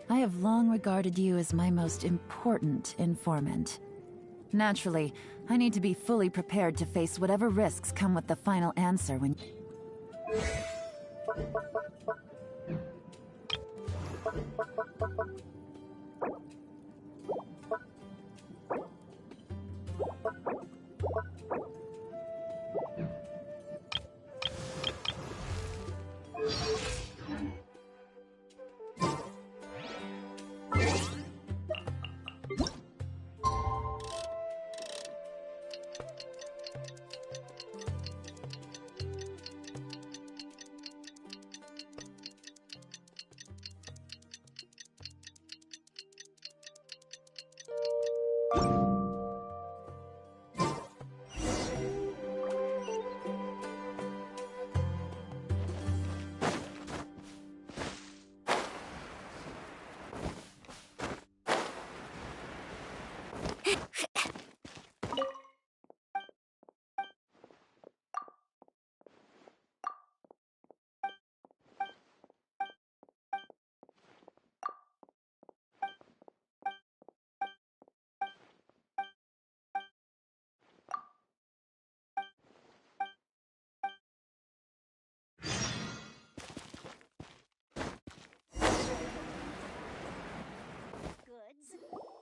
I have long regarded you as my most important informant. Naturally, I need to be fully prepared to face whatever risks come with the final answer when...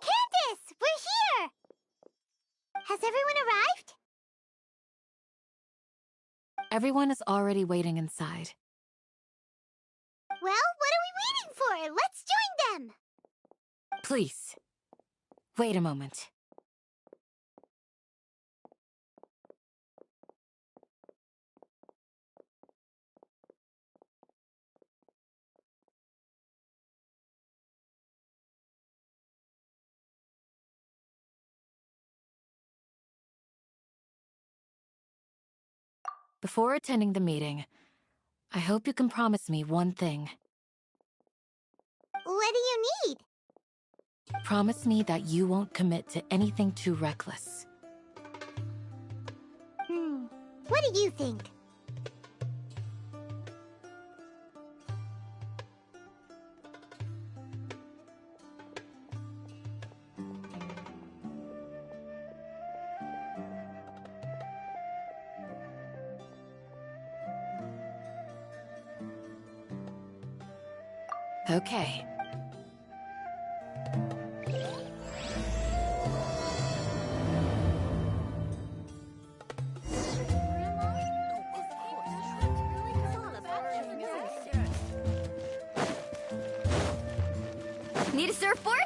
Candace, we're here! Has everyone arrived? Everyone is already waiting inside. Well, what are we waiting for? Let's join them! Please, wait a moment. Before attending the meeting, I hope you can promise me one thing. What do you need? Promise me that you won't commit to anything too reckless. What do you think? Okay. Need a surfboard?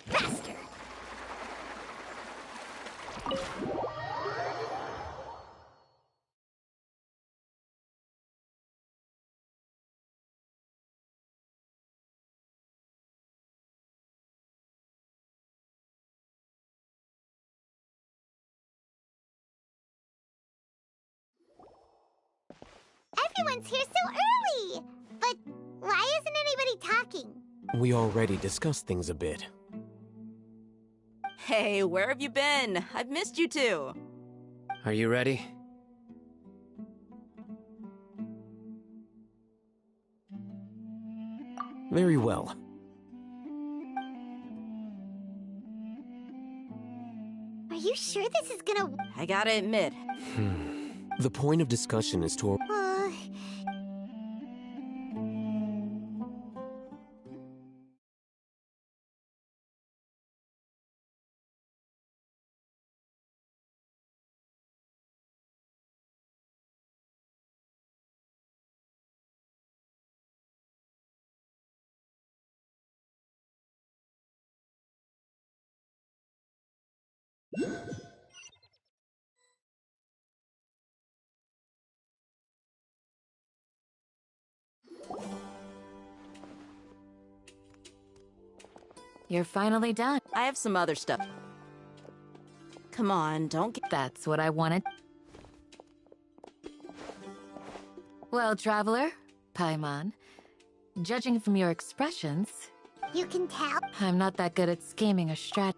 Faster! Everyone's here so early! But why isn't anybody talking? We already discussed things a bit. Hey, where have you been? I've missed you two. Are you ready? Very well. Are you sure this is gonna... I gotta admit. The point of discussion is to... You're finally done. I have some other stuff. Come on, don't get... That's what I wanted. Well, Traveler, Paimon, judging from your expressions... You can tell? I'm not that good at scheming a strat...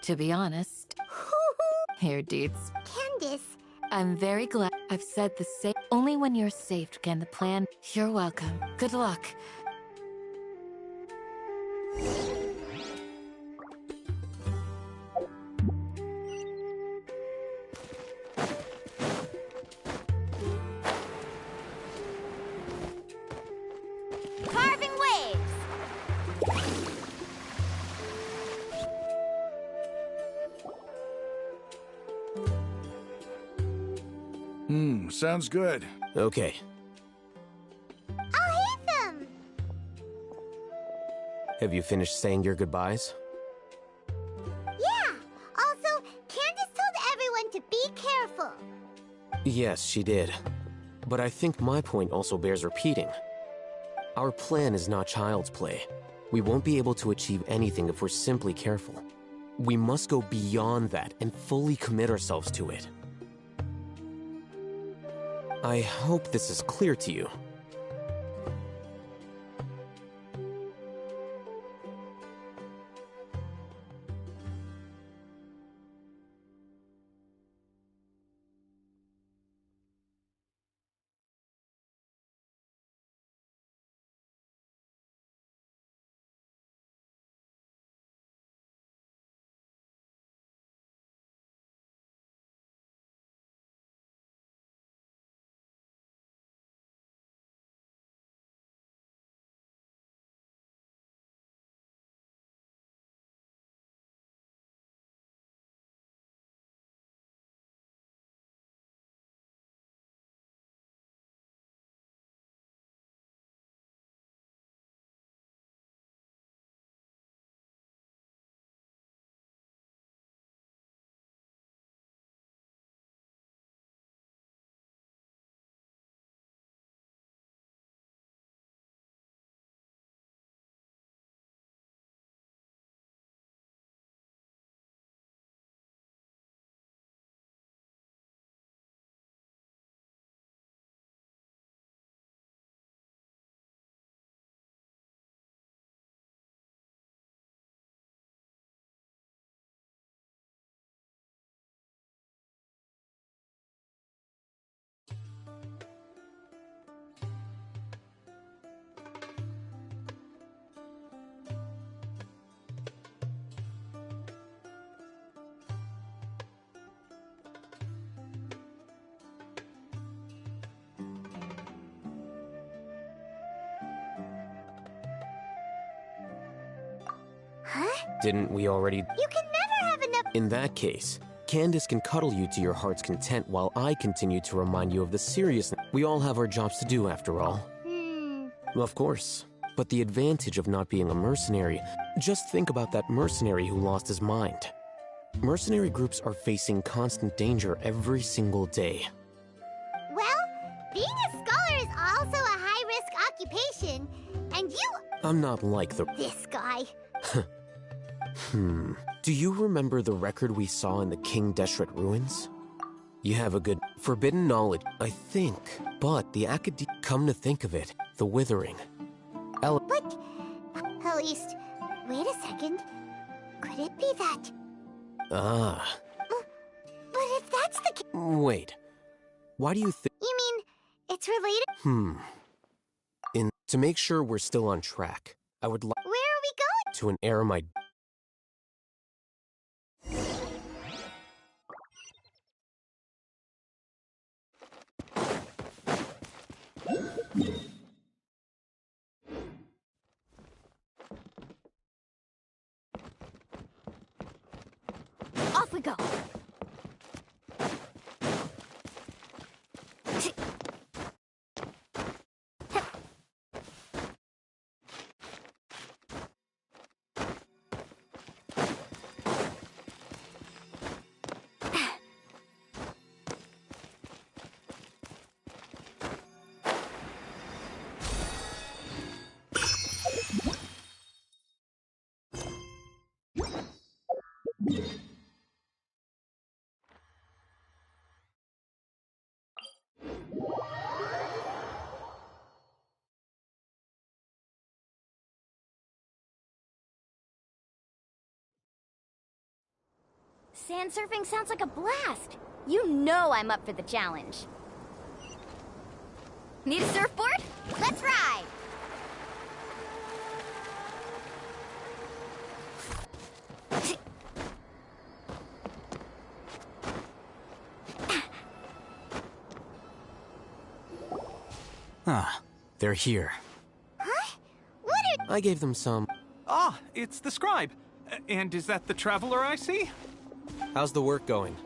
to be honest. Here, Deeds. Candace. I'm very glad I've said the same. Only when you're safe can the plan... You're welcome. Good luck. Carving waves! Sounds good. Okay. I'll hit them! Have you finished saying your goodbyes? Yeah! Also, Candace told everyone to be careful. Yes, she did. But I think my point also bears repeating. Our plan is not child's play. We won't be able to achieve anything if we're simply careful. We must go beyond that and fully commit ourselves to it. I hope this is clear to you. Didn't we already? You can never have enough. In that case, Candace can cuddle you to your heart's content while I continue to remind you of the seriousness. We all have our jobs to do after all. Of course. But the advantage of not being a mercenary, just think about that mercenary who lost his mind. Mercenary groups are facing constant danger every single day. Well, being a scholar is also a high-risk occupation, and you... I'm not like the... This guy. Do you remember the record we saw in the King Deshret ruins? You have a good forbidden knowledge, I think. But the come to think of it, the Withering. But, at least, wait a second. Could it be that? Ah. But if that's the case... Wait. Why do you think... You mean, it's related? To make sure we're still on track, I would like... Where are we going? To an Aramite... Off we go. Sand surfing sounds like a blast. You know I'm up for the challenge. Need a surfboard? Let's ride! Ah, they're here. Huh? What are... I gave them some... Ah, it's the scribe. And is that the traveler I see? How's the work going?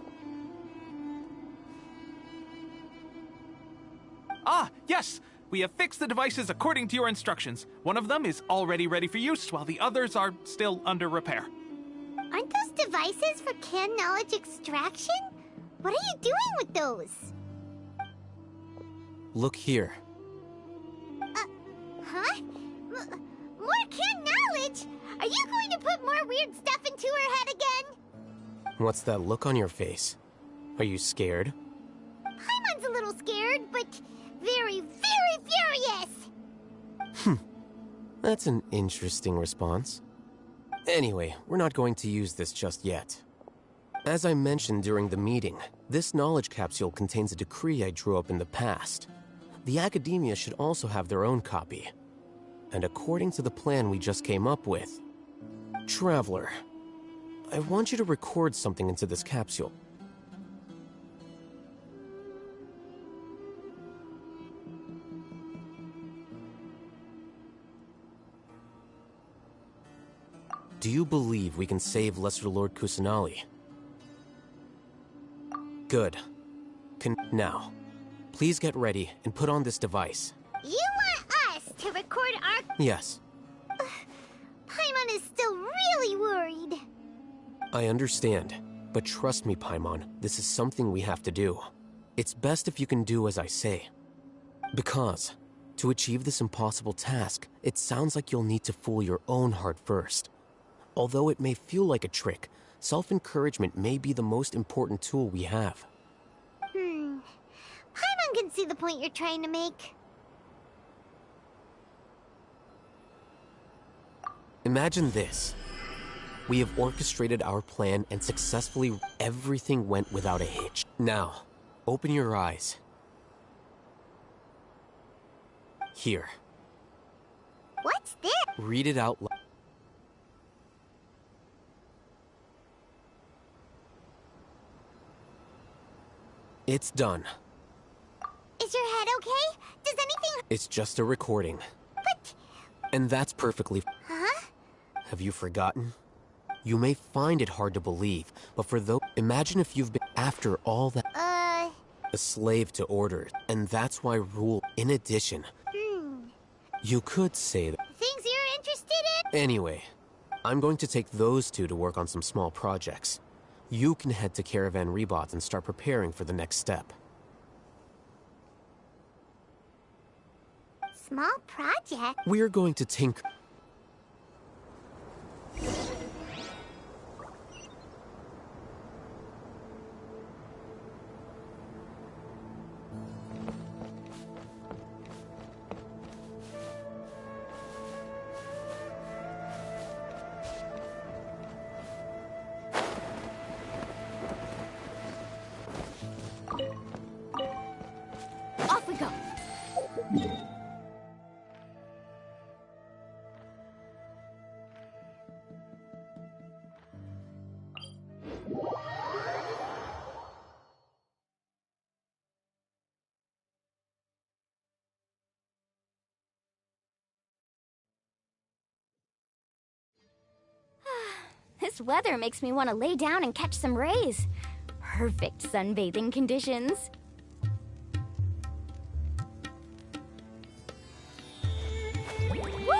Ah, yes! We have fixed the devices according to your instructions. One of them is already ready for use, while the others are still under repair. Aren't those devices for can knowledge extraction? What are you doing with those? Look here. Huh? More can knowledge? Are you going to put more weird stuff into her head again? What's that look on your face? Are you scared? Paimon's a little scared, but very, very furious! That's an interesting response. Anyway, we're not going to use this just yet. As I mentioned during the meeting, this knowledge capsule contains a decree I drew up in the past. The academia should also have their own copy. And according to the plan we just came up with, Traveler, I want you to record something into this capsule. Do you believe we can save Lesser Lord Kusanali? Good. Now, please get ready and put on this device. You want us to record our... Yes. Paimon is still really worried. I understand, but trust me, Paimon, this is something we have to do. It's best if you can do as I say. Because, to achieve this impossible task, it sounds like you'll need to fool your own heart first. Although it may feel like a trick, self-encouragement may be the most important tool we have. Paimon can see the point you're trying to make. Imagine this. We have orchestrated our plan and successfully everything went without a hitch. Now, open your eyes. Here. What's this? Read it out loud. It's done. Is your head okay? Does anything... It's just a recording. But... And that's perfectly... Huh? Have you forgotten? You may find it hard to believe, but for those, imagine if you've been after all that, a slave to orders, and that's why rule. In addition, you could say that. Things you're interested in? Anyway, I'm going to take those two to work on some small projects. You can head to Caravan Rebot and start preparing for the next step. Small project? We're going to tinker. Off we go. This weather makes me want to lay down and catch some rays. Perfect sunbathing conditions. Woo!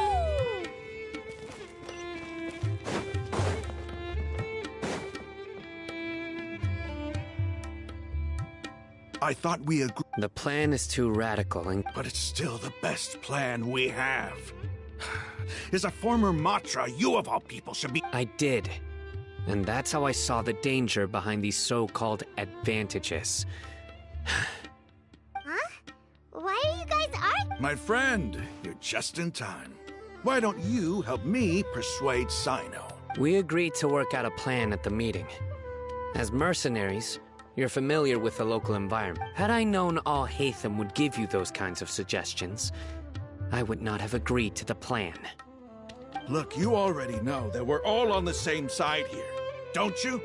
I thought we agreed. The plan is too radical and... But it's still the best plan we have. As a former Matra, you of all people should be... I did. And that's how I saw the danger behind these so-called advantages. Huh? Why are you guys arguing? My friend, you're just in time. Why don't you help me persuade Sino? We agreed to work out a plan at the meeting. As mercenaries, you're familiar with the local environment. Had I known all Hatham would give you those kinds of suggestions, I would not have agreed to the plan. Look, you already know that we're all on the same side here, don't you?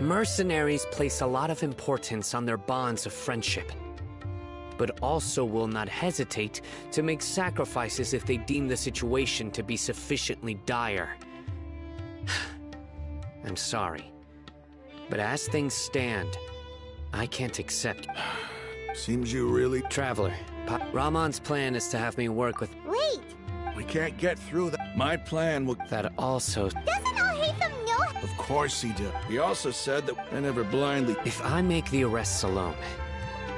Mercenaries place a lot of importance on their bonds of friendship, but also will not hesitate to make sacrifices if they deem the situation to be sufficiently dire. I'm sorry, but as things stand, I can't accept. Seems you really... Traveler, Ramon's plan is to have me work with... Wait! We can't get through that. My plan will... That also... Doesn't all Hatham know? Of course he did. He also said that I never blindly... If I make the arrests alone,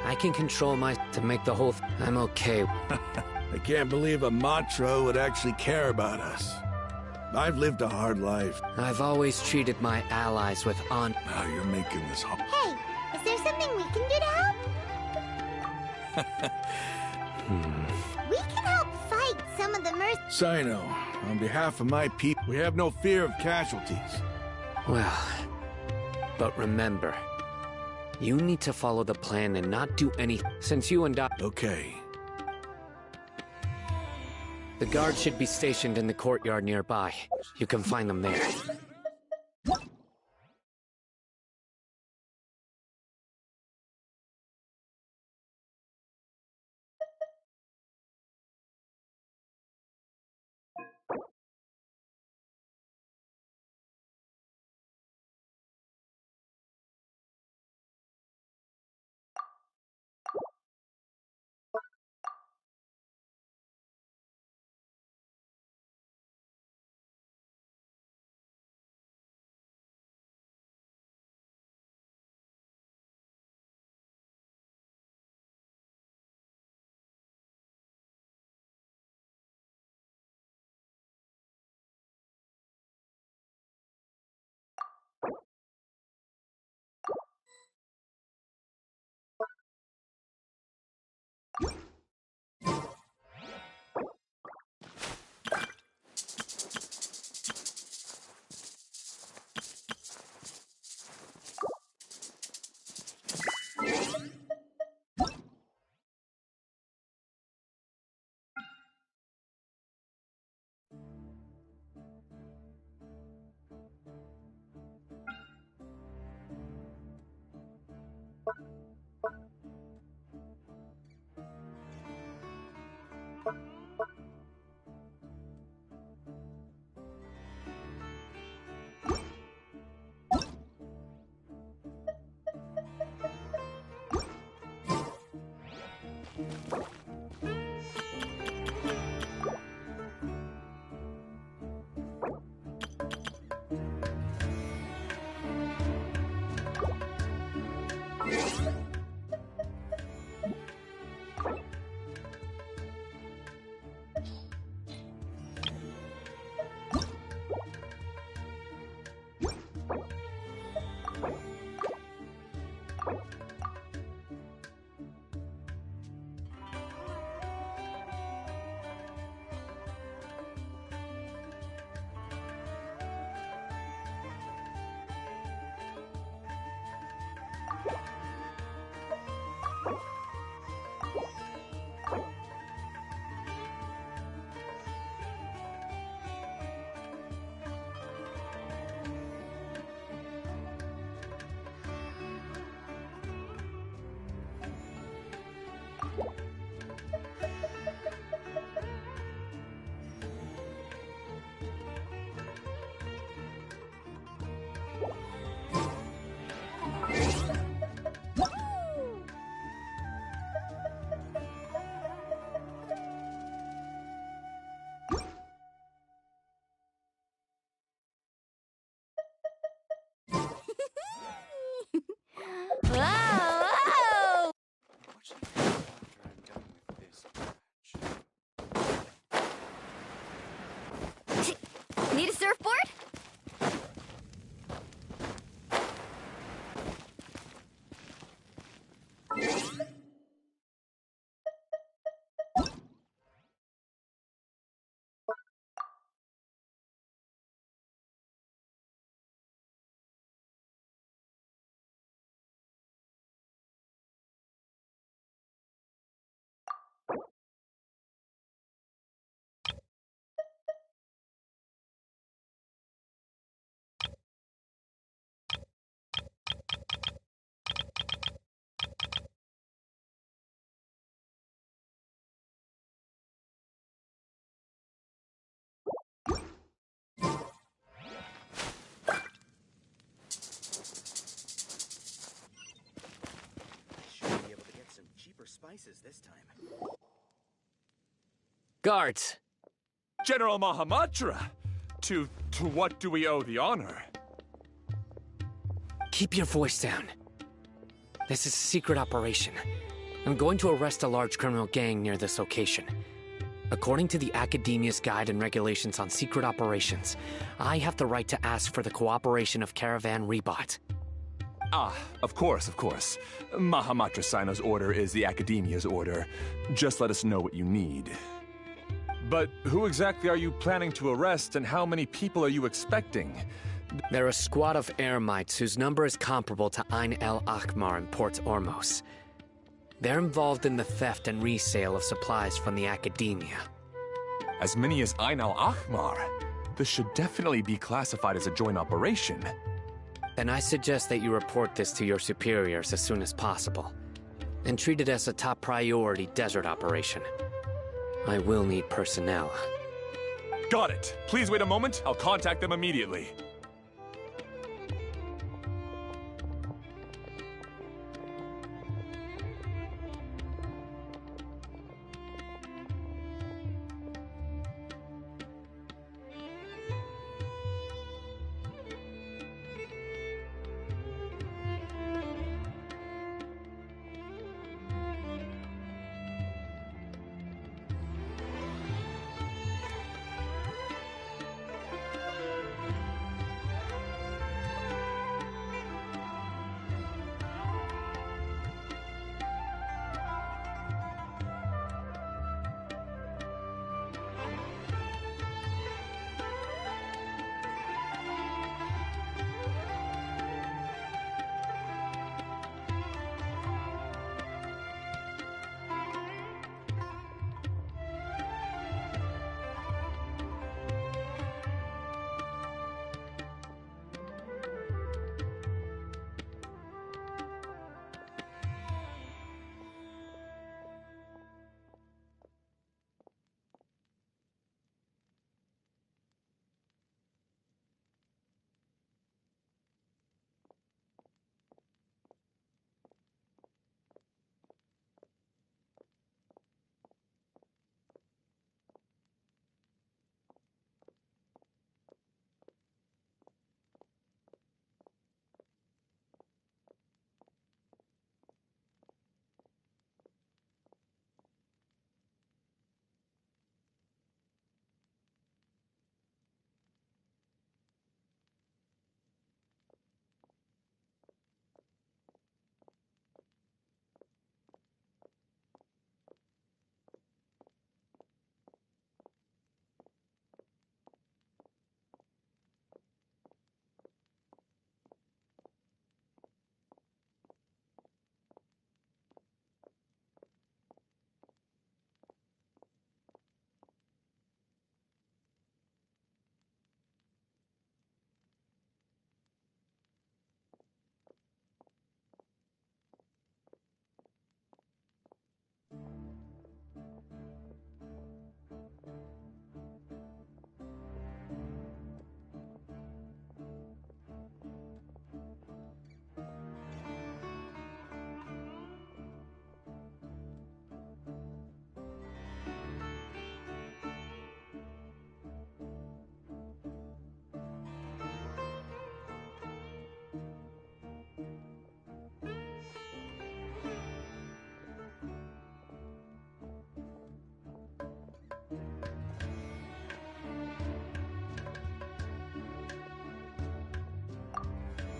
I can control my... to make the whole... I'm okay. I can't believe a Matra would actually care about us. I've lived a hard life. I've always treated my allies with honor. Now you're making this hard. Hey, is there something we can do to help? We can help fight some of the Sino, on behalf of my people, we have no fear of casualties. Well, but remember, you need to follow the plan and not do anything, since you and I... Okay. The guards should be stationed in the courtyard nearby. You can find them there. Whoa! Need a surfboard? Should be able to get some cheaper spices this time. Guards! General Mahamatra! To what do we owe the honor? Keep your voice down. This is a secret operation. I'm going to arrest a large criminal gang near this location. According to the Academia's Guide and Regulations on Secret Operations, I have the right to ask for the cooperation of Caravan Rebot. Ah, of course, of course. Mahamatra Sino's order is the Academia's order. Just let us know what you need. But who exactly are you planning to arrest, and how many people are you expecting? They're a squad of Eremites whose number is comparable to Ain el Akhmar in Port Ormos. They're involved in the theft and resale of supplies from the Academia. As many as Ain el Akhmar? This should definitely be classified as a joint operation. Then I suggest that you report this to your superiors as soon as possible, and treat it as a top priority desert operation. I will need personnel. Got it. Please wait a moment. I'll contact them immediately.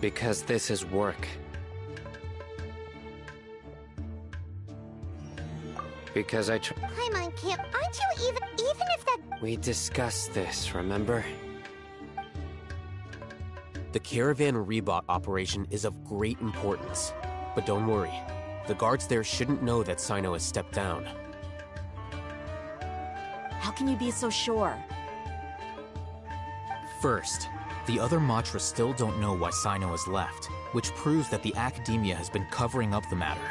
Because this is work. Because I Paimon can't. Aren't you even if that? We discussed this, remember? The Caravan Rebot operation is of great importance. But don't worry, the guards there shouldn't know that Sino has stepped down. How can you be so sure? First, the other Matra still don't know why Sino has left, which proves that the Academia has been covering up the matter.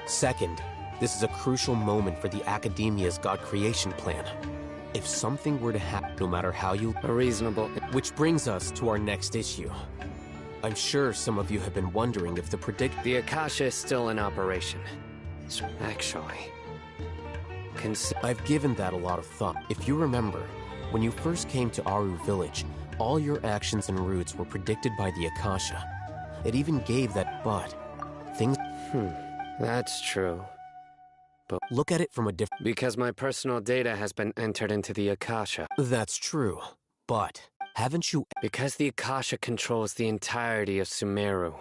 Second, this is a crucial moment for the Academia's God creation plan. If something were to happen, no matter how you... Reasonable. Which brings us to our next issue. I'm sure some of you have been wondering if The Akasha is still in operation. So, actually... I've given that a lot of thought. If you remember, when you first came to Aru Village, all your actions and routes were predicted by the Akasha. It even gave that, but... things... That's true. But look at it from a different... Because my personal data has been entered into the Akasha. That's true, but haven't you... Because the Akasha controls the entirety of Sumeru.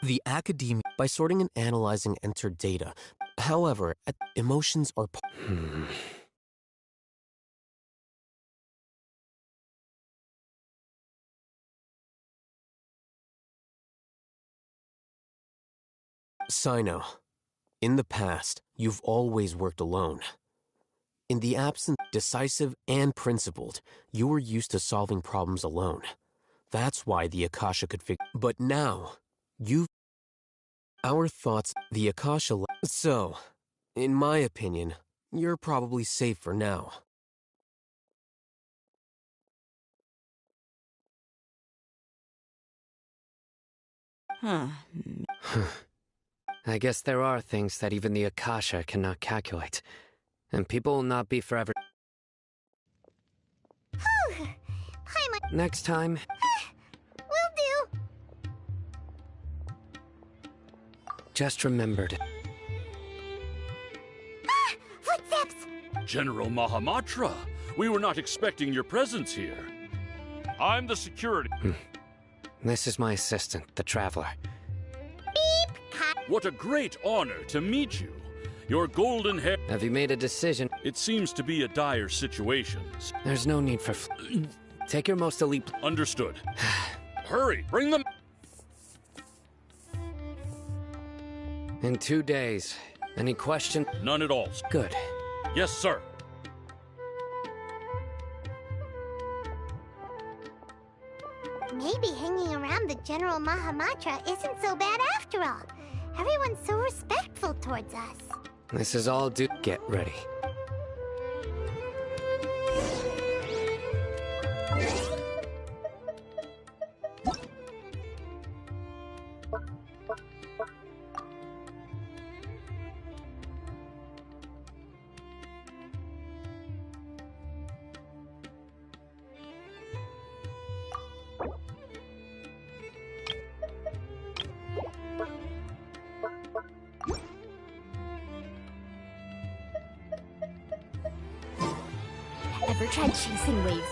The Academia, by sorting and analyzing entered data. However, emotions are... Sino, in the past, you've always worked alone. In the absence, decisive and principled, you were used to solving problems alone. That's why the Akasha could figure... But now, our thoughts, the Akasha... So, in my opinion, you're probably safe for now. I guess there are things that even the Akasha cannot calculate. And people will not be forever... Paimon... Next time... Will do! Just remembered. Footsteps! General Mahamatra, we were not expecting your presence here. I'm the security. This is my assistant, the Traveler. What a great honor to meet you. Your golden hair... Have you made a decision? It seems to be a dire situation. There's no need for... Take your most elite... Understood. Hurry, bring them... In 2 days. Any question? None at all. Good. Yes, sir. Maybe hanging around the General Mahamatra isn't so bad after all. Everyone's so respectful towards us. This is all due... Get ready. Ever tried chasing waves?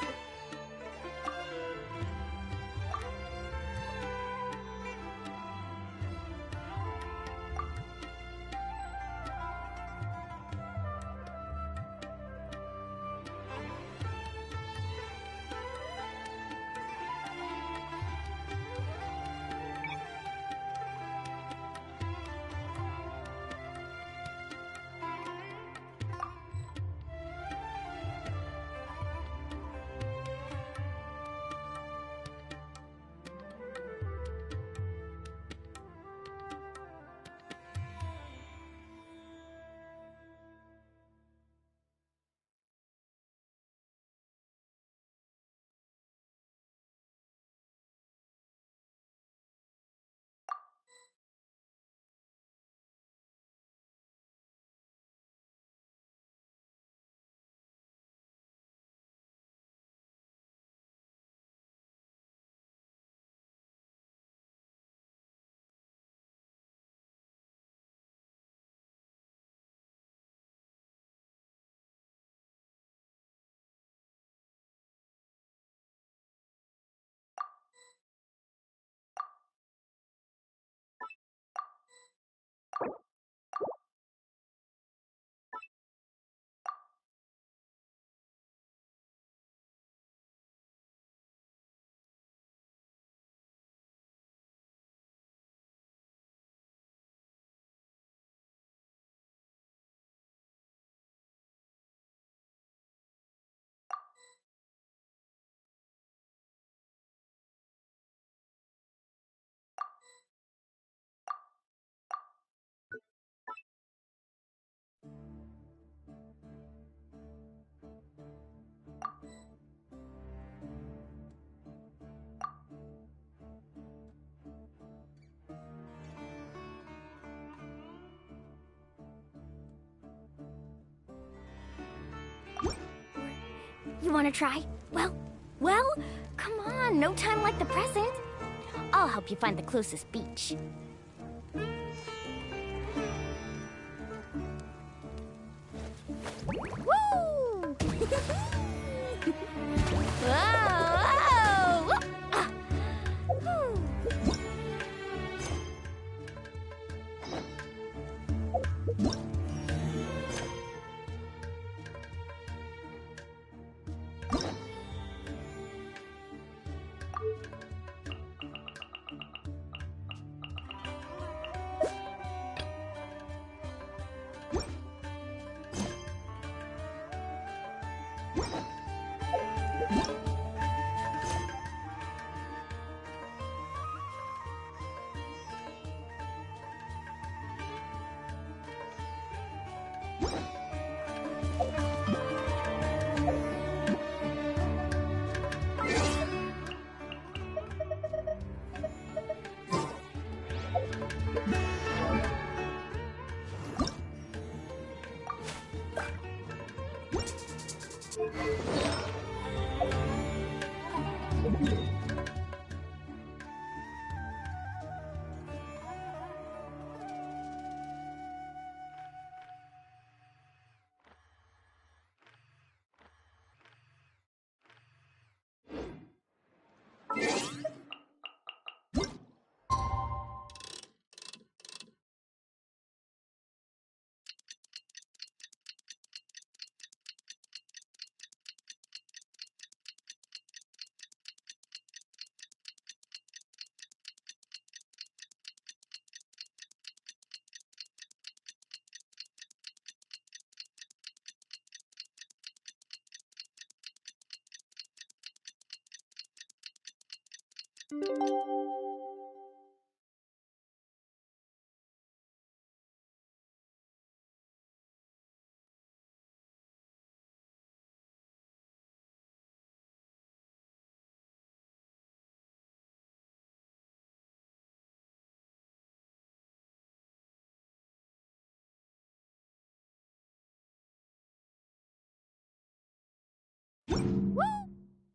You wanna try? Well, come on, no time like the present. I'll help you find the closest beach. Woo! Whoa! Ah.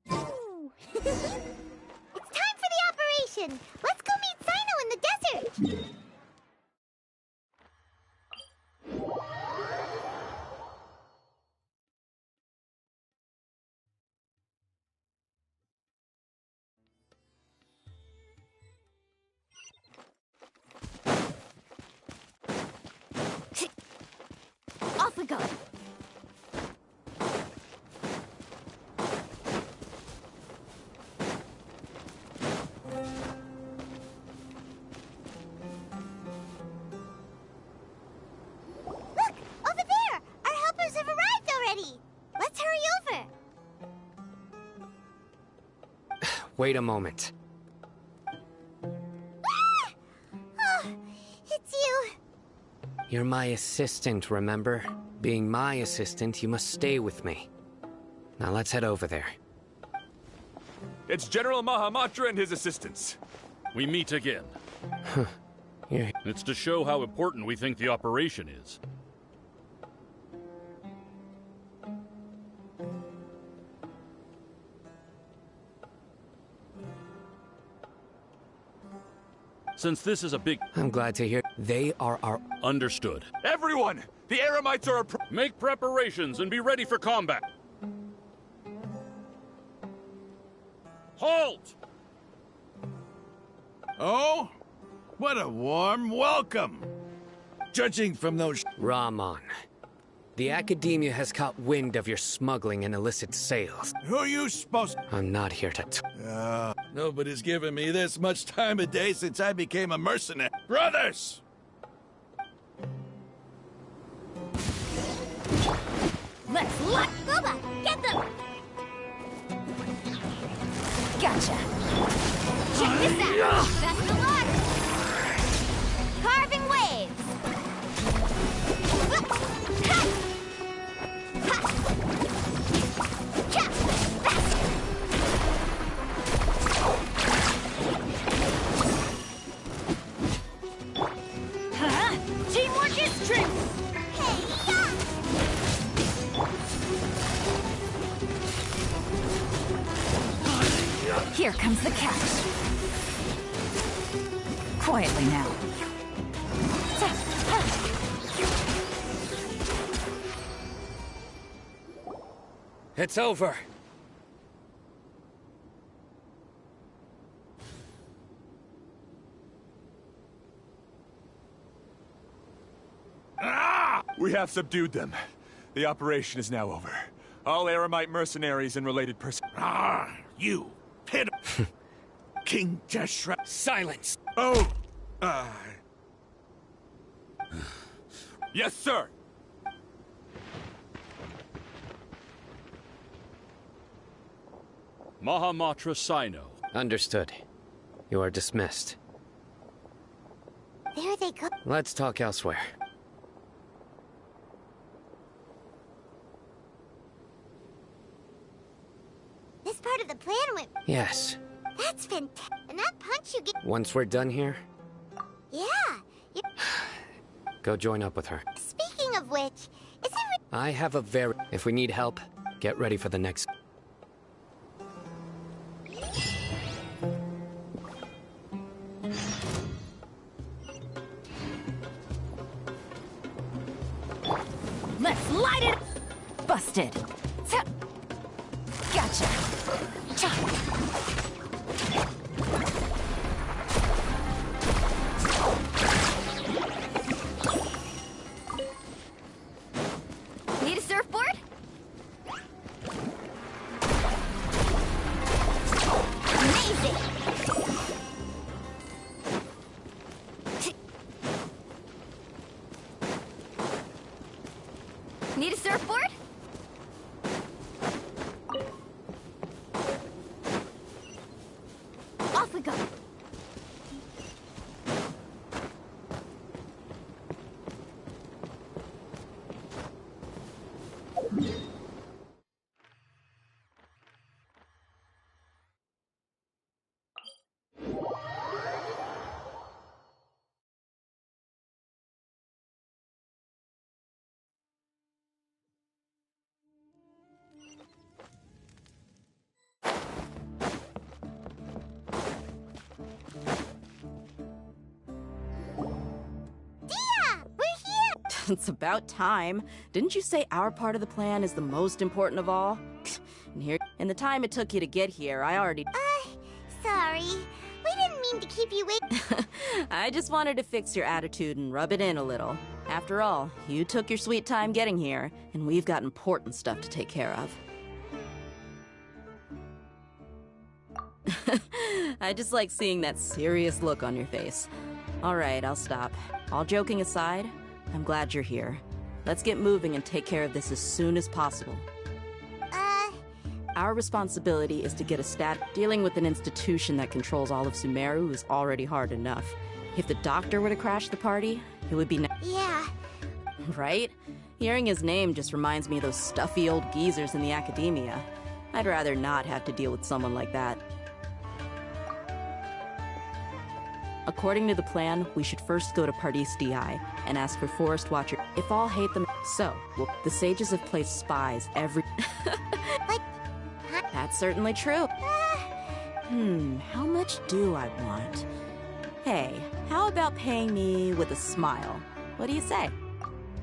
Whew. It's time for the operation! Let's go meet Sino in the desert! Off we go. Look! Over there! Our helpers have arrived already! Let's hurry over! Wait a moment. Ah! Oh, it's you! You're my assistant, remember? Being my assistant, you must stay with me. Now let's head over there. It's General Mahamatra and his assistants. We meet again. It's to show how important we think the operation is. Since this is a big... I'm glad to hear they are our... Understood. Everyone! The Eremites are Make preparations and be ready for combat. Halt! Oh? What a warm welcome! Judging from those... Rahman. The Academia has caught wind of your smuggling and illicit sales. Who are you supposed... I'm not here to... Nobody's given me this much time of day since I became a mercenary. Brothers! Let's lock Bubba! Get them! Gotcha! Check this out! Best of luck! Carving waves! Ha! Ha! Cha! Faster! Huh? Teamwork is truth! Hey-ya! Here comes the catch. Quietly now. It's over. We have subdued them. The operation is now over. All Eremite mercenaries and related You pit. King Jeshra. Silence! Oh! Yes, sir! Mahamatra Sino. Understood. You are dismissed. There they go. Let's talk elsewhere. This part of the plan went... Yes. That's fantastic. And that punch you get... Once we're done here, Yeah. You... go join up with her. Speaking of which, is it... I have a very... If we need help, get ready for the next... Let's light it! Busted. Gotcha. Need a surfboard? Amazing! Need a surfboard? Off we go. It's about time. Didn't you say our part of the plan is the most important of all? And here, in the time it took you to get here, I already... Sorry. We didn't mean to keep you waiting. I just wanted to fix your attitude and rub it in a little. After all, you took your sweet time getting here, and we've got important stuff to take care of. I just like seeing that serious look on your face. All right, I'll stop. All joking aside, I'm glad you're here. Let's get moving and take care of this as soon as possible. Our responsibility is to get a stat. Dealing with an institution that controls all of Sumeru is already hard enough. If the doctor were to crash the party, it would be Yeah. Right? Hearing his name just reminds me of those stuffy old geezers in the academia. I'd rather not have to deal with someone like that. According to the plan, we should first go to Pardis DI and ask for Forest Watcher. If all hate them, so the sages have placed spies every... That's certainly true. How much do I want? Hey, how about paying me with a smile? What do you say?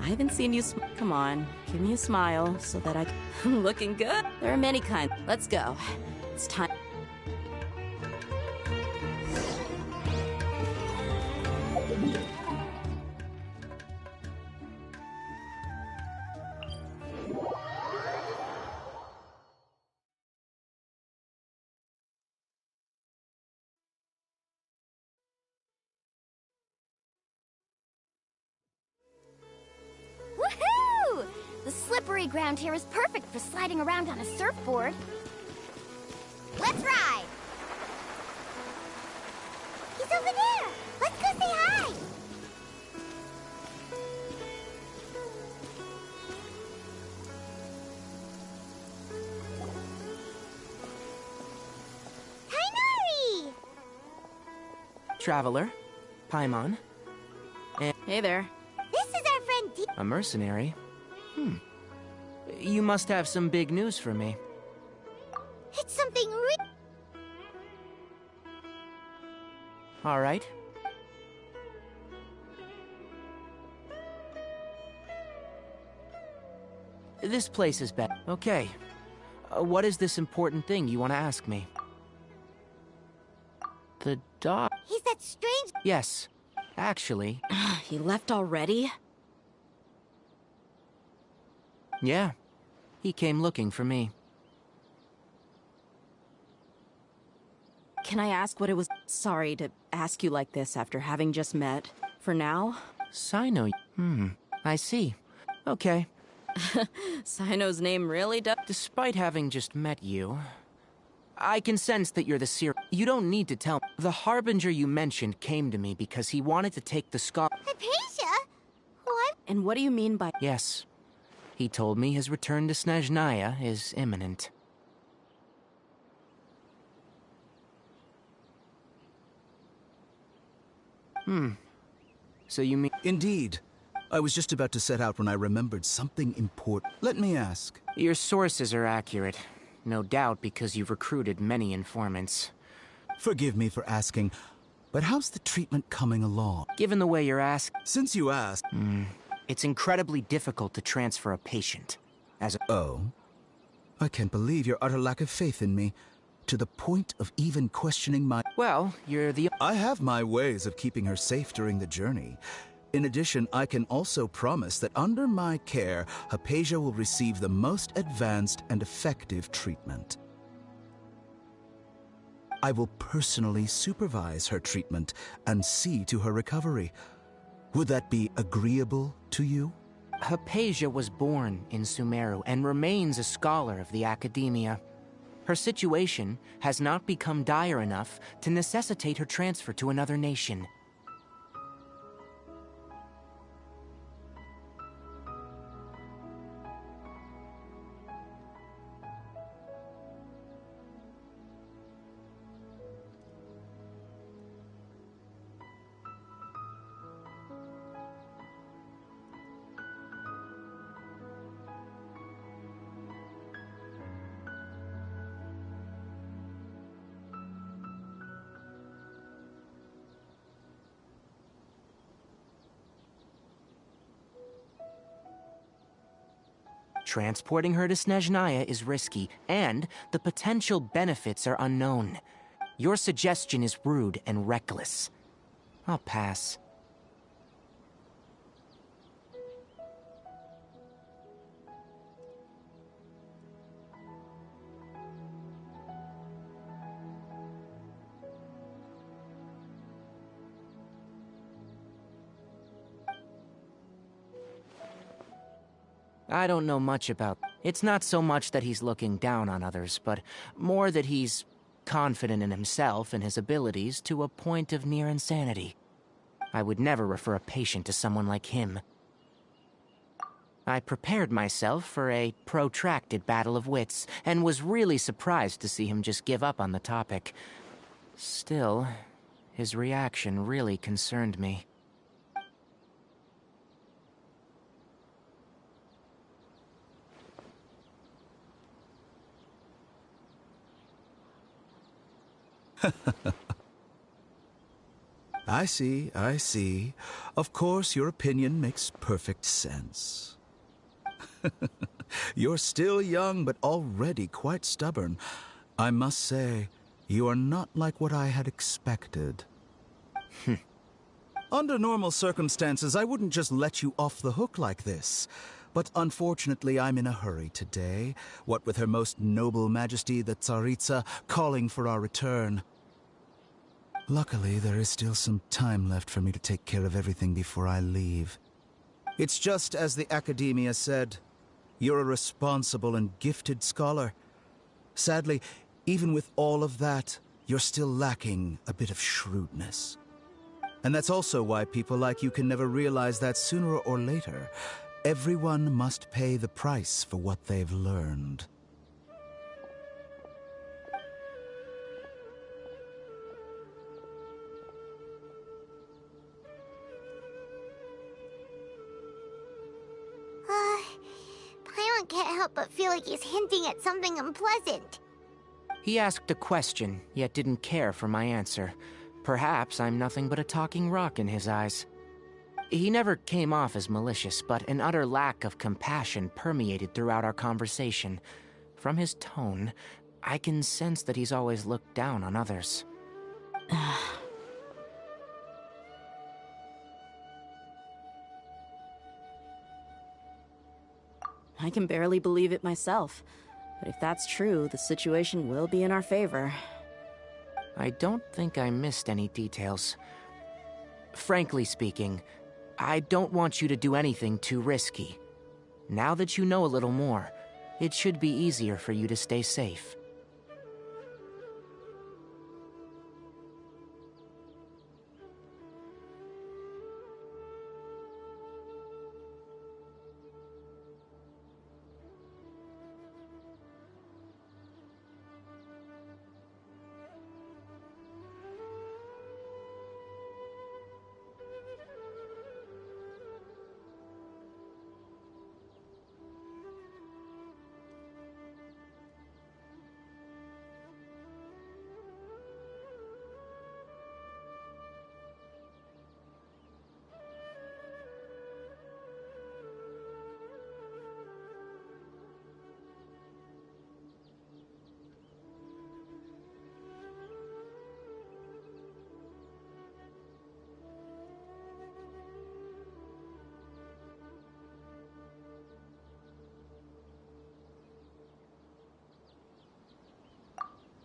I haven't seen you Come on, give me a smile so that I'm looking good. There are many kinds. Let's go. It's time. Woohoo! The slippery ground here is perfect for sliding around on a surfboard. Let's ride! He's over there! Let's go say hi! Hi, Nori! Traveler, Paimon. And hey there. This is our friend D. A mercenary? You must have some big news for me. It's something All right. This place is better. Okay. What is this important thing you want to ask me? The dog... He's that strange... Yes. Actually... He left already? Yeah. He came looking for me. Can I ask what it was? Sorry to ask you like this after having just met. For now? Sino... I see. Okay. Sino's name really does... Despite having just met you, I can sense that you're the seer. You don't need to tell. The Harbinger you mentioned came to me because he wanted to take the Scar... Hypatia? What? And what do you mean by... Yes. He told me his return to Snezhnaya is imminent. So you mean... Indeed. I was just about to set out when I remembered something important. Let me ask. Your sources are accurate. No doubt because you've recruited many informants. Forgive me for asking, but how's the treatment coming along? Given the way you're asking... Since you asked... It's incredibly difficult to transfer a patient. Oh? I can't believe your utter lack of faith in me. To the point of even questioning my... Well, you're the... I have my ways of keeping her safe during the journey. In addition, I can also promise that under my care, Hypatia will receive the most advanced and effective treatment. I will personally supervise her treatment and see to her recovery. Would that be agreeable to you? Hypatia was born in Sumeru and remains a scholar of the Academia. Her situation has not become dire enough to necessitate her transfer to another nation. Transporting her to Snezhnaya is risky, and the potential benefits are unknown. Your suggestion is rude and reckless. I'll pass. I don't know much about... It's not so much that he's looking down on others, but more that he's confident in himself and his abilities to a point of near insanity. I would never refer a patient to someone like him. I prepared myself for a protracted battle of wits, and was really surprised to see him just give up on the topic. Still, his reaction really concerned me. I see, I see. Of course, your opinion makes perfect sense. You're still young, but already quite stubborn. I must say, you are not like what I had expected. Under normal circumstances, I wouldn't just let you off the hook like this. But unfortunately, I'm in a hurry today, what with Her Most Noble Majesty the Tsaritsa calling for our return. Luckily, there is still some time left for me to take care of everything before I leave. It's just as the Academia said, you're a responsible and gifted scholar. Sadly, even with all of that, you're still lacking a bit of shrewdness. And that's also why people like you can never realize that sooner or later, everyone must pay the price for what they've learned. Paimon can't help but feel like he's hinting at something unpleasant. He asked a question, yet didn't care for my answer. Perhaps I'm nothing but a talking rock in his eyes. He never came off as malicious, but an utter lack of compassion permeated throughout our conversation. From his tone, I can sense that he's always looked down on others. I can barely believe it myself. But if that's true, the situation will be in our favor. I don't think I missed any details. Frankly speaking, I don't want you to do anything too risky. Now that you know a little more, it should be easier for you to stay safe.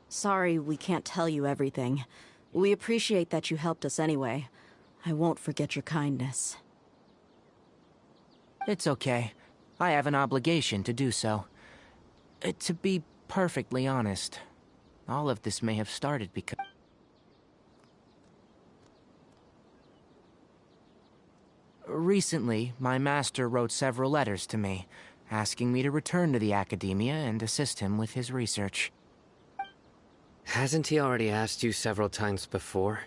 Sorry we can't tell you everything. We appreciate that you helped us anyway. I won't forget your kindness. It's okay. I have an obligation to do so. To be perfectly honest, all of this may have started because... Recently, my master wrote several letters to me, asking me to return to the Academia and assist him with his research. Hasn't he already asked you several times before?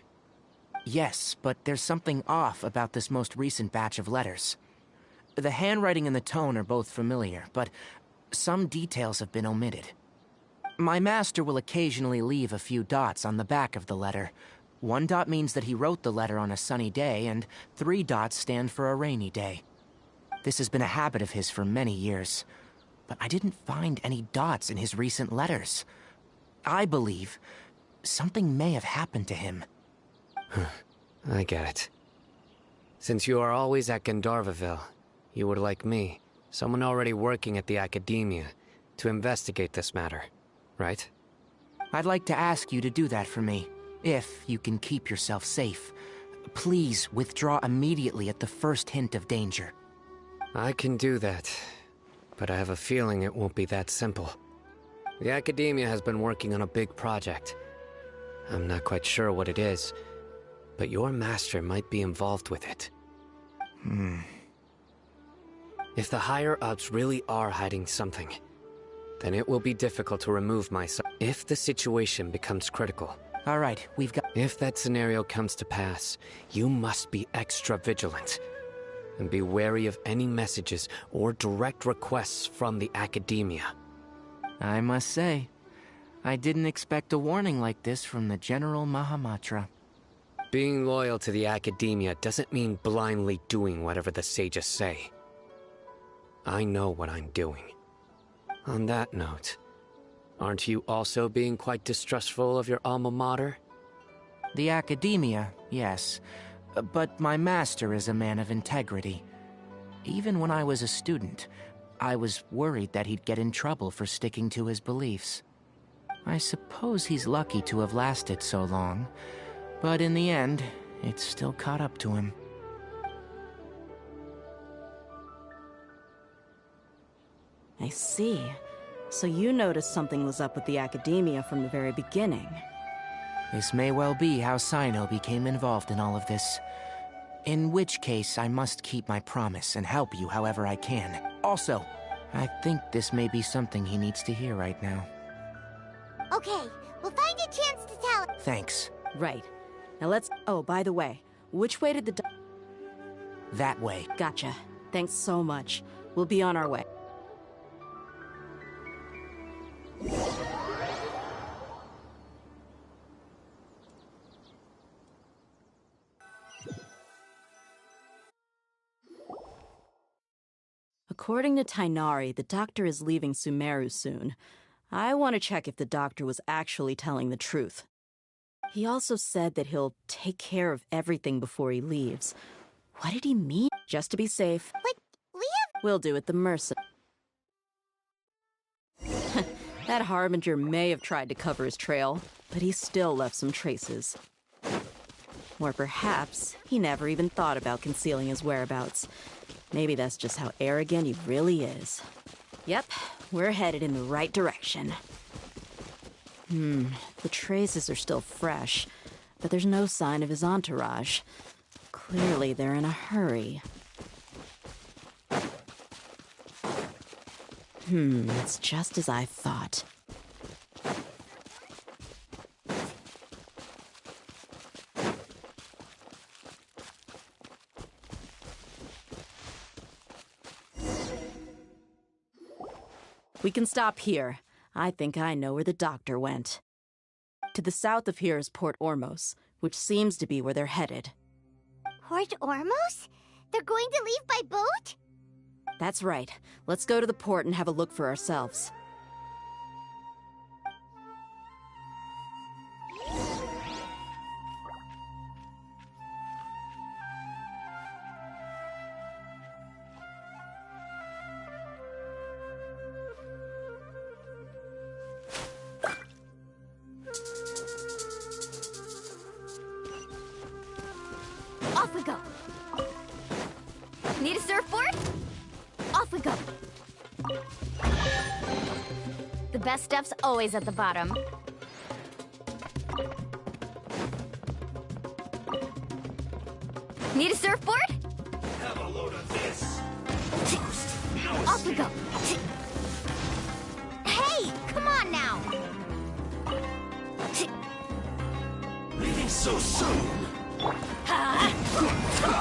Yes, but there's something off about this most recent batch of letters. The handwriting and the tone are both familiar, but some details have been omitted. My master will occasionally leave a few dots on the back of the letter. 1 dot means that he wrote the letter on a sunny day, and 3 dots stand for a rainy day. This has been a habit of his for many years, but I didn't find any dots in his recent letters. I believe something may have happened to him. I get it. Since you are always at Gandharvaville, you would like me, someone already working at the Academia, to investigate this matter, right? I'd like to ask you to do that for me, if you can keep yourself safe. Please withdraw immediately at the first hint of danger. I can do that, but I have a feeling it won't be that simple. The Academia has been working on a big project. I'm not quite sure what it is, but your master might be involved with it. If the higher-ups really are hiding something, then it will be difficult to remove my son. If the situation becomes critical... All right, we've got... If that scenario comes to pass, you must be extra vigilant. And be wary of any messages or direct requests from the Academia. I must say, I didn't expect a warning like this from the General Mahamatra. Being loyal to the Academia doesn't mean blindly doing whatever the sages say. I know what I'm doing. On that note, aren't you also being quite distrustful of your alma mater? The Academia, yes. But my master is a man of integrity. Even when I was a student, I was worried that he'd get in trouble for sticking to his beliefs. I suppose he's lucky to have lasted so long, but in the end, it's still caught up to him. I see. So you noticed something was up with the Academia from the very beginning. This may well be how Sino became involved in all of this. In which case, I must keep my promise and help you however I can. Also, I think this may be something he needs to hear right now. Okay, we'll find a chance to tell. Thanks. Right. Now let's... Oh, by the way, which way did the... That way. Gotcha. Thanks so much. We'll be on our way. According to Tainari, the doctor is leaving Sumeru soon. I want to check if the doctor was actually telling the truth. He also said that he'll take care of everything before he leaves. What did he mean? Just to be safe. But we have... We'll do it the merciful. That Harbinger may have tried to cover his trail, but he still left some traces. Or perhaps he never even thought about concealing his whereabouts. Maybe that's just how arrogant he really is. Yep, we're headed in the right direction. The traces are still fresh, but there's no sign of his entourage. Clearly they're in a hurry. It's just as I thought. We can stop here. I think I know where the doctor went. To the south of here is Port Ormos, which seems to be where they're headed. Port Ormos? They're going to leave by boat? That's right. Let's go to the port and have a look for ourselves. Off we go. Need a surfboard? Off we go. The best stuff's always at the bottom. Need a surfboard? Have a load of this. Off we go. Hey, come on now. Leaving so soon.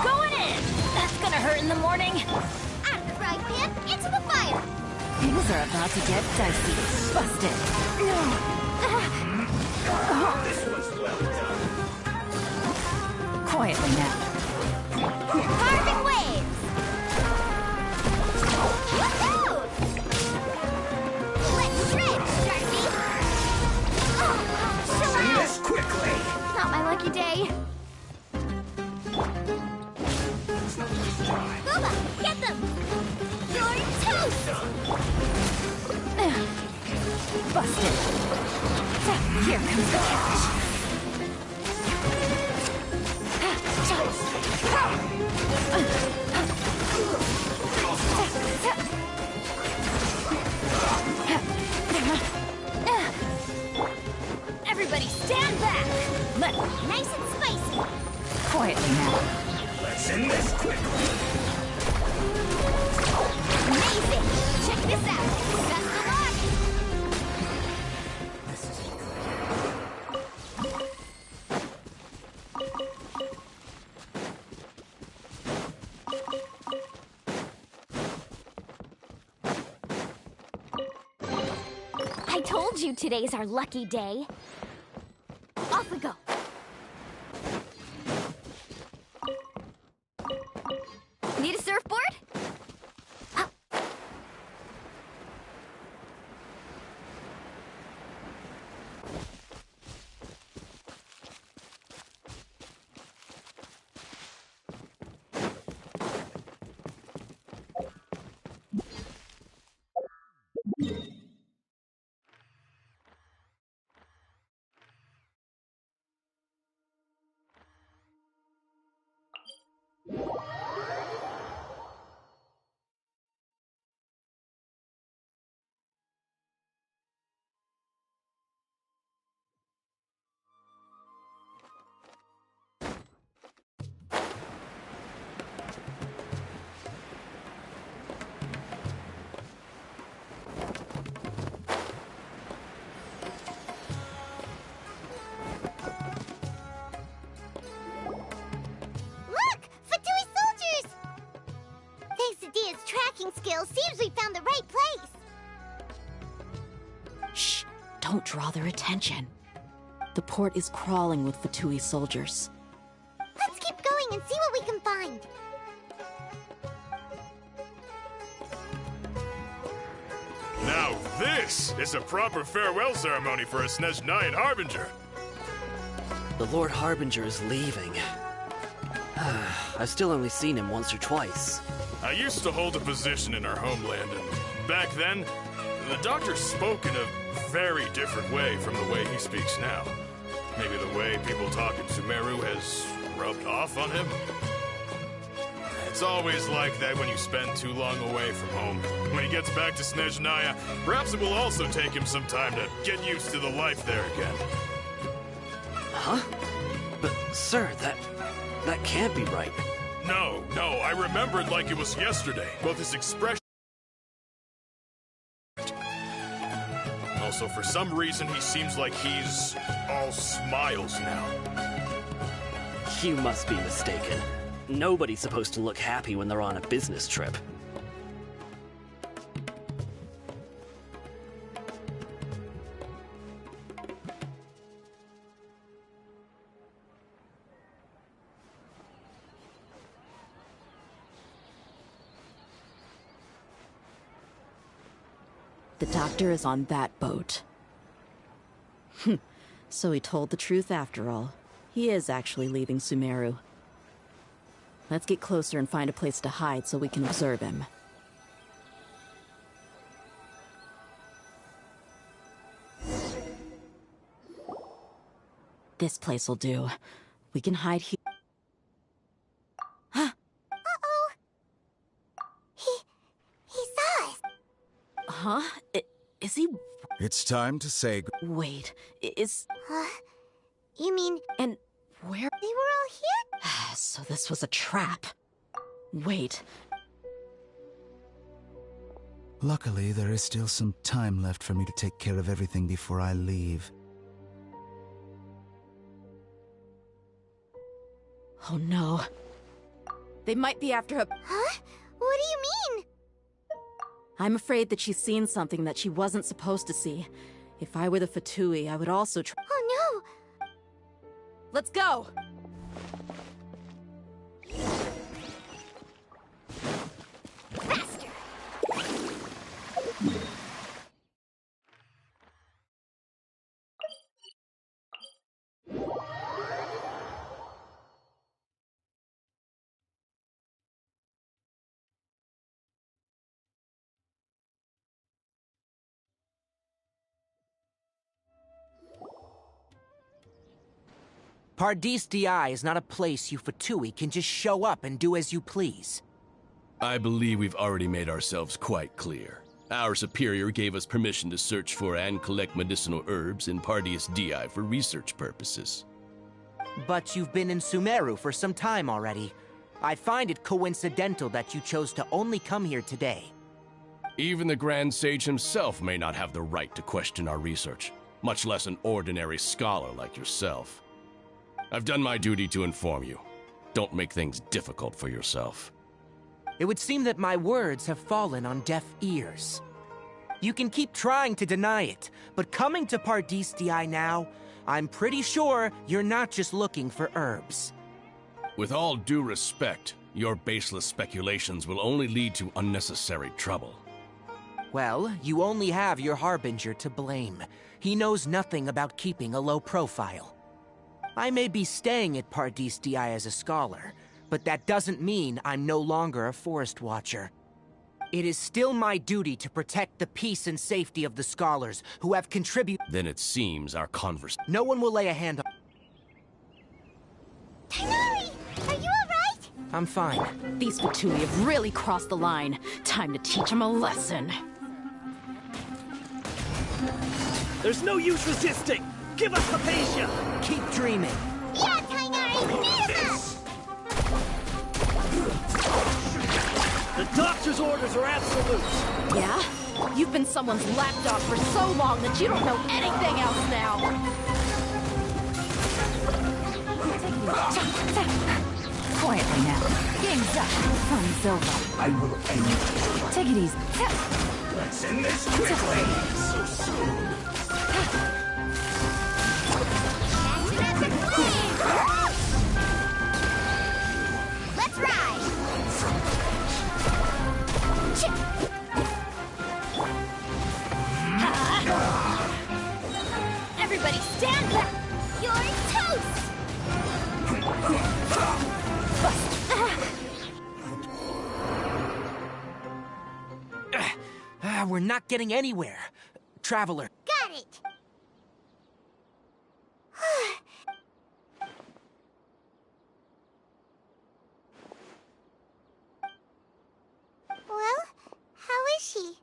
Going in. That's gonna hurt in the morning. Out of the frying pan, into the fire. Things are about to get dicey. Busted. This was well done. Quietly now. Carving waves. Woohoo! Let's shred, Sharpie. Oh, chill Say out. this quickly. Not my lucky day. Booba, get them! You're toast! Busted. Here comes the catch. Everybody stand back! Nice and spicy! Quietly now. Let's end this quickly. Amazing! Check this out! Best of luck! I told you today's our lucky day. Off we go. Need a surfboard? Skills seems we found the right place. Shh! Don't draw their attention. The port is crawling with Fatui soldiers. Let's keep going and see what we can find. This is a proper farewell ceremony for a Snezhnayan Harbinger. The Lord Harbinger is leaving. I've still only seen him once or twice. I used to hold a position in our homeland, and back then, the doctor spoke in a very different way from the way he speaks now. Maybe the way people talk in Sumeru has rubbed off on him? It's always like that when you spend too long away from home. When he gets back to Snezhnaya, perhaps it will also take him some time to get used to the life there again. Huh? But, sir, that can't be right. No, I remember it like it was yesterday. Both his expression... Also, for some reason, he seems like he's all smiles now. You must be mistaken. Nobody's supposed to look happy when they're on a business trip. The doctor is on that boat. So he told the truth after all. He is actually leaving Sumeru. Let's get closer and find a place to hide so we can observe him. This place will do. We can hide here. Uh-oh. He saw us. Huh? Is he... It's time to say... Wait, is... You mean... And where... They were all here? So this was a trap. Wait. Luckily, there is still some time left for me to take care of everything before I leave. Oh no. They might be after her... Huh? What do you mean? I'm afraid that she's seen something that she wasn't supposed to see. If I were the Fatui, I would also try... Oh no! Let's go! Faster! Pardis Di is not a place you Fatui can just show up and do as you please. I believe we've already made ourselves quite clear. Our superior gave us permission to search for and collect medicinal herbs in Pardis Di for research purposes. But you've been in Sumeru for some time already. I find it coincidental that you chose to only come here today. Even the Grand Sage himself may not have the right to question our research, much less an ordinary scholar like yourself. I've done my duty to inform you. Don't make things difficult for yourself. It would seem that my words have fallen on deaf ears. You can keep trying to deny it, but coming to Pardis Di now, I'm pretty sure you're not just looking for herbs. With all due respect, your baseless speculations will only lead to unnecessary trouble. Well, you only have your Harbinger to blame. He knows nothing about keeping a low profile. I may be staying at Pardis Di as a scholar, but that doesn't mean I'm no longer a forest watcher. It is still my duty to protect the peace and safety of the scholars who have contributed. Then it seems our conversation... No one will lay a hand on... Tighnari! Are you alright? I'm fine. These Fatui have really crossed the line. Time to teach them a lesson. There's no use resisting! Give us Hypatia! Keep dreaming. Yeah, Tighnari! Near The doctor's orders are absolute! Yeah? You've been someone's lapdog for so long that you don't know anything else now! Quietly now. Game's up. Fun's over. I will end it. Take it easy. Let's end this quickly! So soon! Let's ride! We're not getting anywhere. Traveler. Got it! Well, how is she?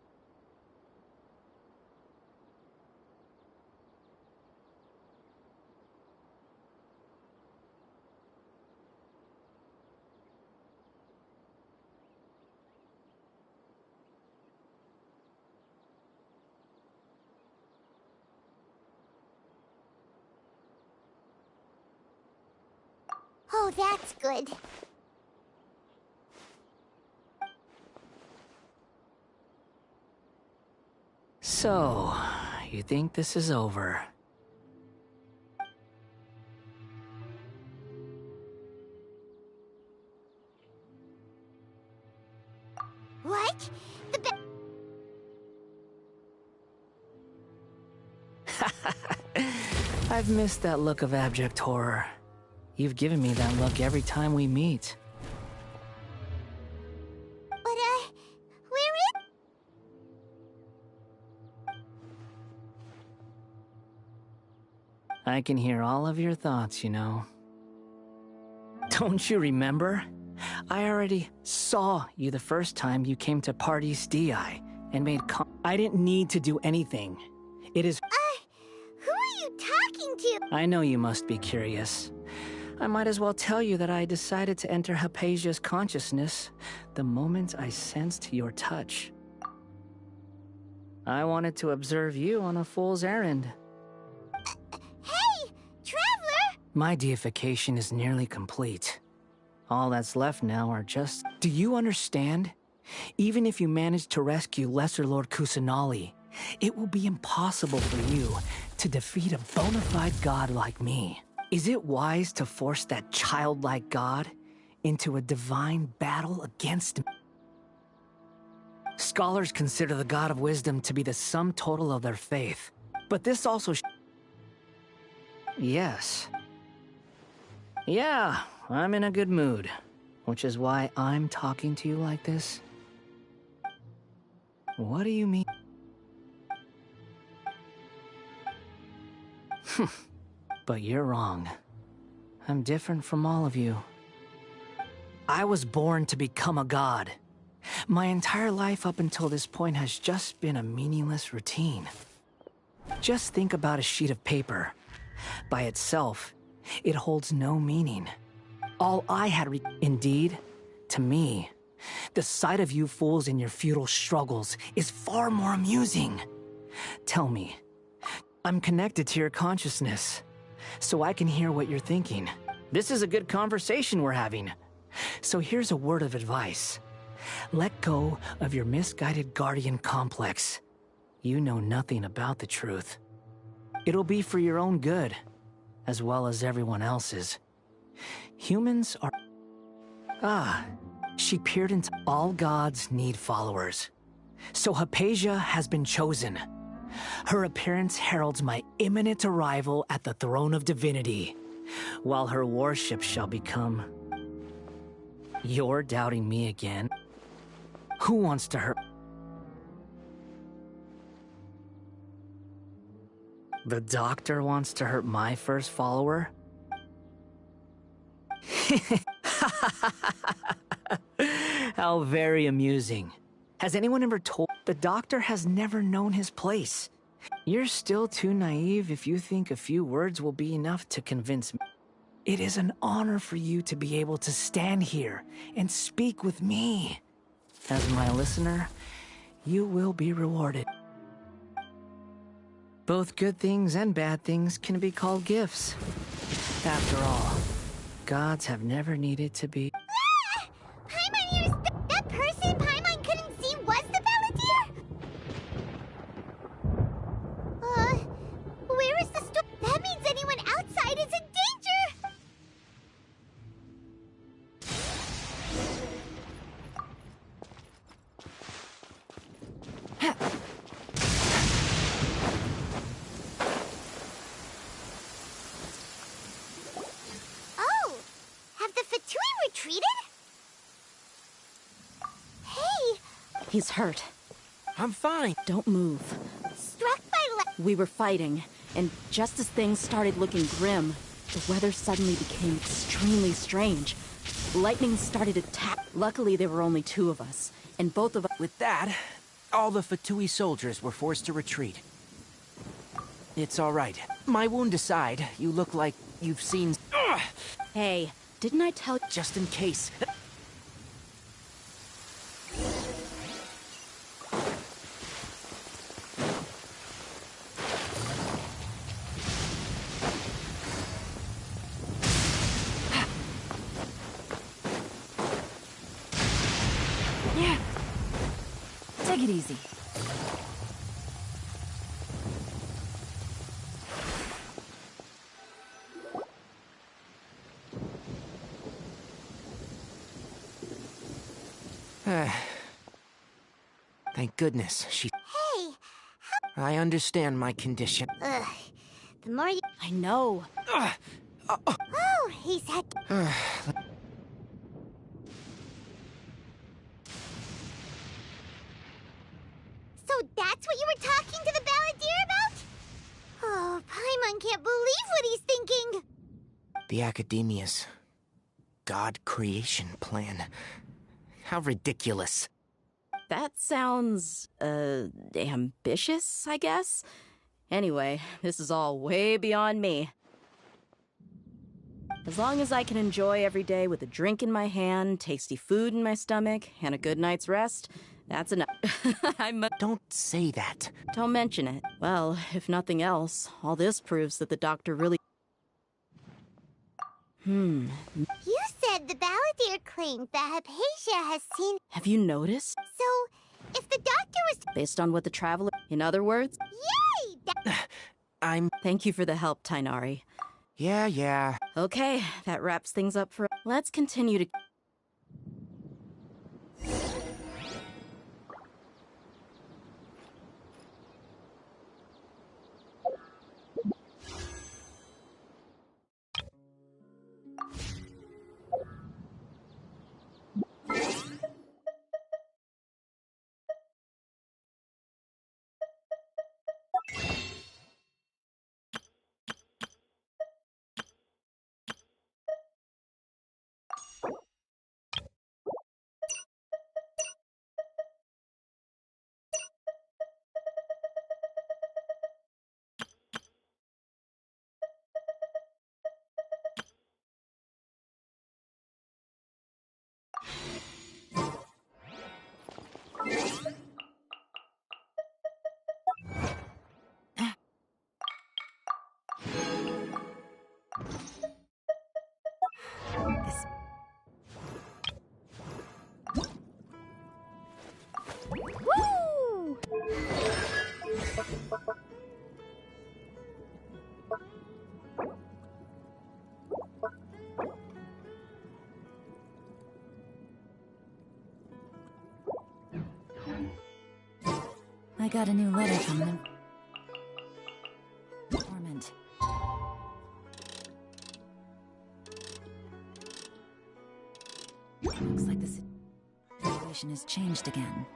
Oh, that's good. So, you think this is over? What? I've missed that look of abject horror. You've given me that look every time we meet. But, where is... I can hear all of your thoughts, you know. Don't you remember? I already saw you the first time you came to Party's DI and made I didn't need to do anything. It is... who are you talking to? I know you must be curious. I might as well tell you that I decided to enter Hypatia's consciousness the moment I sensed your touch. I wanted to observe you on a fool's errand. Hey, Traveler! My deification is nearly complete. All that's left now are just... Do you understand? Even if you manage to rescue Lesser Lord Kusanali, it will be impossible for you to defeat a bona fide god like me. Is it wise to force that childlike god into a divine battle against me? Scholars consider the God of Wisdom to be the sum total of their faith, but this also... Yes. Yeah, I'm in a good mood, which is why I'm talking to you like this. What do you mean? But you're wrong. I'm different from all of you. I was born to become a god. My entire life up until this point has just been a meaningless routine. Just think about a sheet of paper. By itself, it holds no meaning. All I had Indeed, to me, the sight of you fools in your futile struggles is far more amusing. Tell me, I'm connected to your consciousness, so I can hear what you're thinking. This is a good conversation we're having. So here's a word of advice. Let go of your misguided guardian complex. You know nothing about the truth. It'll be for your own good, as well as everyone else's. Humans are... She peered into... All gods need followers. So Hypatia has been chosen. Her appearance heralds my imminent arrival at the throne of divinity, while her worship shall become... You're doubting me again? Who wants to hurt... The doctor wants to hurt my first follower? How very amusing. Has anyone ever told... The doctor has never known his place. You're still too naive if you think a few words will be enough to convince me. It is an honor for you to be able to stand here and speak with me. As my listener, you will be rewarded. Both good things and bad things can be called gifts. After all, gods have never needed to be... Paimon, that person Paimon couldn't see was the Balladeer? Where is the store? That means anyone outside is in danger! Oh! Have the Fatui retreated? Hey! He's hurt. I'm fine. Don't move. Struck by We were fighting, and just as things started looking grim, the weather suddenly became extremely strange. Lightning started to tap. Luckily, there were only 2 of us, and both of us... With that, all the Fatui soldiers were forced to retreat. It's all right. My wound aside, you look like you've seen... Ugh! Hey, didn't I tell... Just in case. Yeah. Take it easy. Thank goodness she... Hey! I understand my condition. Ugh. The more you... I know. Oh, he's had... So that's what you were talking to the balladeer about? Oh, Paimon can't believe what he's thinking. The Academia's God creation plan. How ridiculous. That sounds, ambitious, I guess? Anyway, this is all way beyond me. As long as I can enjoy every day with a drink in my hand, tasty food in my stomach, and a good night's rest, that's enough. Don't say that. Don't mention it. Well, if nothing else, all this proves that the doctor really... You said the balladeer claimed that Hypatia has seen... Have you noticed? So, if the doctor was... Based on what the traveler... In other words... Yay! Thank you for the help, Tainari. Yeah. Okay, that wraps things up for... Let's continue to... Woo! I got a new letter from them. Torment. Looks like the situation has changed again.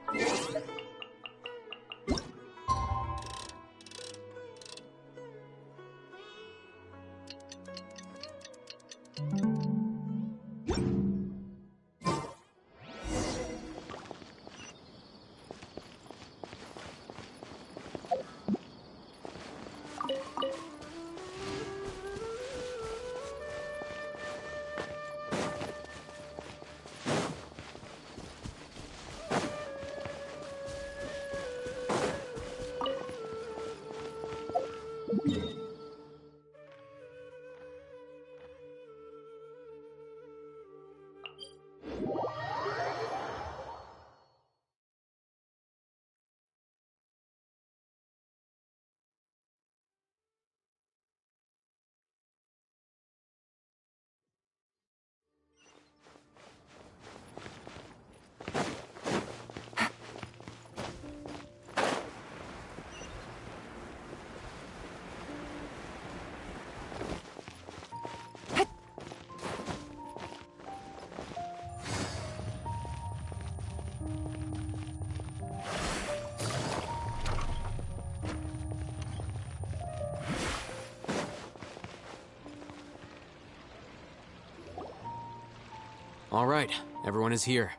All right, everyone is here.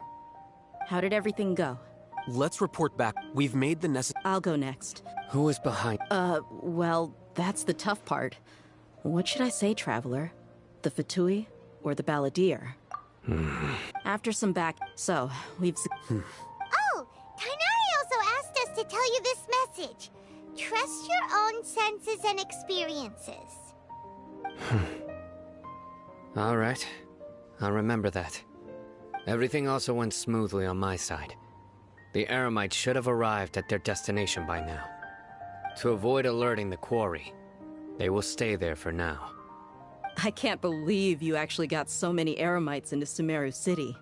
How did everything go? Let's report back. We've made the necessary... I'll go next. Who is behind? Well, that's the tough part. What should I say, Traveler? The Fatui or the Balladeer? After some back... So, we've... Oh, Tainari also asked us to tell you this message. Trust your own senses and experiences. All right. I'll remember that. Everything also went smoothly on my side. The Eremites should have arrived at their destination by now. To avoid alerting the quarry, they will stay there for now. I can't believe you actually got so many Eremites into Sumeru City.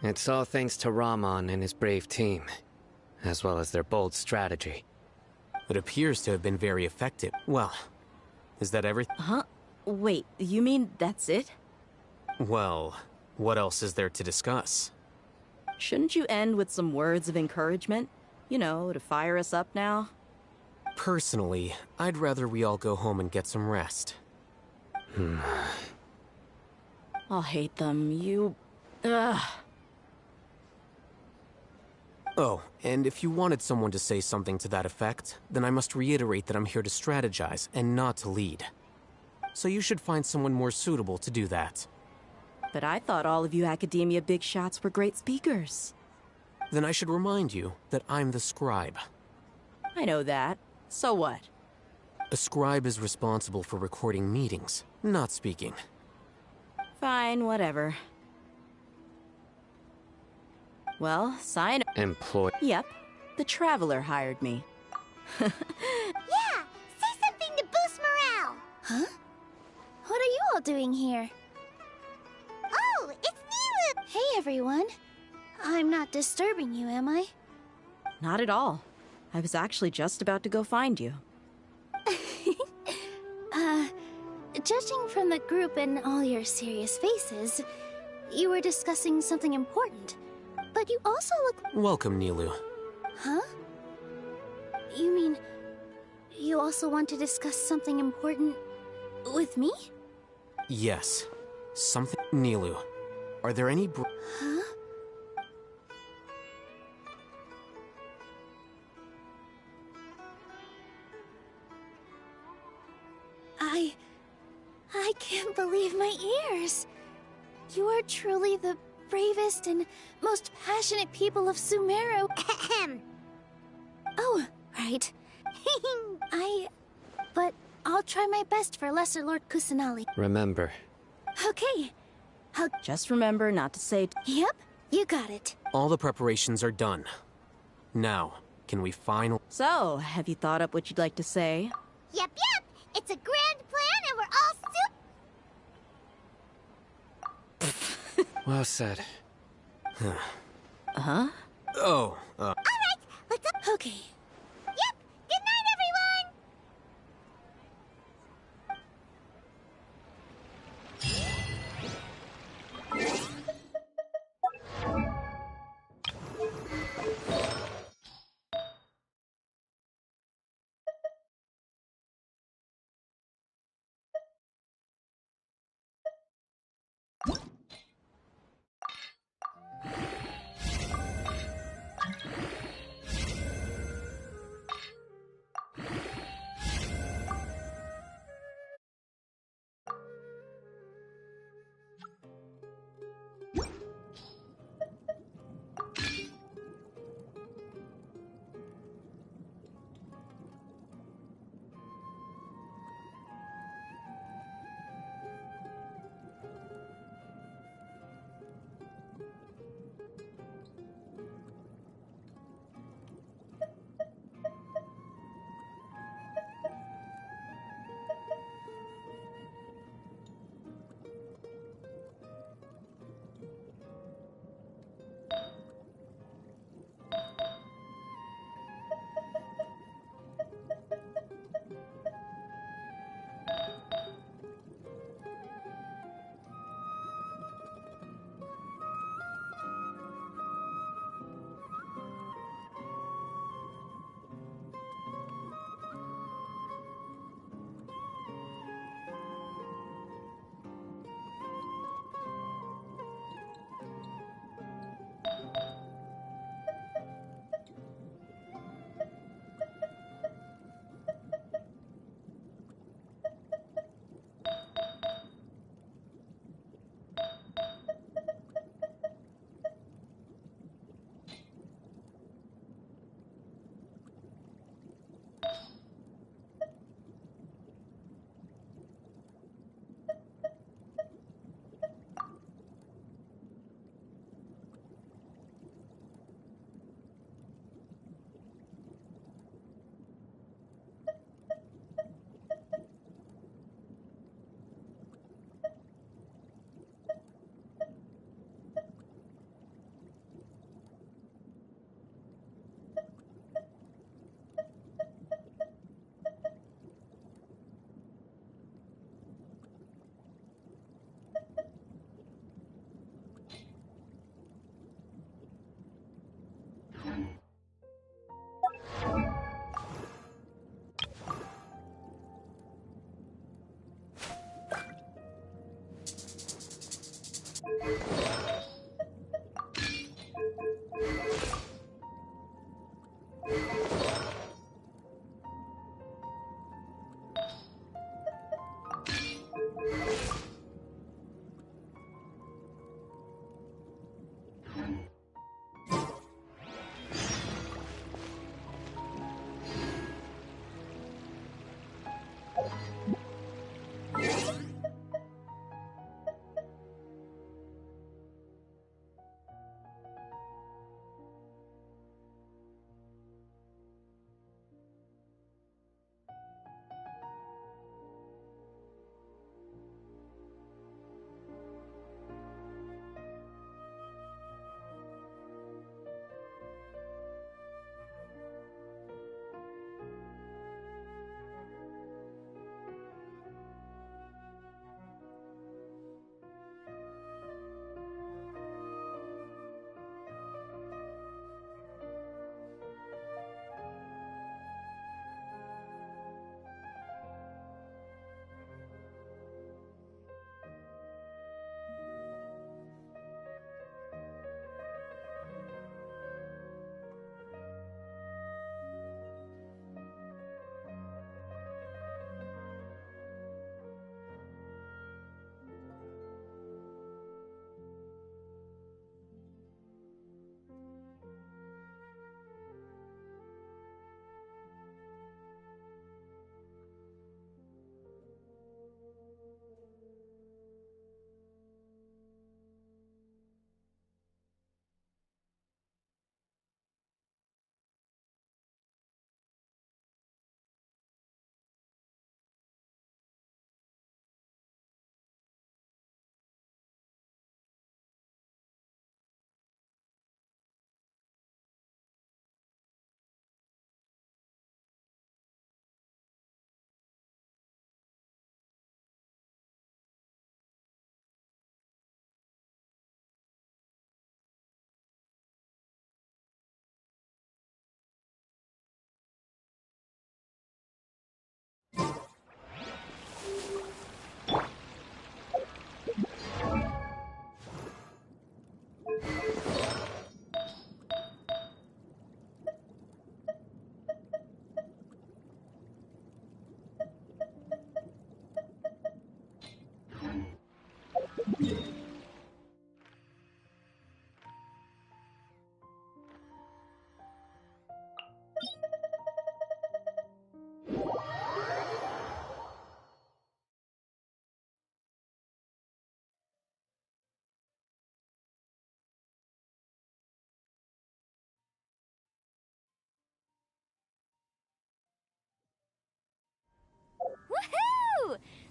It's all thanks to Rahman and his brave team, as well as their bold strategy. It appears to have been very effective. Well, is that everything? Huh? Wait, you mean that's it? Well, what else is there to discuss? Shouldn't you end with some words of encouragement? You know, to fire us up now? Personally, I'd rather we all go home and get some rest. I'll hate them. You... Ugh. Oh, and if you wanted someone to say something to that effect, then I must reiterate that I'm here to strategize and not to lead. So you should find someone more suitable to do that. But I thought all of you Academia big shots were great speakers. Then I should remind you that I'm the scribe. I know that. So what? A scribe is responsible for recording meetings, not speaking. Fine, whatever. Well, sign... Employ... Yep. The Traveler hired me. Yeah! Say something to boost morale! Huh? What are you all doing here? Oh, it's Nilu! Hey, everyone. I'm not disturbing you, am I? Not at all. I was actually just about to go find you. Judging from the group and all your serious faces, you were discussing something important. But you also look... Welcome, Nilu. Huh? You mean... you also want to discuss something important... with me? Yes. Something... Nilu, are there any... Huh? I can't believe my ears. You are truly the bravest and most passionate people of Sumeru. Oh, right. But I'll try my best for Lesser Lord Kusanali. Remember. Okay. Just remember not to say... Yep, you got it. All the preparations are done. Now, can we finally... So, have you thought up what you'd like to say? Yep. It's a grand plan and we're all Well said. Huh? Oh, Alright, let's up. Okay. Yep, good night, everyone!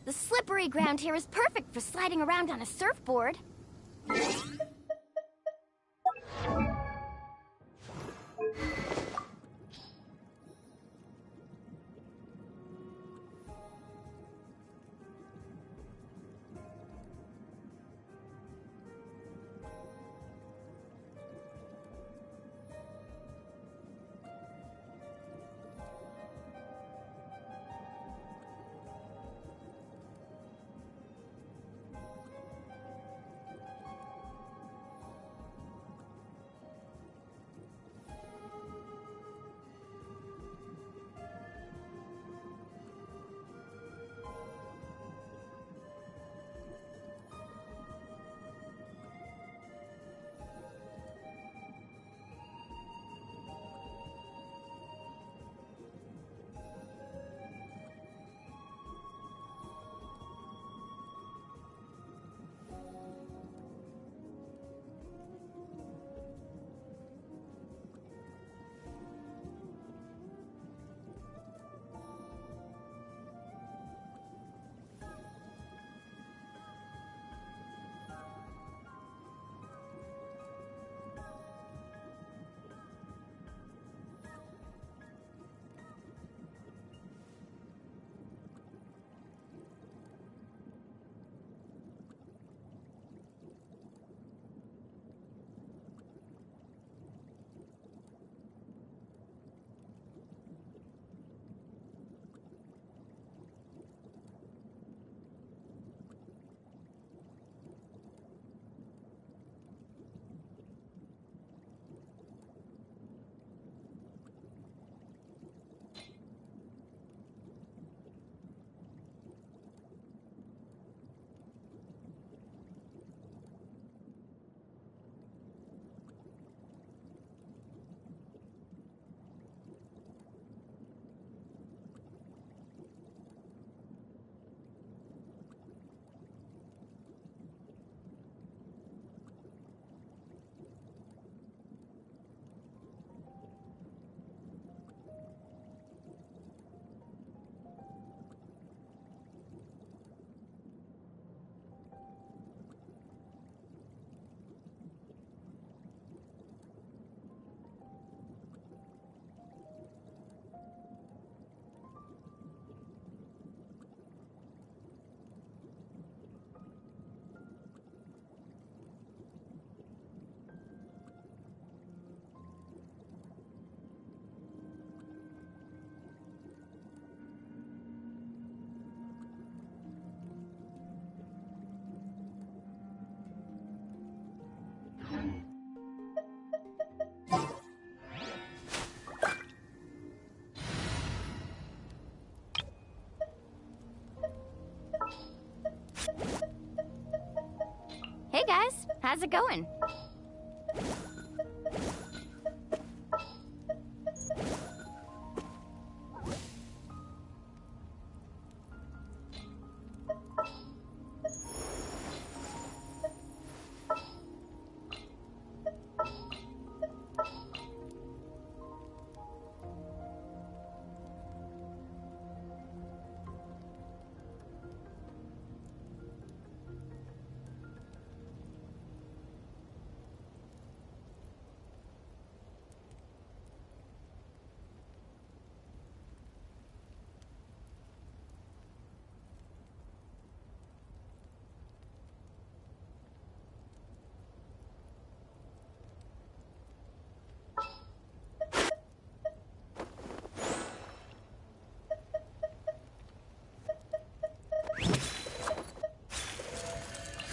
The slippery ground here is perfect for sliding around on a surfboard. Hey guys, how's it going?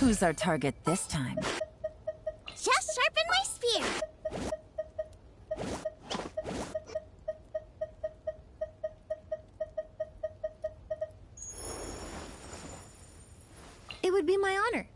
Who's our target this time? Just sharpen my spear. It would be my honor.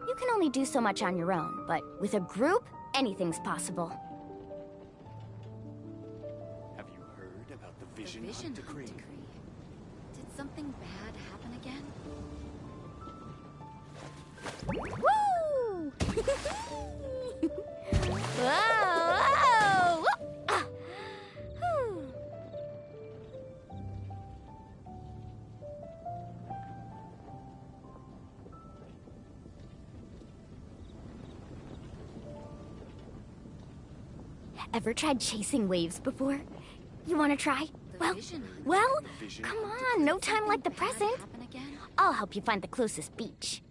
You can only do so much on your own, but with a group, anything's possible. Have you heard about the Vision, Vision Hunt Decree? Did something bad happen again? Woo! Whoa! Whoa! Ah. Whew. Ever tried chasing waves before? You want to try? Well, come on, no time like the present. I'll help you find the closest beach.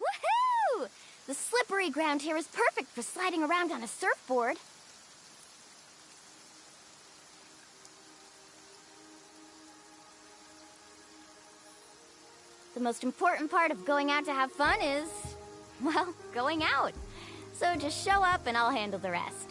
Woohoo! The slippery ground here is perfect for sliding around on a surfboard. The most important part of going out to have fun is, well, going out. So just show up and I'll handle the rest.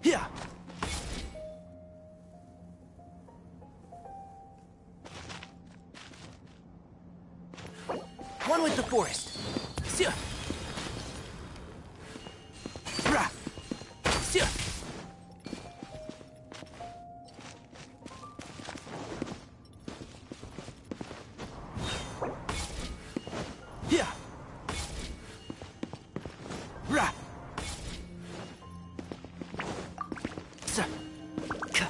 Yeah. One with the forest. Sia. Ra. Sia. Yeah. Ra. Sa. Ka.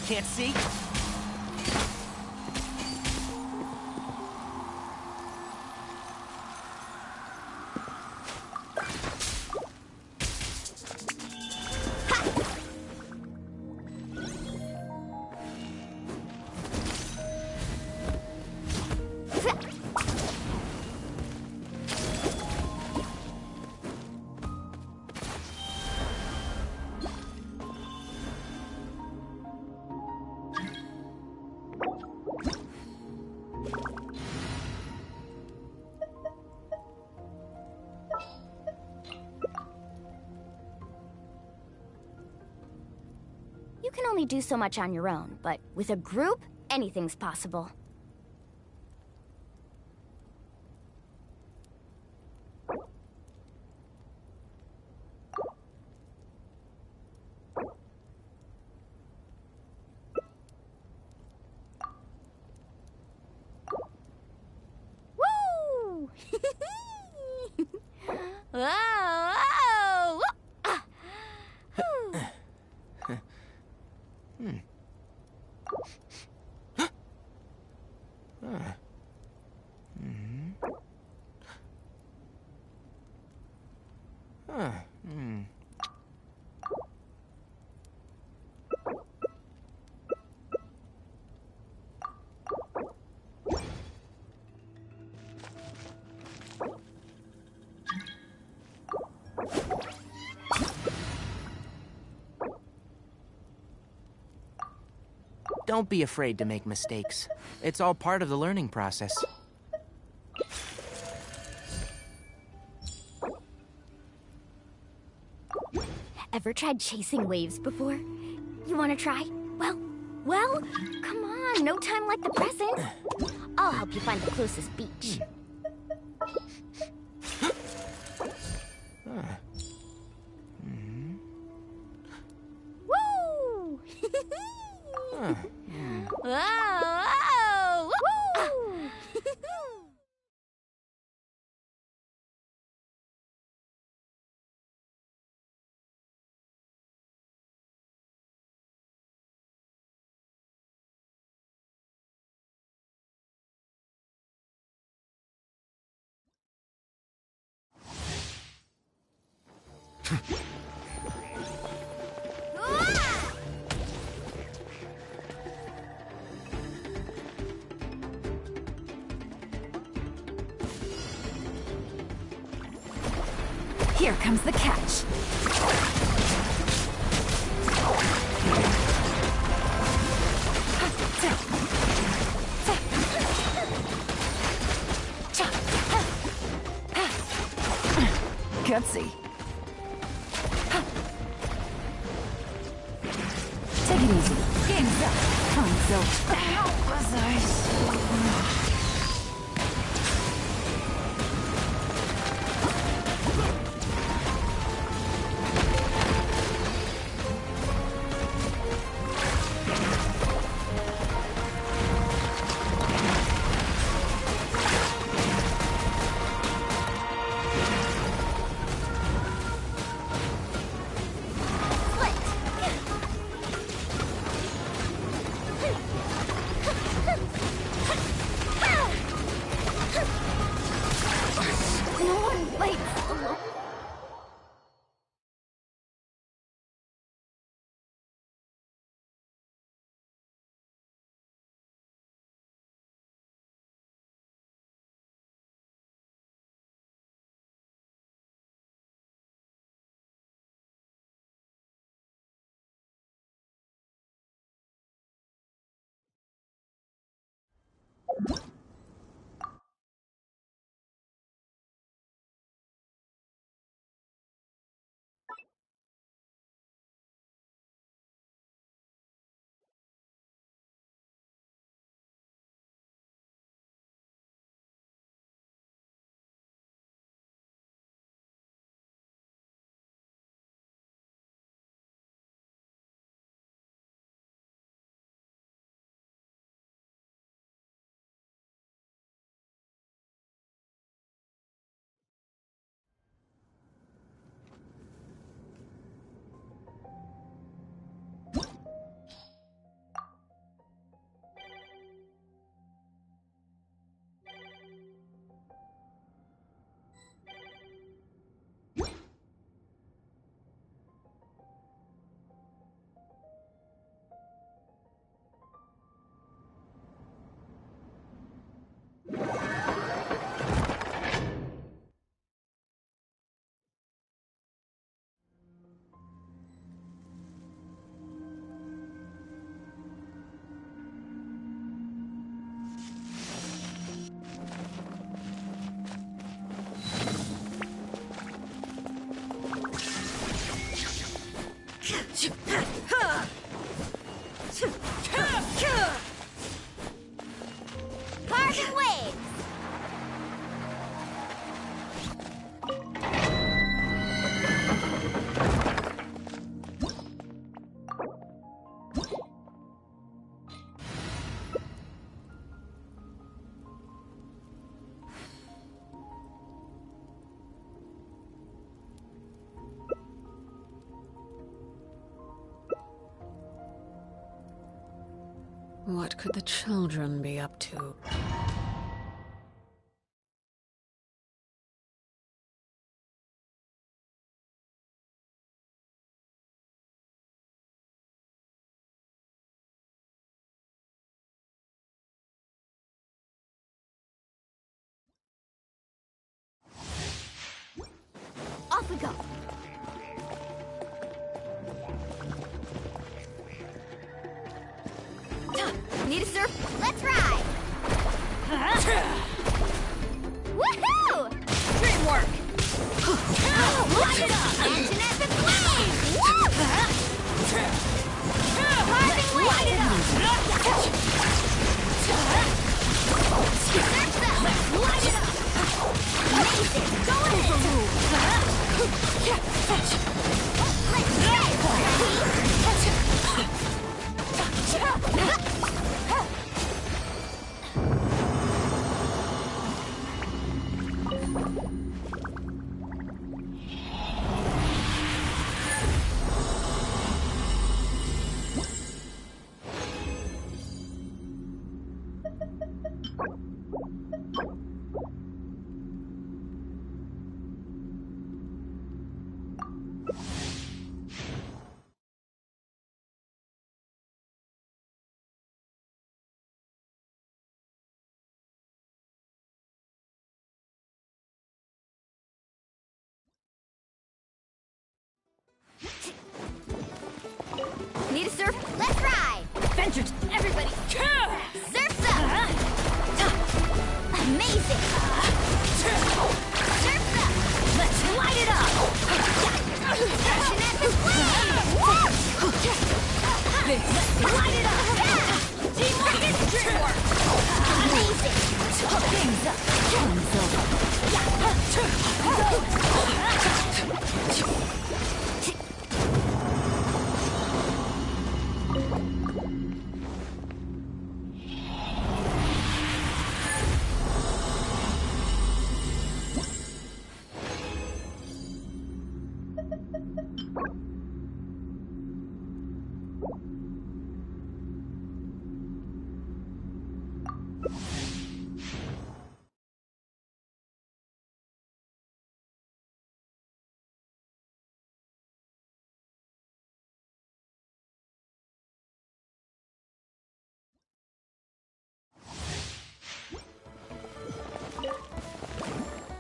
Can't see? You can only do so much on your own, but with a group, anything's possible. Woo! Whoa! Whoa! Ah. Whew. Don't be afraid to make mistakes. It's all part of the learning process. Ever tried chasing waves before? You want to try? Well, come on, no time like the present. I'll help you find the closest beach. Woo! Whoa! Woo! Here comes the catch. Gutsy. Take it easy. Game's up. Fine, Zilch. How was I? What could the children be up to? Off we go. Need a surf? Let's ride! Woohoo! Dreamwork! Light it up! Engine at the flame! Woo! Carving wave! Light it up! Surf them! Light it up! Amazing! Go ahead! Need a surf? Let's ride! Adventures, everybody! Surf's up! Amazing! Surf's up! Let's light it up! Action at the flame! Let's light it up! Teamwork is dreamwork! Amazing! Game's up! Game's over!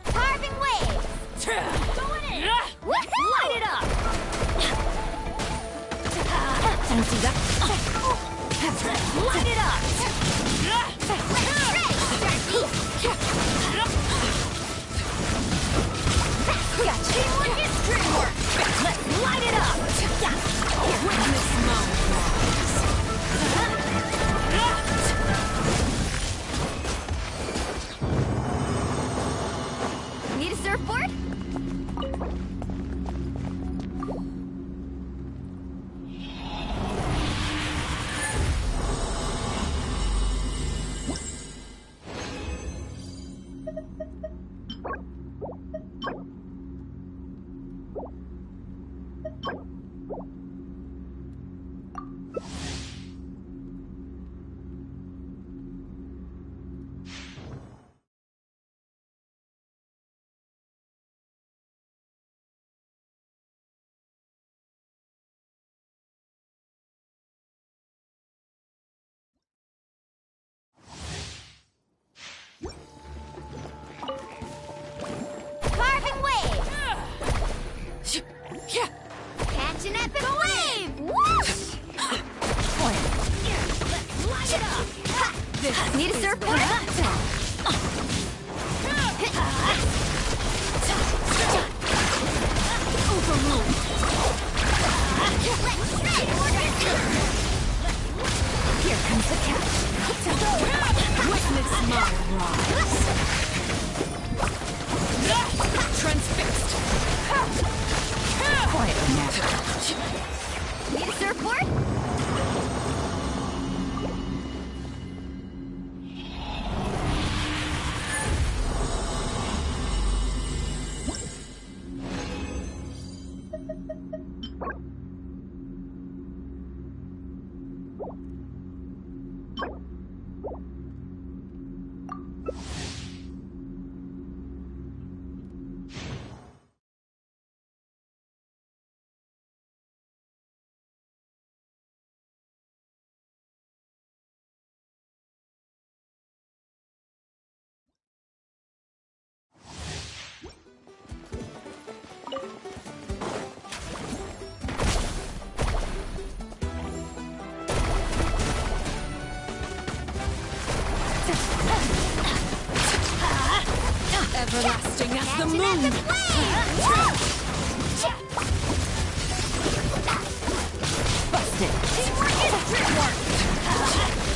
Carving waves! Going in! Light it up! Light it up! Teamwork is dreamwork! Let's light it up! Witness my Need a surfboard? Carving wave! Catch an epic wave! Whoosh! Let's light it up! Need a surfboard? Overruled! Here comes the catch! Witness my rise! Transfixed! Quiet now. Need a surfboard? That's the Action move! at the flame! Busted! Teamwork is teamwork!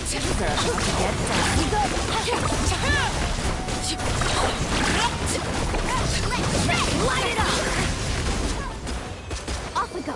These are about to get done. Light it up! Off we go.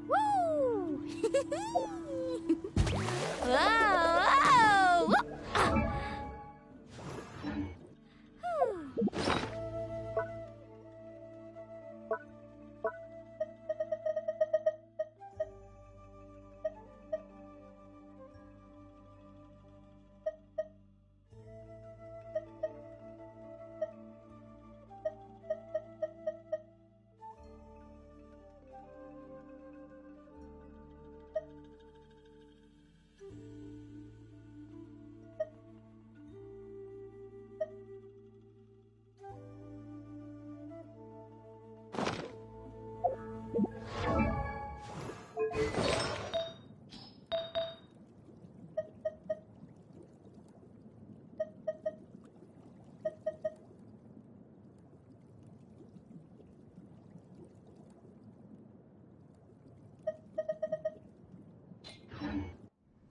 Woo! Whoa!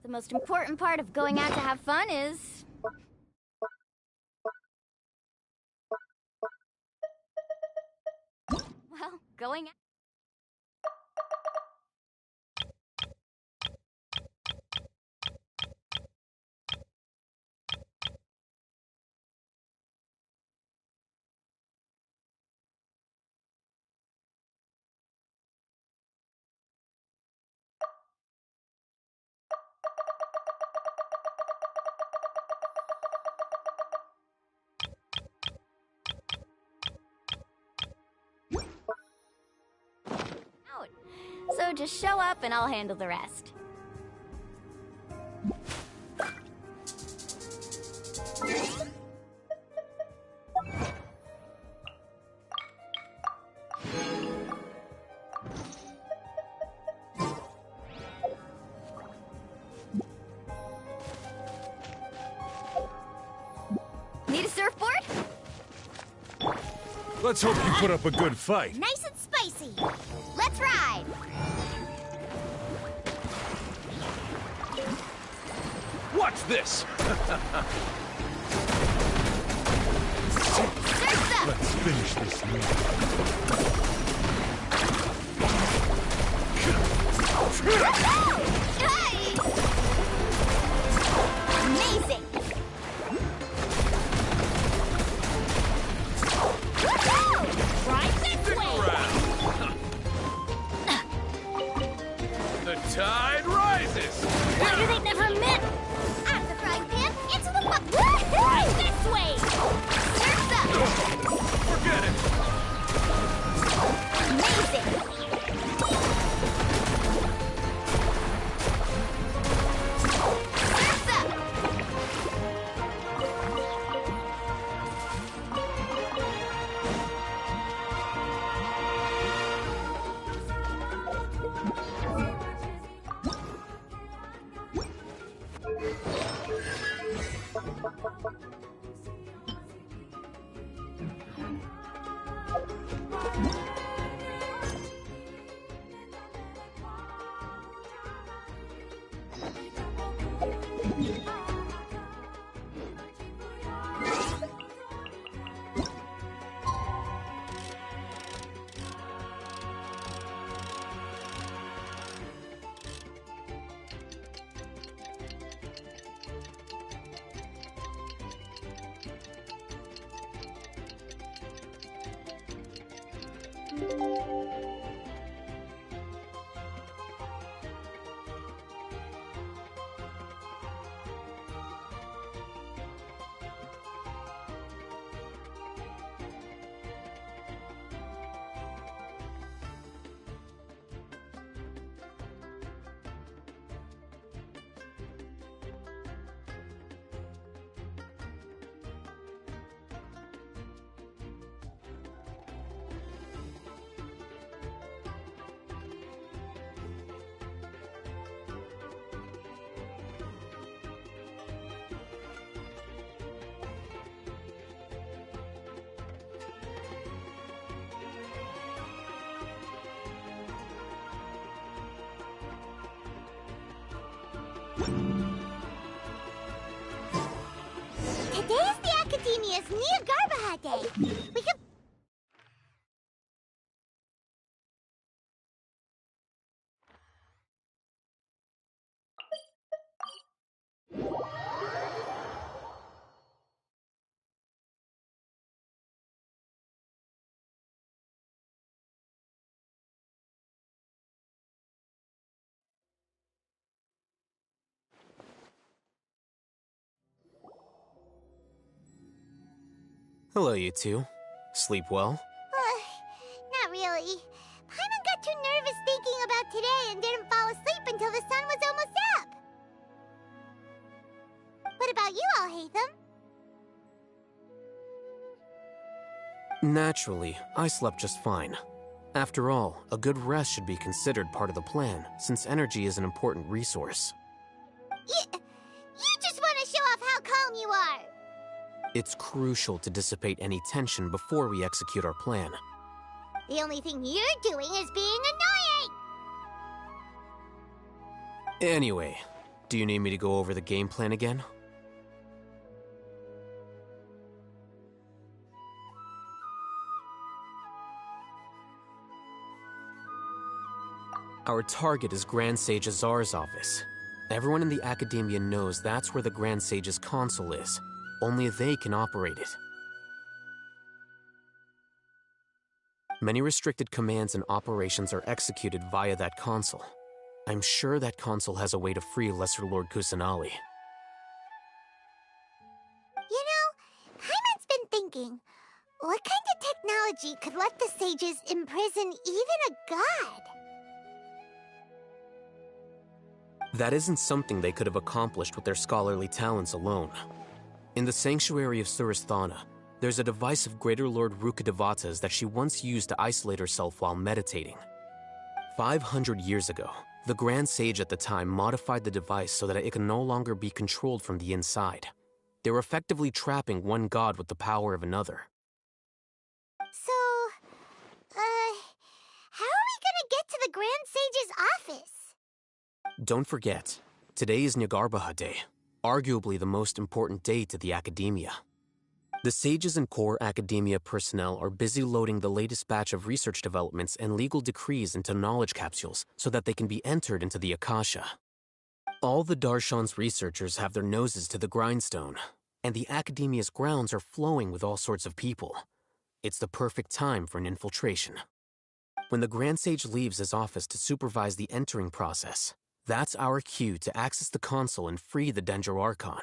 The most important part of going out to have fun is... well, going out. So just show up and I'll handle the rest. Need a surfboard? Let's hope you put up a good fight. Nice and spicy. Let's ride. Watch this! Let's finish this meal. Amazing. Right this way. The tide rises! Why do they never miss? Out of the frying pan, into the pot. Right this way. Surf's up. Forget it! Amazing. Today is the Academia's Niagarbaha Day. We could... Hello, you two. Sleep well? Not really. Paimon got too nervous thinking about today and didn't fall asleep until the sun was almost up. What about you all, Hatham? Naturally, I slept just fine. After all, a good rest should be considered part of the plan, since energy is an important resource. You just want to show off how calm you are. It's crucial to dissipate any tension before we execute our plan. The only thing you're doing is being annoying! Anyway, do you need me to go over the game plan again? Our target is Grand Sage Azar's office. Everyone in the Academia knows that's where the Grand Sage's console is. Only they can operate it. Many restricted commands and operations are executed via that console. I'm sure that console has a way to free Lesser Lord Kusanali. You know, Paimon's been thinking, what kind of technology could let the sages imprison even a god? That isn't something they could have accomplished with their scholarly talents alone. In the Sanctuary of Suristhana, there's a device of Greater Lord Rukkhadevata's that she once used to isolate herself while meditating. 500 years ago, the Grand Sage at the time modified the device so that it can no longer be controlled from the inside. They were effectively trapping one god with the power of another. So, how are we gonna get to the Grand Sage's office? Don't forget, today is Niagarbaha Day, arguably the most important day to the Academia. The sages and core Academia personnel are busy loading the latest batch of research developments and legal decrees into knowledge capsules so that they can be entered into the Akasha. All the Darshan's researchers have their noses to the grindstone, and the Academia's grounds are flowing with all sorts of people. It's the perfect time for an infiltration. When the Grand Sage leaves his office to supervise the entering process, that's our cue to access the console and free the Dendro Archon.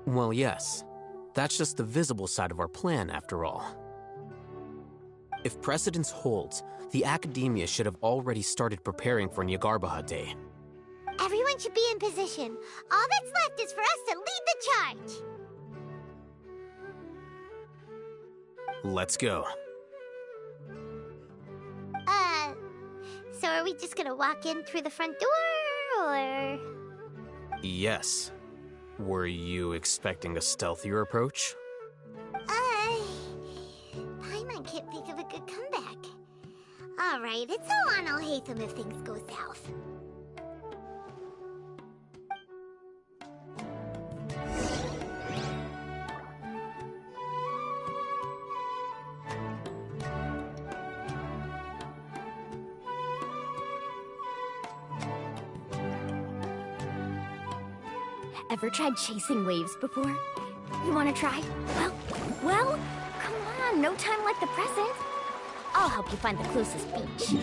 Well, yes. That's just the visible side of our plan, after all. If precedence holds, the Academia should have already started preparing for Niagarbaha Day. Everyone should be in position. All that's left is for us to lead the charge. Let's go. So are we just gonna walk in through the front door, or...? Yes. Were you expecting a stealthier approach? Paimon can't think of a good comeback. Alright, it's all on Alhaitham if things go south. Ever tried chasing waves before? You wanna try? Well, come on, no time like the present. I'll help you find the closest beach.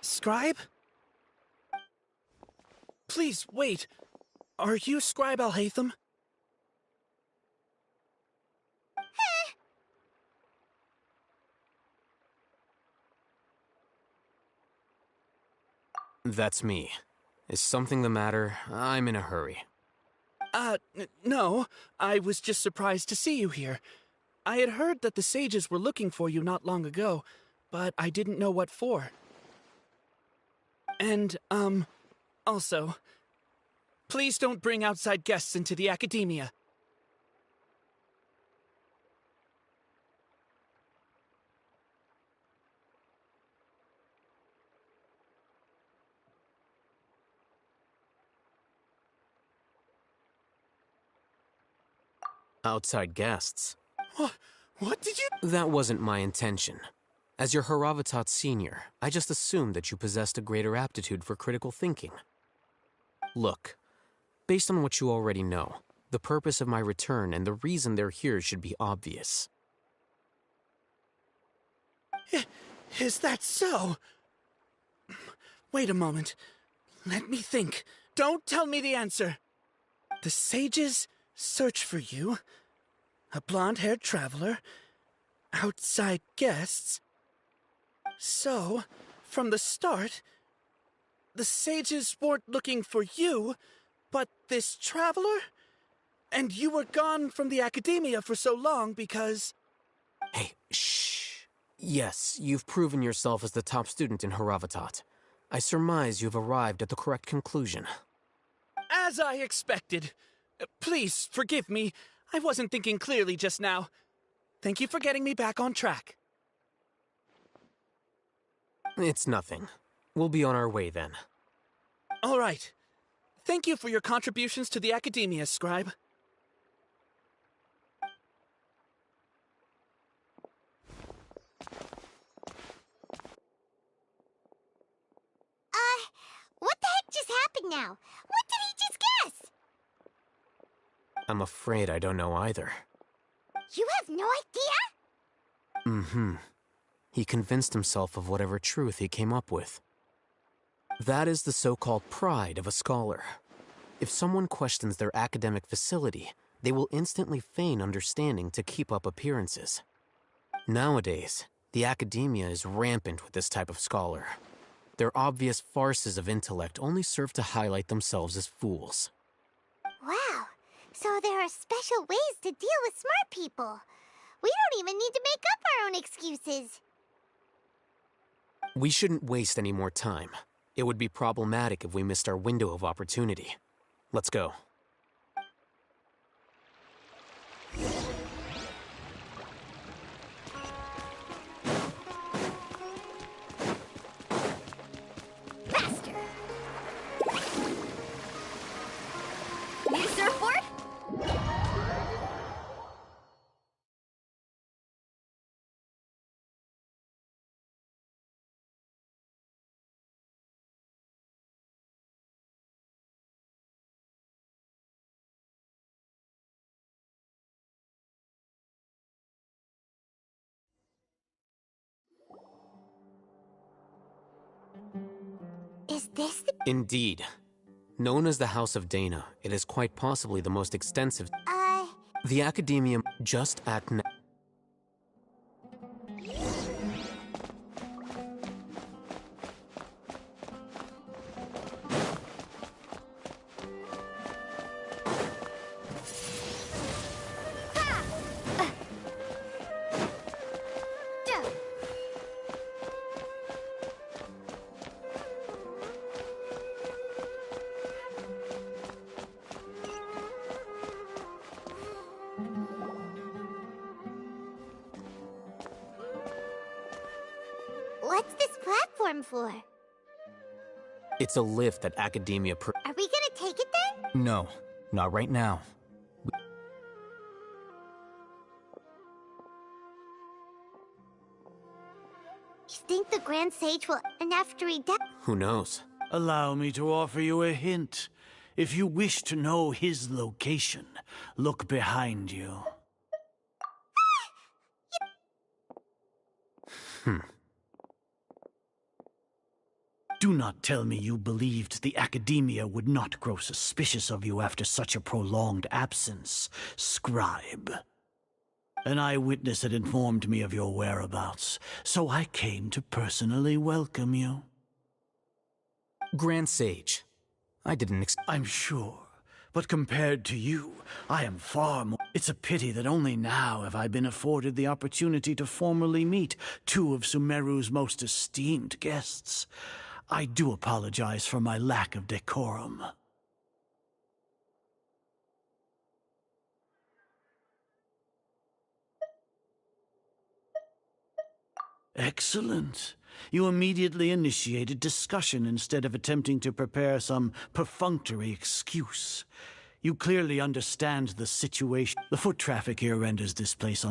Scribe? Please, wait. Are you Scribe Alhaitham? That's me. Is something the matter? I'm in a hurry. No. I was just surprised to see you here. I had heard that the sages were looking for you not long ago, but I didn't know what for. And, also, please don't bring outside guests into the academia. Outside guests? What did you— That wasn't my intention. As your Haravatat senior, I just assumed that you possessed a greater aptitude for critical thinking. Look, based on what you already know, the purpose of my return and the reason they're here should be obvious. Is that so? Wait a moment. Let me think. Don't tell me the answer. The sages search for you. A blonde-haired traveler. Outside guests. So, from the start, the sages weren't looking for you, but this traveler? And you were gone from the academia for so long because... Hey, shh. Yes, you've proven yourself as the top student in Haravatat. I surmise you've arrived at the correct conclusion. As I expected. Please, forgive me. I wasn't thinking clearly just now. Thank you for getting me back on track. It's nothing. We'll be on our way then. All right. Thank you for your contributions to the academia, Scribe. What the heck just happened now? What did he just guess? I'm afraid I don't know either. You have no idea? Mm-hmm. He convinced himself of whatever truth he came up with. That is the so-called pride of a scholar. If someone questions their academic facility, they will instantly feign understanding to keep up appearances. Nowadays, the academia is rampant with this type of scholar. Their obvious farces of intellect only serve to highlight themselves as fools. Wow, so there are special ways to deal with smart people. We don't even need to make up our own excuses. We shouldn't waste any more time. It would be problematic if we missed our window of opportunity. Let's go. Is this the... Indeed. Known as the House of Dana, it is quite possibly the most extensive... The Academia just act... What's this platform for? It's a lift that Academia Are we gonna take it then? No, not right now. You think the Grand Sage will... And after he dies... Who knows? Allow me to offer you a hint. If you wish to know his location, look behind you. Do not tell me you believed the Academia would not grow suspicious of you after such a prolonged absence, scribe. An eyewitness had informed me of your whereabouts, so I came to personally welcome you. Grand Sage, I didn't I'm sure, but compared to you, I am far more... It's a pity that only now have I been afforded the opportunity to formally meet two of Sumeru's most esteemed guests. I do apologize for my lack of decorum. Excellent. You immediately initiated discussion instead of attempting to prepare some perfunctory excuse. You clearly understand the situation. The foot traffic here renders this place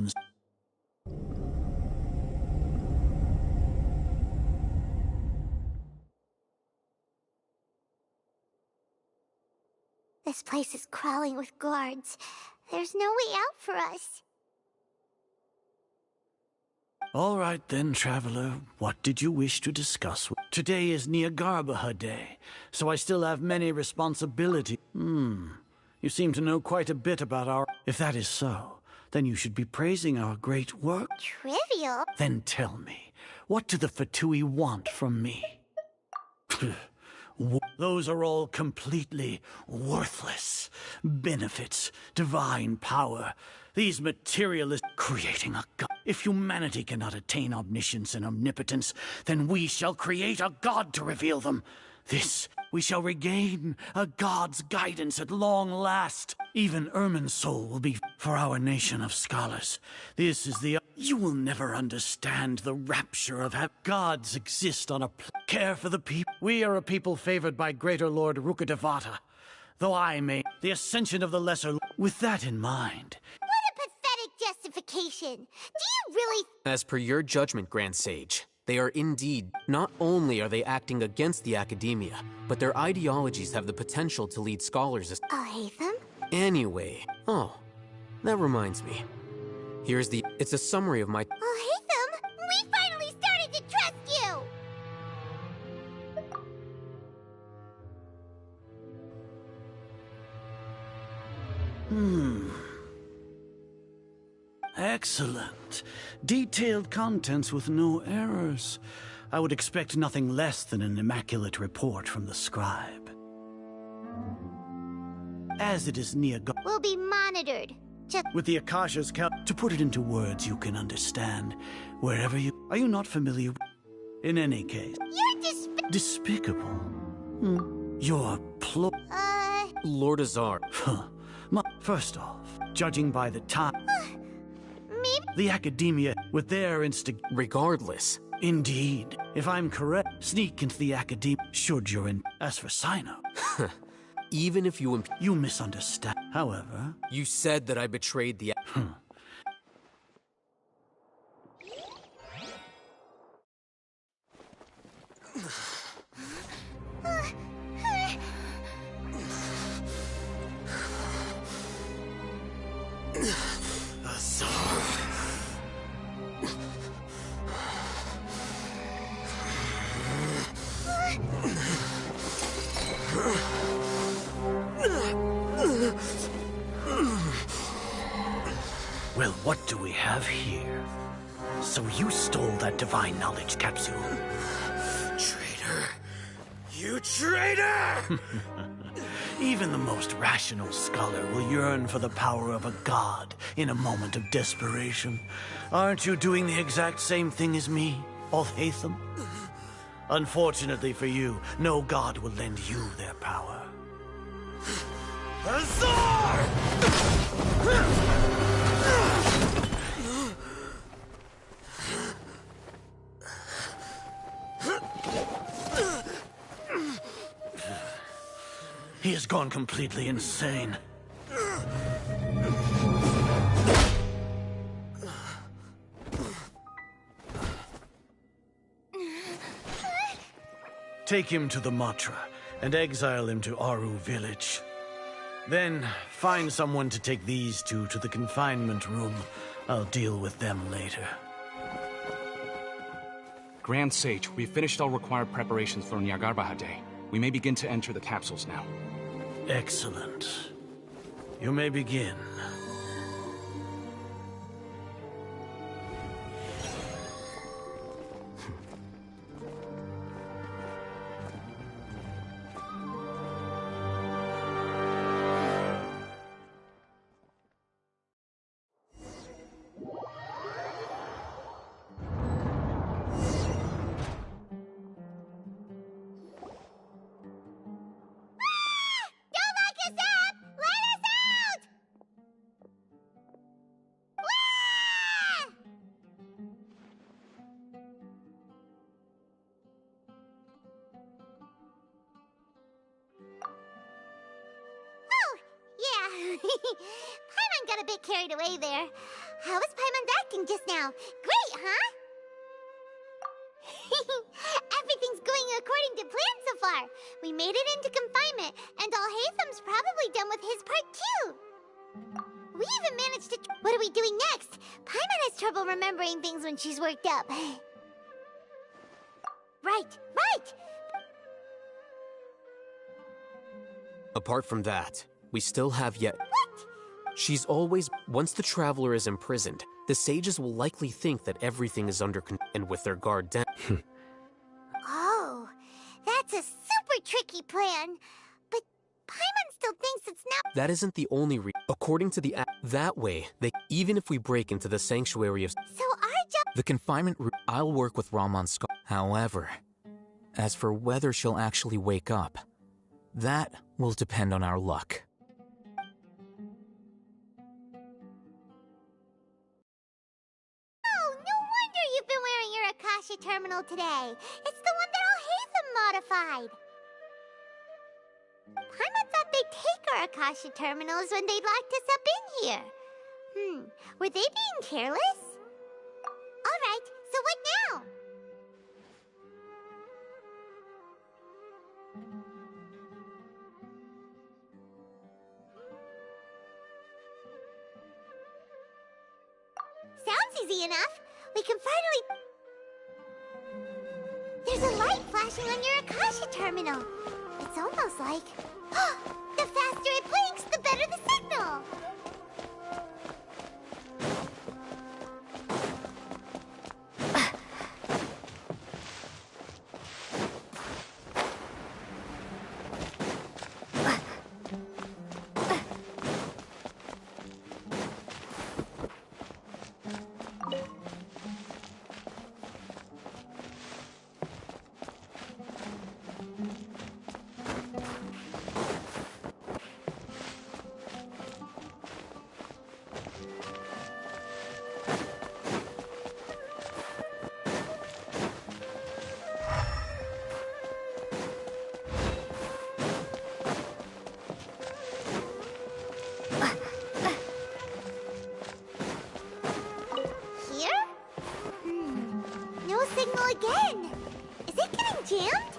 This place is crawling with guards. There's no way out for us. All right then, traveler. What did you wish to discuss? Today is Niagarbaha Day, so I still have many responsibilities. You seem to know quite a bit about our... If that is so, then you should be praising our great work. Trivial? Then tell me, what do the Fatui want from me? Those are all completely worthless. Benefits, divine power. These materialists creating a god. If humanity cannot attain omniscience and omnipotence, then we shall create a god to reveal them. This, we shall regain a god's guidance at long last. Even Ermin's soul will be for our nation of scholars. This is the... You will never understand the rapture of how gods exist on a care for the people. We are a people favored by Greater Lord Rukadevata. Though I may... The ascension of the lesser... With that in mind... What a pathetic justification! Do you really... As per your judgment, Grand Sage, they are indeed... Not only are they acting against the Academia, but their ideologies have the potential to lead scholars as... I'll hate them? Anyway... Oh, that reminds me. Here's the... It's a summary of my... I'll hate them! We finally started to trust you! Excellent. Detailed contents with no errors. I would expect nothing less than an immaculate report from the scribe. As it is We'll be monitored. With the Akasha's to put it into words you can understand, wherever you... Are you not familiar? In any case... You're despicable. You're Lord Azar. First off, judging by the time... Maybe... The Academia, with their Regardless. Indeed. If I'm correct, sneak into the Academia should you're in... As for Sino... Even if you... You misunderstand. However... You said that I betrayed the... Well, what do we have here? So you stole that divine knowledge capsule? Traitor! You traitor! Even the most rational scholar will yearn for the power of a god in a moment of desperation. Aren't you doing the exact same thing as me, Alhaitham? Unfortunately for you, no god will lend you their power. Azar! He has gone completely insane. Take him to the Matra and exile him to Aru village. Then find someone to take these two to the confinement room. I'll deal with them later. Grand Sage, we've finished all required preparations for Nyagarbha Day. We may begin to enter the capsules now. Excellent. You may begin. Paimon got a bit carried away there. How was Paimon's acting just now? Great, huh? Everything's going according to plan so far. We made it into confinement, and Alhaitham's probably done with his part too. We even managed to... What are we doing next? Paimon has trouble remembering things when she's worked up. Right. Apart from that, we still have yet... What? She's always... Once the Traveler is imprisoned, the sages will likely think that everything is under control, and with their guard down... Oh, that's a super tricky plan. But Paimon still thinks it's not... That isn't the only reason. According to the... That way, even if we break into the Sanctuary of... So our job... The confinement room... I'll work with Ramon's Scar. However, as for whether she'll actually wake up, that will depend on our luck. Oh, no wonder you've been wearing your Akasha terminal today. It's the one that Alhaitham modified. Paimon thought they'd take our Akasha terminals when they'd locked us up in here. Were they being careless? All right, so what now? Sounds easy enough. We can finally... There's a light flashing on your Akasha terminal. It's almost like... The faster it blinks, the better the signal. Again! Is it getting jammed?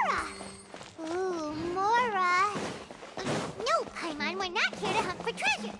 Mora! Ooh, Mora. No, Paimon, we're not here to hunt for treasure.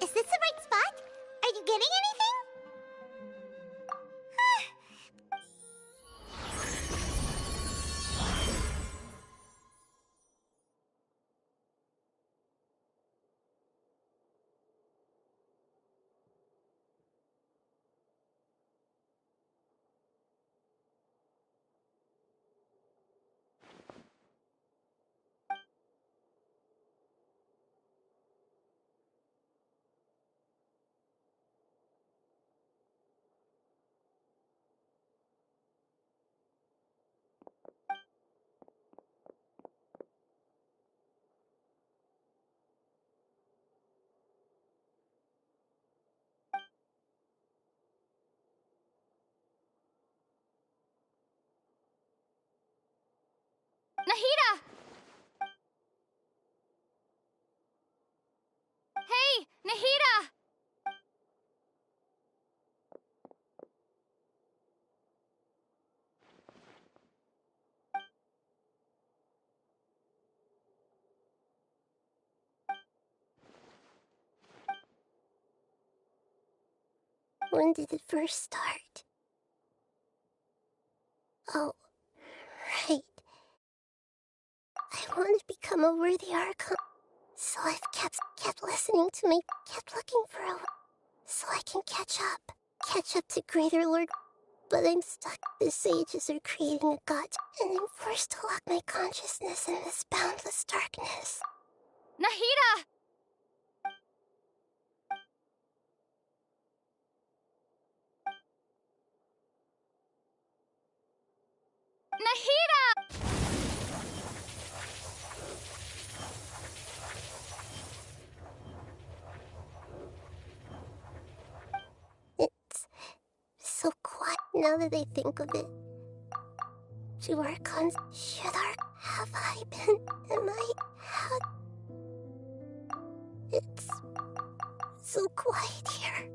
Is this the right spot? Are you getting anything? Nahida! Hey, Nahida! When did it first start? Oh, right. I want to become a worthy Archon. So I've kept listening to me, kept looking for a so I can catch up to Greater Lord. But I'm stuck. The sages are creating a god, and I'm forced to lock my consciousness in this boundless darkness. Nahida! Nahida! It's so quiet now that I think of it. Do Archons, have I been, am I, how... It's so quiet here.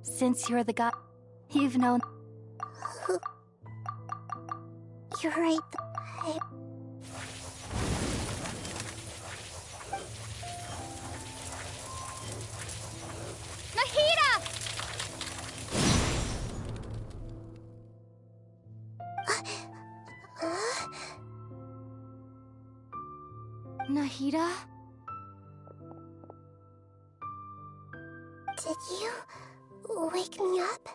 Since you're the god, you've known... You're right. Nahida! Nahida? Did you wake me up?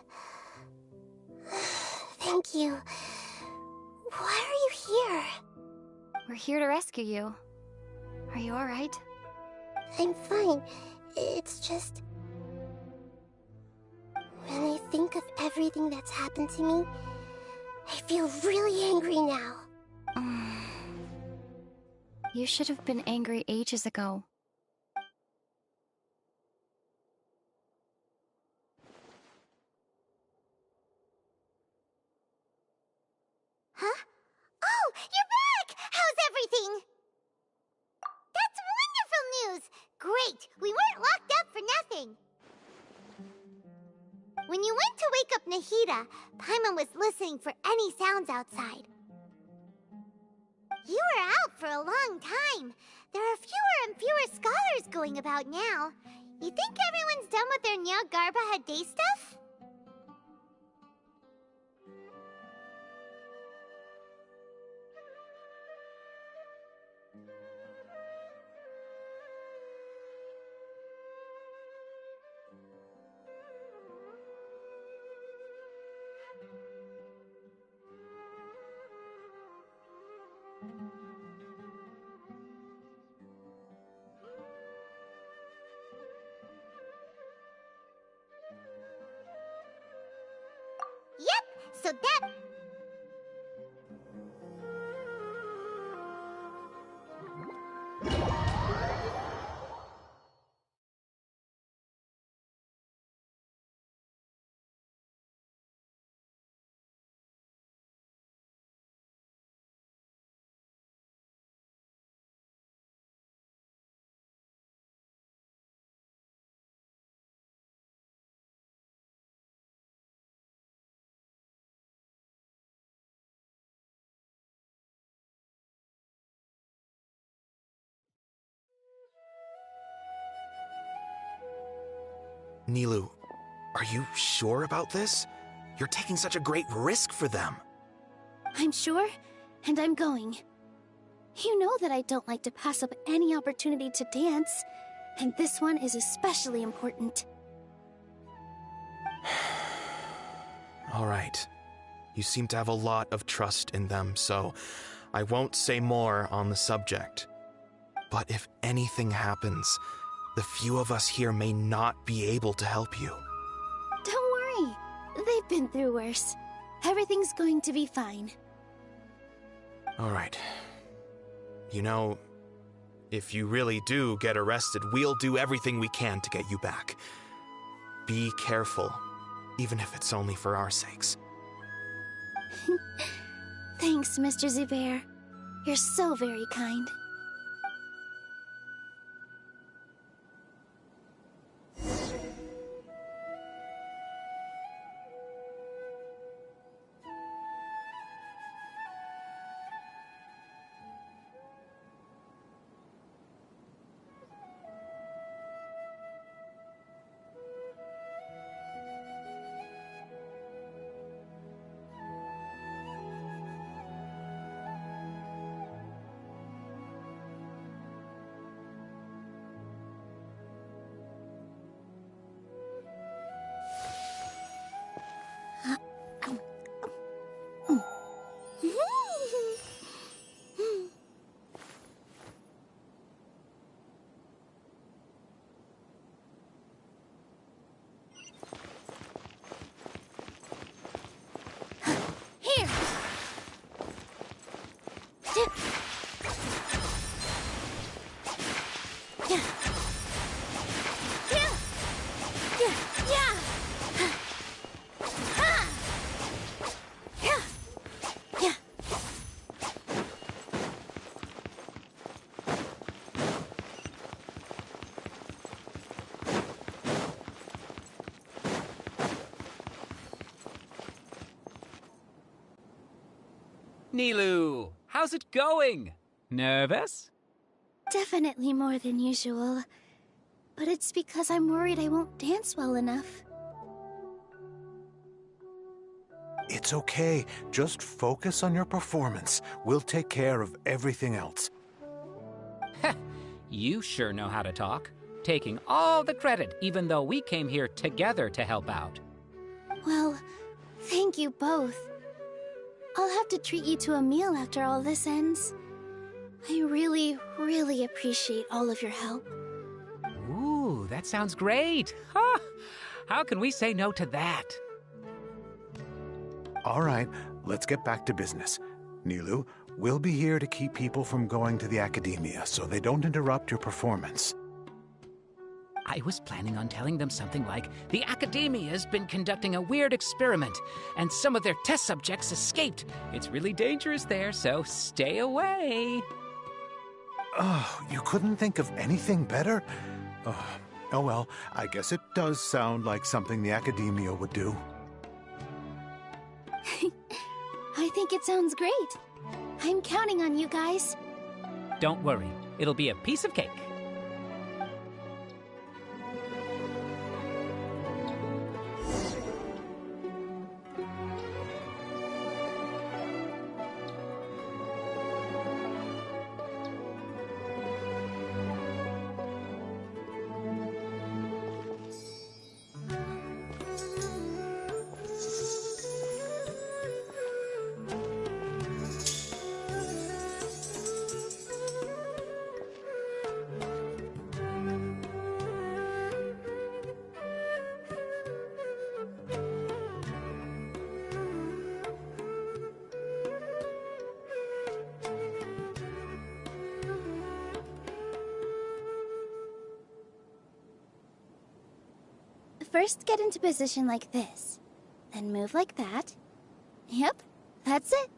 Thank you. Why are you here? We're here to rescue you. Are you alright? I'm fine. It's just... when I think of everything that's happened to me, I feel really angry now. You should have been angry ages ago. Huh? Oh, you're back! How's everything? That's wonderful news! Great! We weren't locked up for nothing! When you went to wake up Nahida, Paimon was listening for any sounds outside. You were out for a long time. There are fewer and fewer scholars going about now. You think everyone's done with their Nyagarbaha day stuff? So that... Nilu, are you sure about this? You're taking such a great risk for them. I'm sure, and I'm going. You know that I don't like to pass up any opportunity to dance, and this one is especially important. All right. You seem to have a lot of trust in them, so I won't say more on the subject. But if anything happens, the few of us here may not be able to help you. Don't worry. They've been through worse. Everything's going to be fine. All right. You know, if you really do get arrested, we'll do everything we can to get you back. Be careful, even if it's only for our sakes. Thanks, Mr. Zubair. You're so very kind. Here! Nilu, how's it going? Nervous? Definitely more than usual. But it's because I'm worried I won't dance well enough. It's okay. Just focus on your performance. We'll take care of everything else. You sure know how to talk. Taking all the credit, even though we came here together to help out. Well, thank you both. I'll have to treat you to a meal after all this ends. I really, really appreciate all of your help. Ooh, that sounds great. Huh? How can we say no to that? All right, let's get back to business. Nilu, we'll be here to keep people from going to the academia so they don't interrupt your performance. I was planning on telling them something like, the Academia's been conducting a weird experiment, and some of their test subjects escaped. It's really dangerous there, so stay away. Oh, you couldn't think of anything better? Oh well, I guess it does sound like something the Academia would do. I think it sounds great. I'm counting on you guys. Don't worry, it'll be a piece of cake. first get into position like this. Then move like that. Yep, that's it.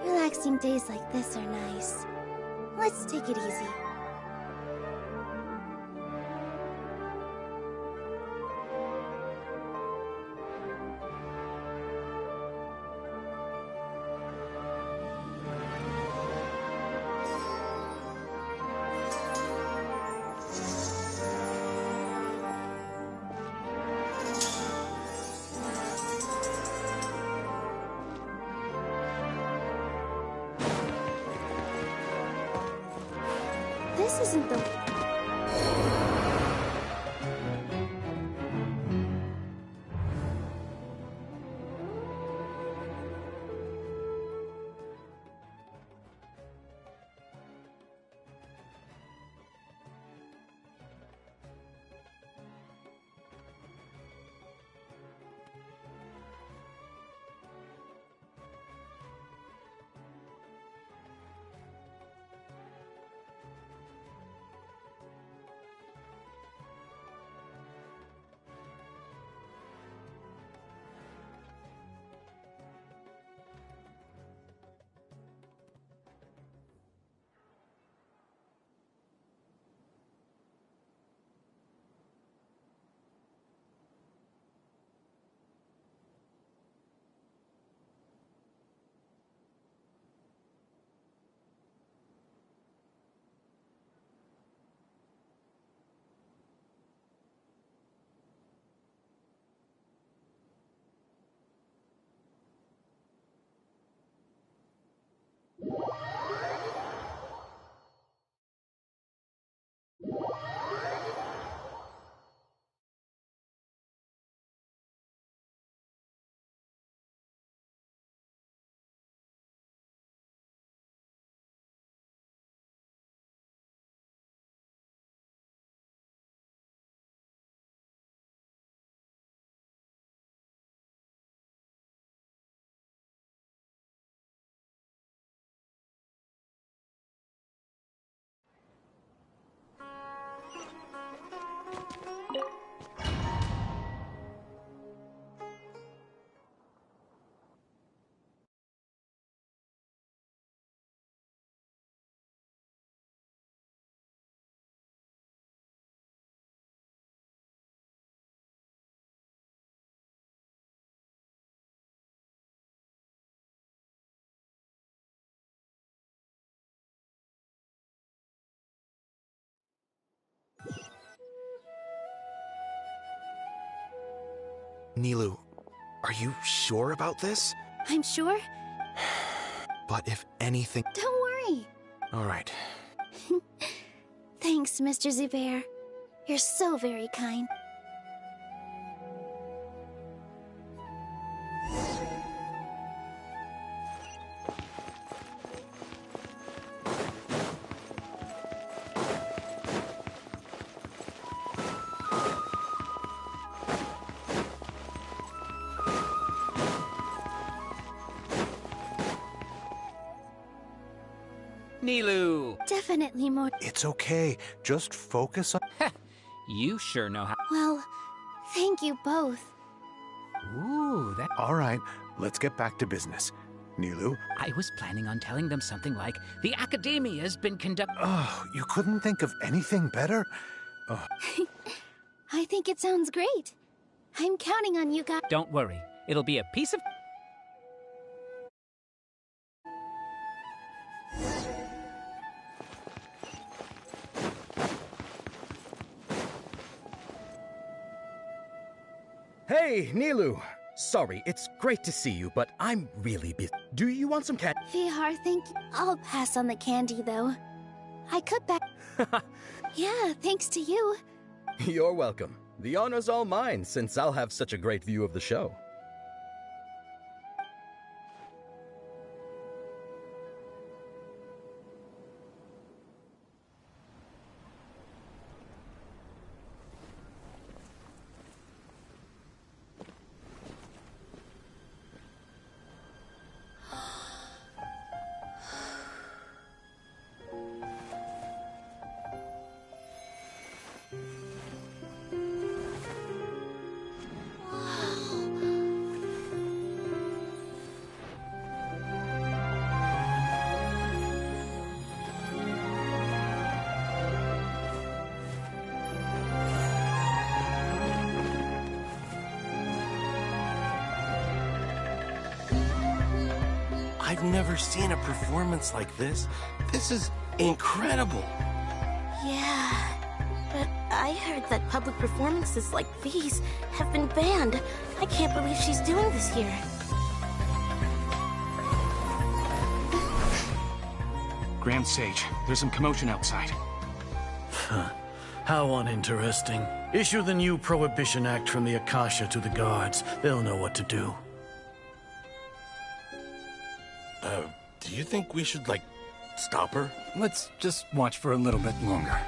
Relaxing days like this are nice. Let's take it easy. This isn't the... Nilu, are you sure about this? I'm sure. But if anything... Don't worry. Alright. Thanks, Mr. Zubair. You're so very kind. Nilu! Definitely more... It's okay. Just focus on... You sure know how... Well, thank you both. Ooh, that... All right, let's get back to business. Nilu? I was planning on telling them something like, the Academia's been conducting... Oh, you couldn't think of anything better? Oh. I think it sounds great. I'm counting on you guys. Don't worry. It'll be a piece of... Hey, Nilu! Sorry, it's great to see you, but I'm really busy. Do you want some cat? Vihar, thank you. I'll pass on the candy, though. I cut back. Yeah, thanks to you. You're welcome. The honor's all mine, since I'll have such a great view of the show. I've never seen a performance like this. This is incredible. Yeah, but I heard that public performances like these have been banned. I can't believe she's doing this here. Grand Sage, there's some commotion outside. How uninteresting. Issue the new Prohibition Act from the Akasha to the guards. They'll know what to do. Do you think we should, like, stop her? Let's just watch for a little bit longer.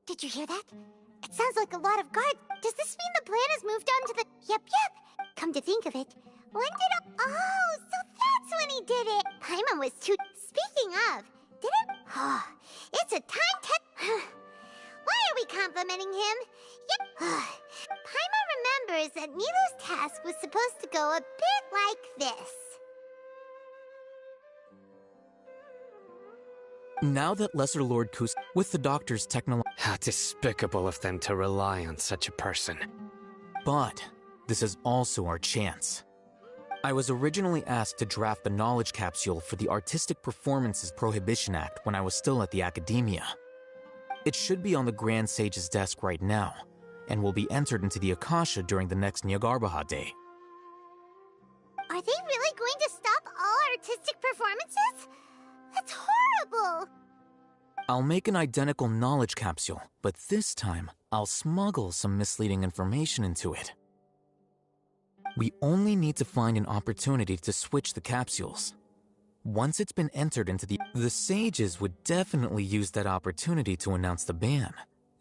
Did you hear that? It sounds like a lot of guards. Does this mean the plan has moved on to the... Yep. Come to think of it, when did Oh, so that's when he did it! Paimon was too... Speaking of, did it... Oh, it's a time test... Why are we complimenting him? Yep. Paimon remembers that Nilu's task was supposed to go a bit like this. Now that Lesser Lord Kus, with the doctor's technology... How despicable of them to rely on such a person. But this is also our chance. I was originally asked to draft the knowledge capsule for the Artistic Performances Prohibition Act when I was still at the Academia. It should be on the Grand Sage's desk right now, and will be entered into the Akasha during the next Nyargarbaha Day. Are they really going to stop all artistic performances? That's horrible! I'll make an identical knowledge capsule, but this time, I'll smuggle some misleading information into it. We only need to find an opportunity to switch the capsules. Once it's been entered into the sages would definitely use that opportunity to announce the ban.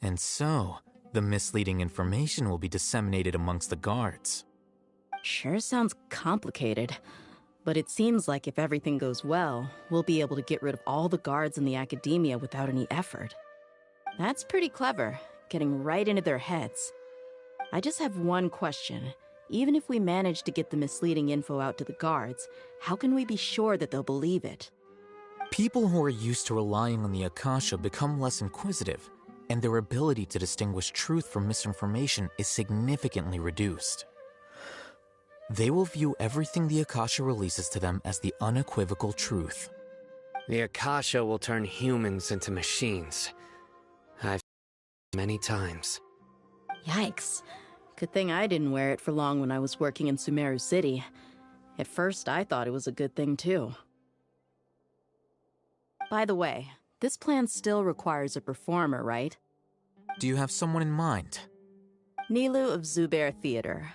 And so, the misleading information will be disseminated amongst the guards. Sure sounds complicated. But it seems like if everything goes well, we'll be able to get rid of all the guards in the Academia without any effort. That's pretty clever, getting right into their heads. I just have one question. Even if we manage to get the misleading info out to the guards, how can we be sure that they'll believe it? People who are used to relying on the Akasha become less inquisitive, and their ability to distinguish truth from misinformation is significantly reduced. They will view everything the Akasha releases to them as the unequivocal truth. The Akasha will turn humans into machines. I've many times. Yikes. Good thing I didn't wear it for long when I was working in Sumeru City. At first, I thought it was a good thing, too. By the way, this plan still requires a performer, right? Do you have someone in mind? Nilu of Zubair Theater.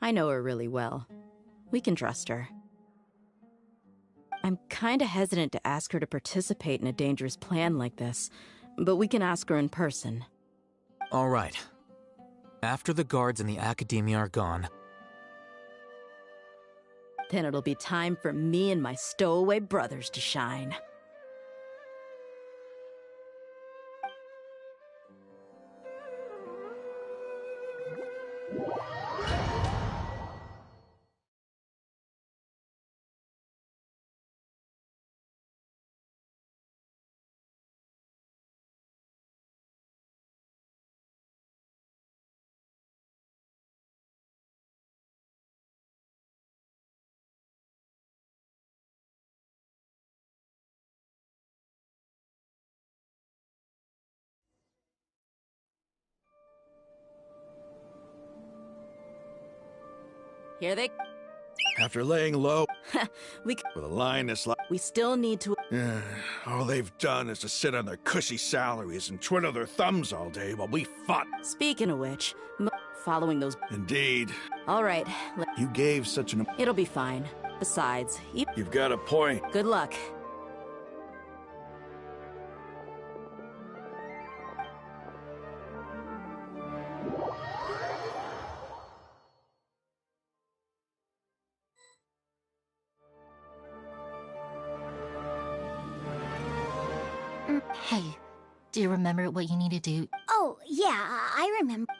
I know her really well. We can trust her. I'm kinda hesitant to ask her to participate in a dangerous plan like this, but we can ask her in person. All right. After the guards and the Academia are gone, then it'll be time for me and my stowaway brothers to shine. Here they... After laying low... with a line that's like... We still need to... all they've done is to sit on their cushy salaries and twiddle their thumbs all day while we fought. Speaking of which, following those... Indeed. All right. You gave such an... It'll be fine. Besides... You've got a point. Good luck. Hey, do you remember what you need to do? Oh, yeah, I remember.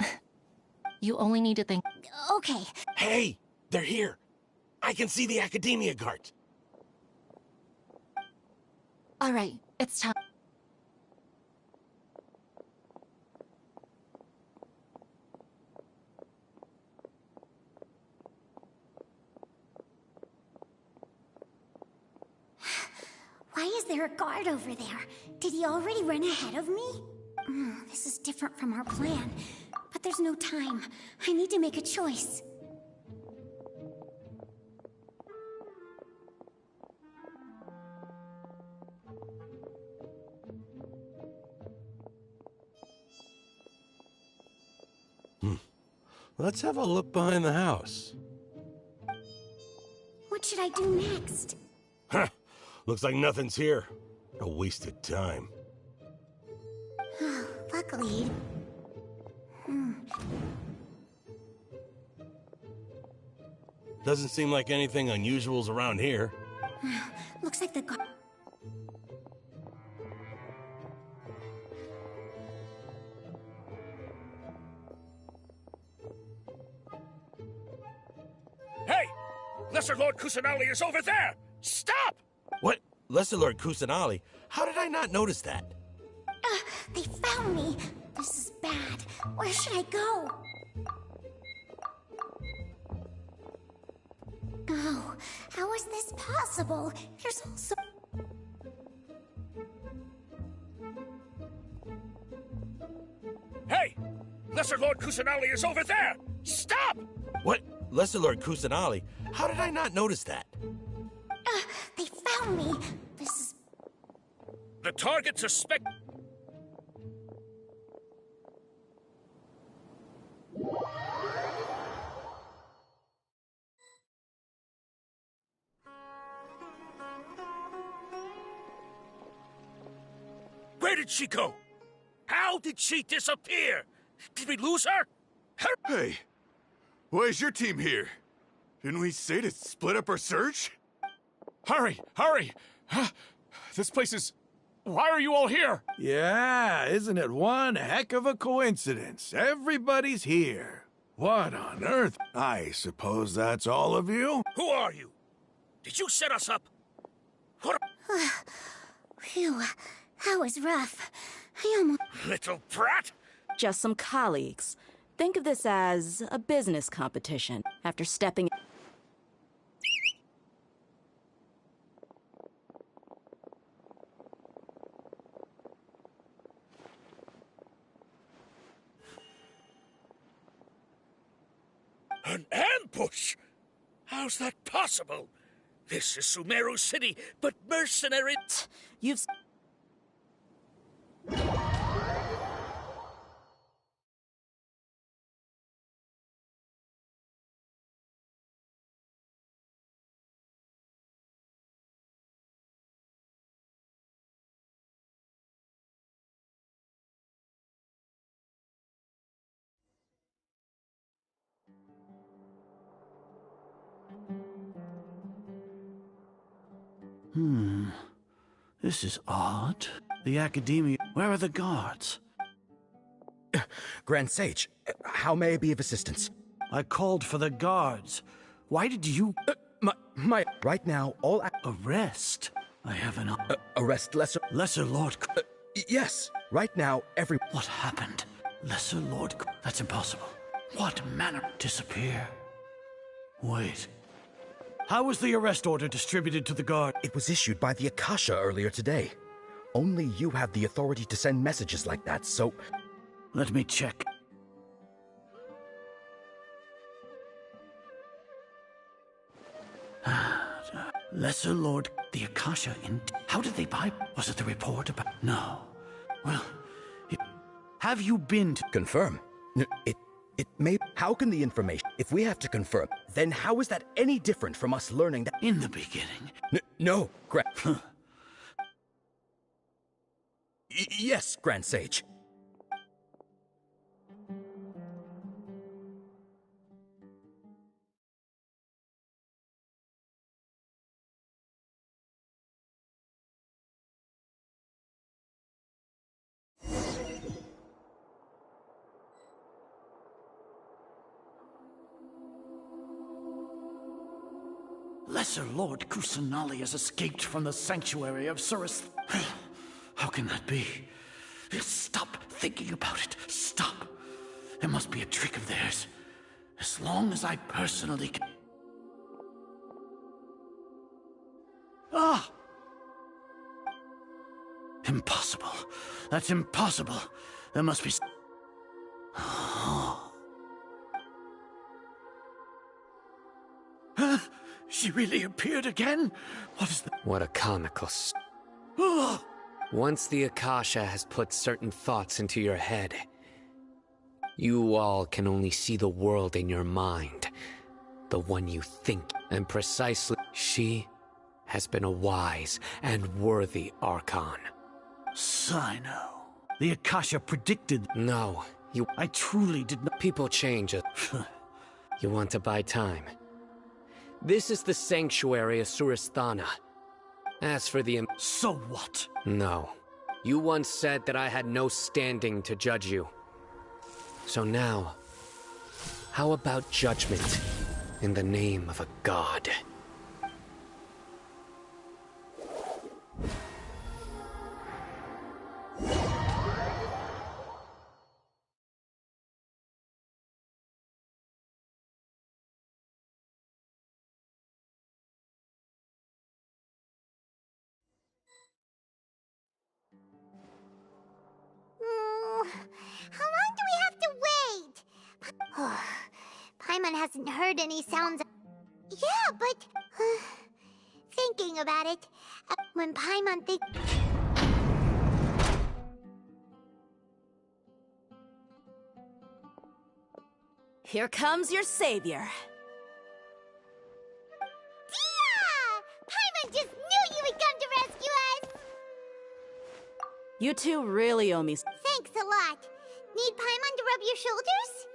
You only need to think... Okay. Hey, they're here. I can see the Academia guards. All right, it's time. Why is there a guard over there? Did he already run ahead of me? This is different from our plan. But there's no time. I need to make a choice. Let's have a look behind the house. What should I do next? Huh. Looks like nothing's here. A wasted time. Luckily... Doesn't seem like anything unusual's around here. Looks like the guard... Hey! Lesser Lord Kusanali is over there! Stop! What? Lesser Lord Kusanali? How did I not notice that? They found me! This is bad. Where should I go? Oh, how is this possible? There's also... Hey! Lesser Lord Kusanali is over there! Stop! What? Lesser Lord Kusanali? How did I not notice that? They found me! This is... The target suspect... Where did she go? How did she disappear? Did we lose her? Hey, why is your team here? Didn't we say to split up our search? Hurry, hurry! This place is... Why are you all here? Yeah, isn't it one heck of a coincidence? Everybody's here. What on earth? I suppose that's all of you? Who are you? Did you set us up? What? Phew, that was rough. I almost... Little brat! Just some colleagues. Think of this as a business competition. After stepping... An ambush? How's that possible? This is Sumeru City, but mercenary... You've... This is odd. The Academia... Where are the guards? Grand Sage, how may I be of assistance? I called for the guards. Why did you... Right now, all... Arrest? I have an... arrest Lesser... Lesser Lord... yes, right now, every... What happened? Lesser Lord... That's impossible. What manner? Disappear? Wait. How was the arrest order distributed to the guard? It was issued by the Akasha earlier today. Only you have the authority to send messages like that, so... Let me check. Lesser Lord... The Akasha in... How did they buy... Was it the report about... No. Well... Have you been to... Confirm. It may... How can the information... If we have to confirm, then how is that any different from us learning that... In the beginning. No, yes, Grand Sage. Lesser Lord Kusanali has escaped from the sanctuary of Surus... How can that be? Stop thinking about it. Stop. There must be a trick of theirs. As long as I personally can... Ah! Impossible. That's impossible. There must be... She really appeared again? What is that? What a comical... Once the Akasha has put certain thoughts into your head, you all can only see the world in your mind, the one you think. And precisely, she has been a wise and worthy Archon. Sino. The Akasha predicted... No, I truly did not... People change it. You want to buy time. This is the sanctuary of Surasthana. As for the... So what? No. You once said that I had no standing to judge you. So now, how about judgment in the name of a god? How long do we have to wait? Paimon hasn't heard any sounds. Yeah, but... thinking about it, when Paimon thinks... Here comes your savior. Dia! Paimon just knew you would come to rescue us! You two really owe me... Thanks a lot. Need Paimon to rub your shoulders?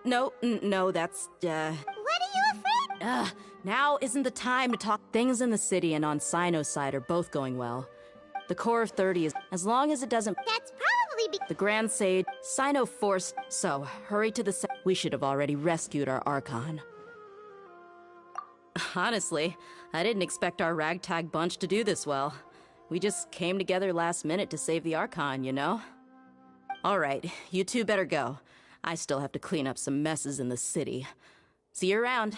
No, that's, What are you afraid? Now isn't the time to talk. Things in the city and on Sino's side are both going well. The core of 30 is... As long as it doesn't... That's probably The Grand Sage... Sino forced... So, hurry to the... We should have already rescued our Archon. Honestly, I didn't expect our ragtag bunch to do this well. We just came together last minute to save the Archon, you know? Alright, you two better go. I still have to clean up some messes in the city. See you around.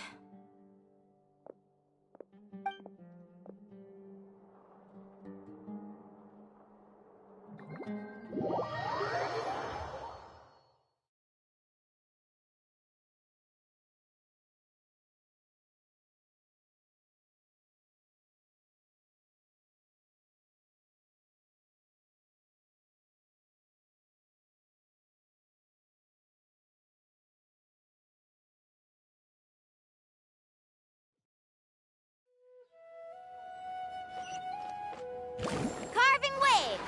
Carving waves!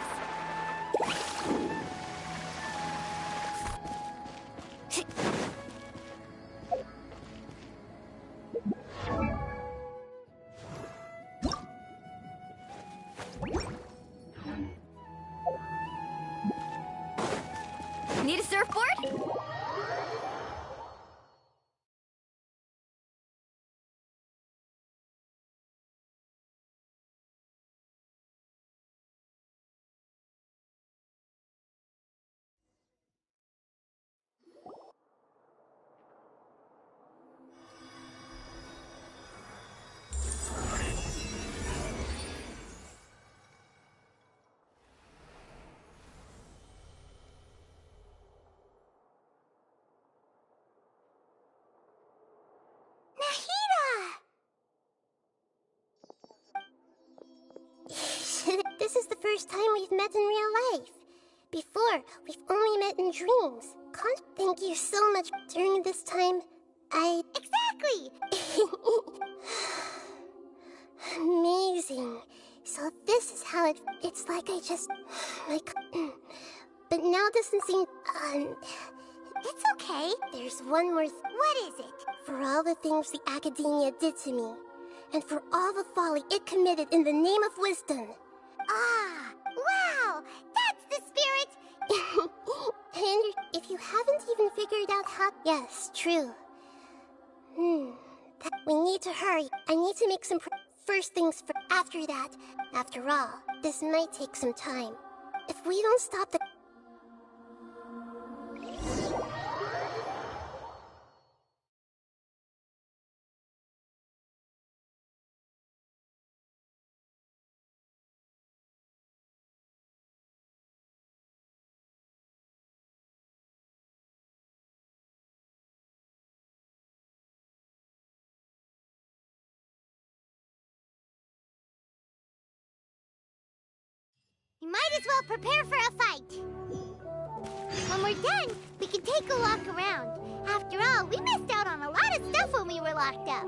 Need a surfboard? This is the first time we've met in real life. Before, we've only met in dreams. Thank you so much. During this time, Exactly! Amazing. So this is how it's like I just... But now doesn't seem... It's okay. There's one more What is it? For all the things the Academia did to me, and for all the folly it committed in the name of wisdom. Ah, wow! That's the spirit! And if you haven't even figured out how... Yes, true. We need to hurry. I need to make some... First things first. After that, after all, this might take some time. If we don't stop the... You might as well prepare for a fight. When we're done, we can take a walk around. After all, we missed out on a lot of stuff when we were locked up.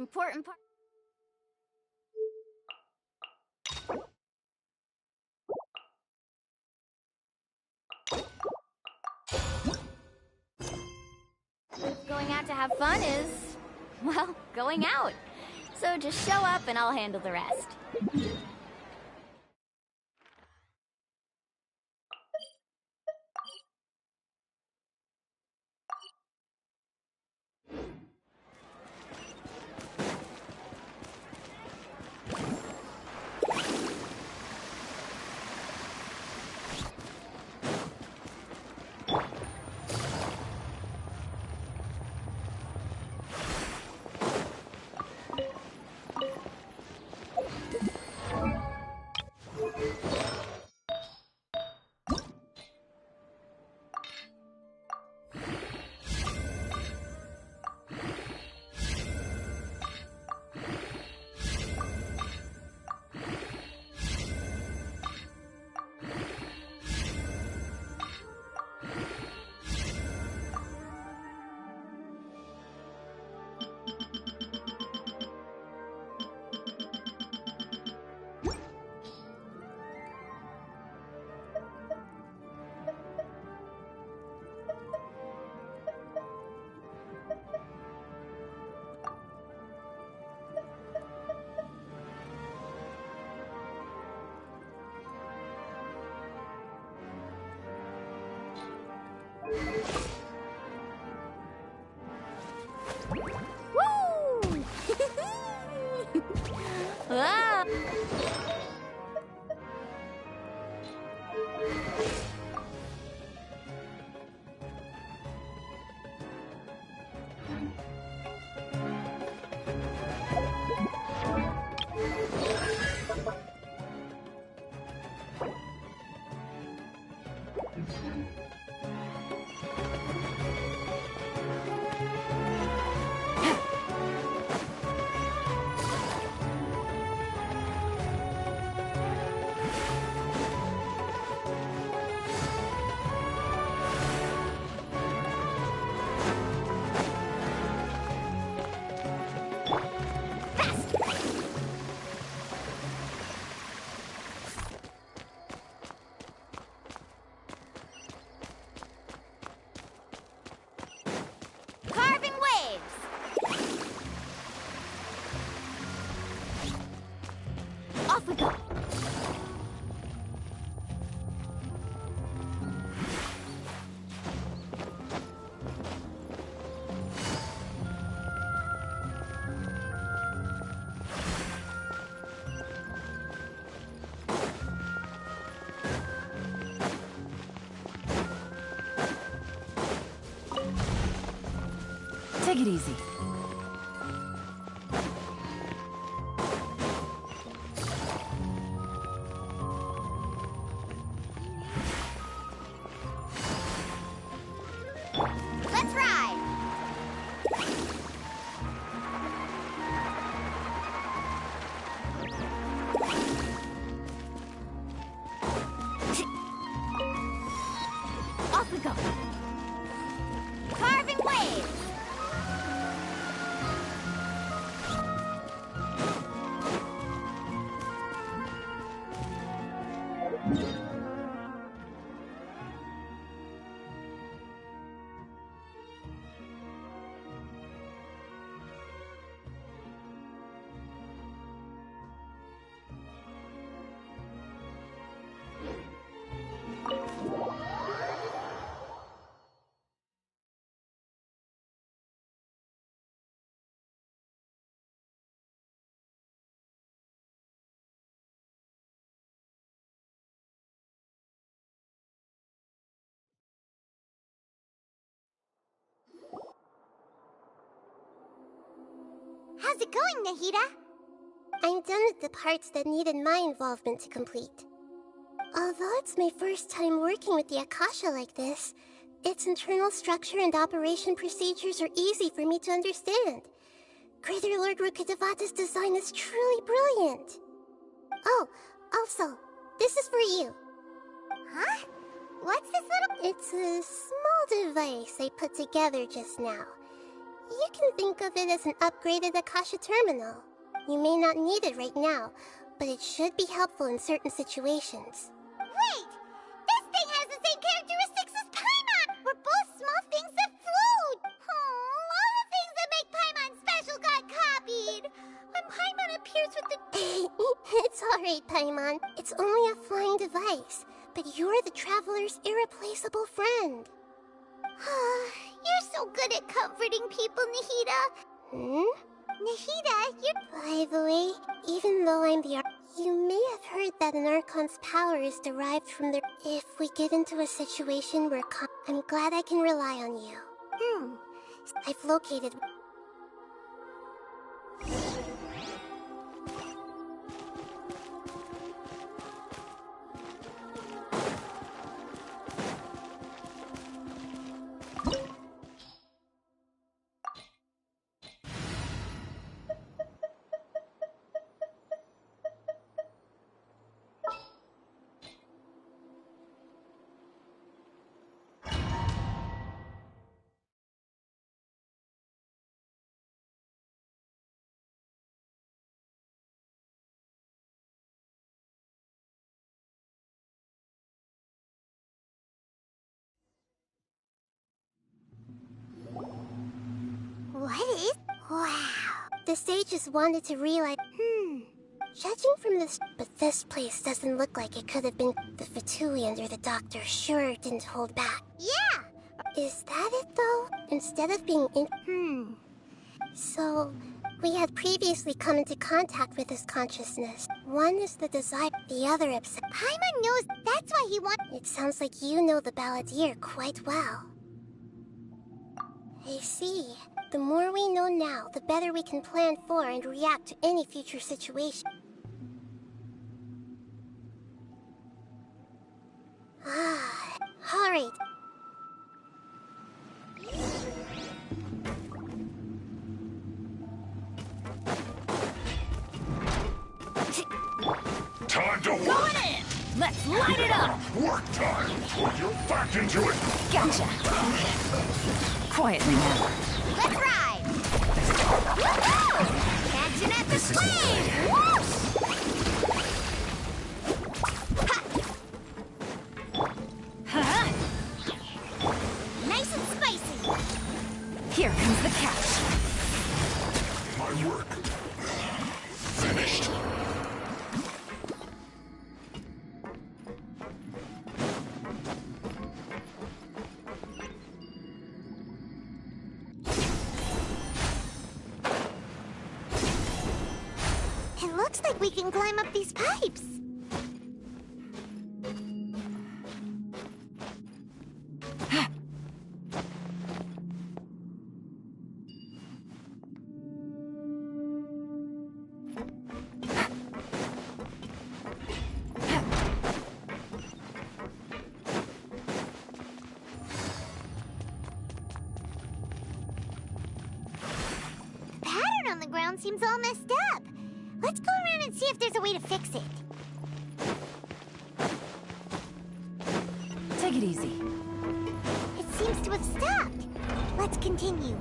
important part. Going out to have fun is, well, going out. So just show up and I'll handle the rest. Woo! Ah! Carving waves! Off we go! Take it easy. Let's ride! Off we go! Carving waves! How's it going, Nahida? I'm done with the parts that needed my involvement to complete. Although it's my first time working with the Akasha like this, its internal structure and operation procedures are easy for me to understand. Greater Lord Rukkhadevata's design is truly brilliant. Oh, also, this is for you. Huh? What's this little... It's a small device I put together just now. You can think of it as an upgraded Akasha terminal. You may not need it right now, but it should be helpful in certain situations. Wait! This thing has the same characteristics as Paimon! We're both small things that float! Oh, all the things that make Paimon special got copied! When Paimon appears with the... It's alright, Paimon. It's only a flying device, but you're the Traveler's irreplaceable friend. You're so good at comforting people, Nahida. Nahida, you're... By the way, even though I'm the you may have heard that an Archon's power is derived from their... If we get into a situation where I'm glad I can rely on you. I've located... What is... Wow. The sages wanted to realize... Judging from this... But this place doesn't look like it could have been... The Fatulians or the Doctor sure didn't hold back. Yeah! Is that it, though? Instead of being in... So, we had previously come into contact with his consciousness. One is the desire, the other obsession. Paimon knows that's why he wants... It sounds like you know the Balladeer quite well. I see. The more we know now, the better we can plan for and react to any future situation. Alright. Time to work! Going in! Let's light it up! Work time! Put your back into it! Gotcha! Quietly now. Let's ride! Woohoo! Catching at the swing! Whoosh! Huh? Nice and spicy! Here comes the catch. My work. Finished. It looks like we can climb up these pipes. The pattern on the ground seems all messed up. Let's go around and see if there's a way to fix it. Take it easy. It seems to have stopped. Let's continue.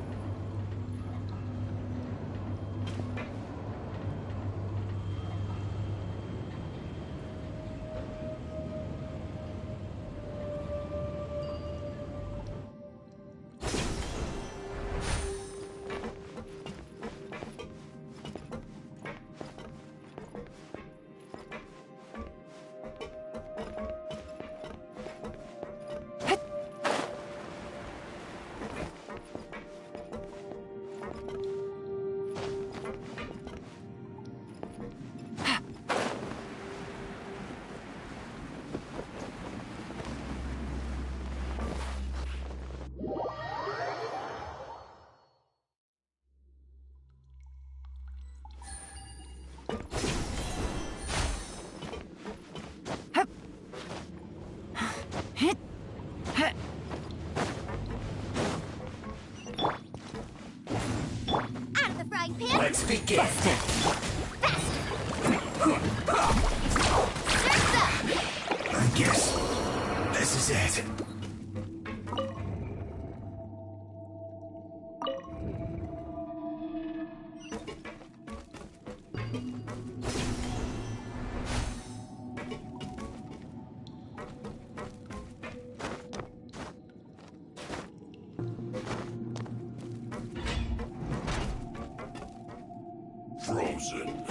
frozen.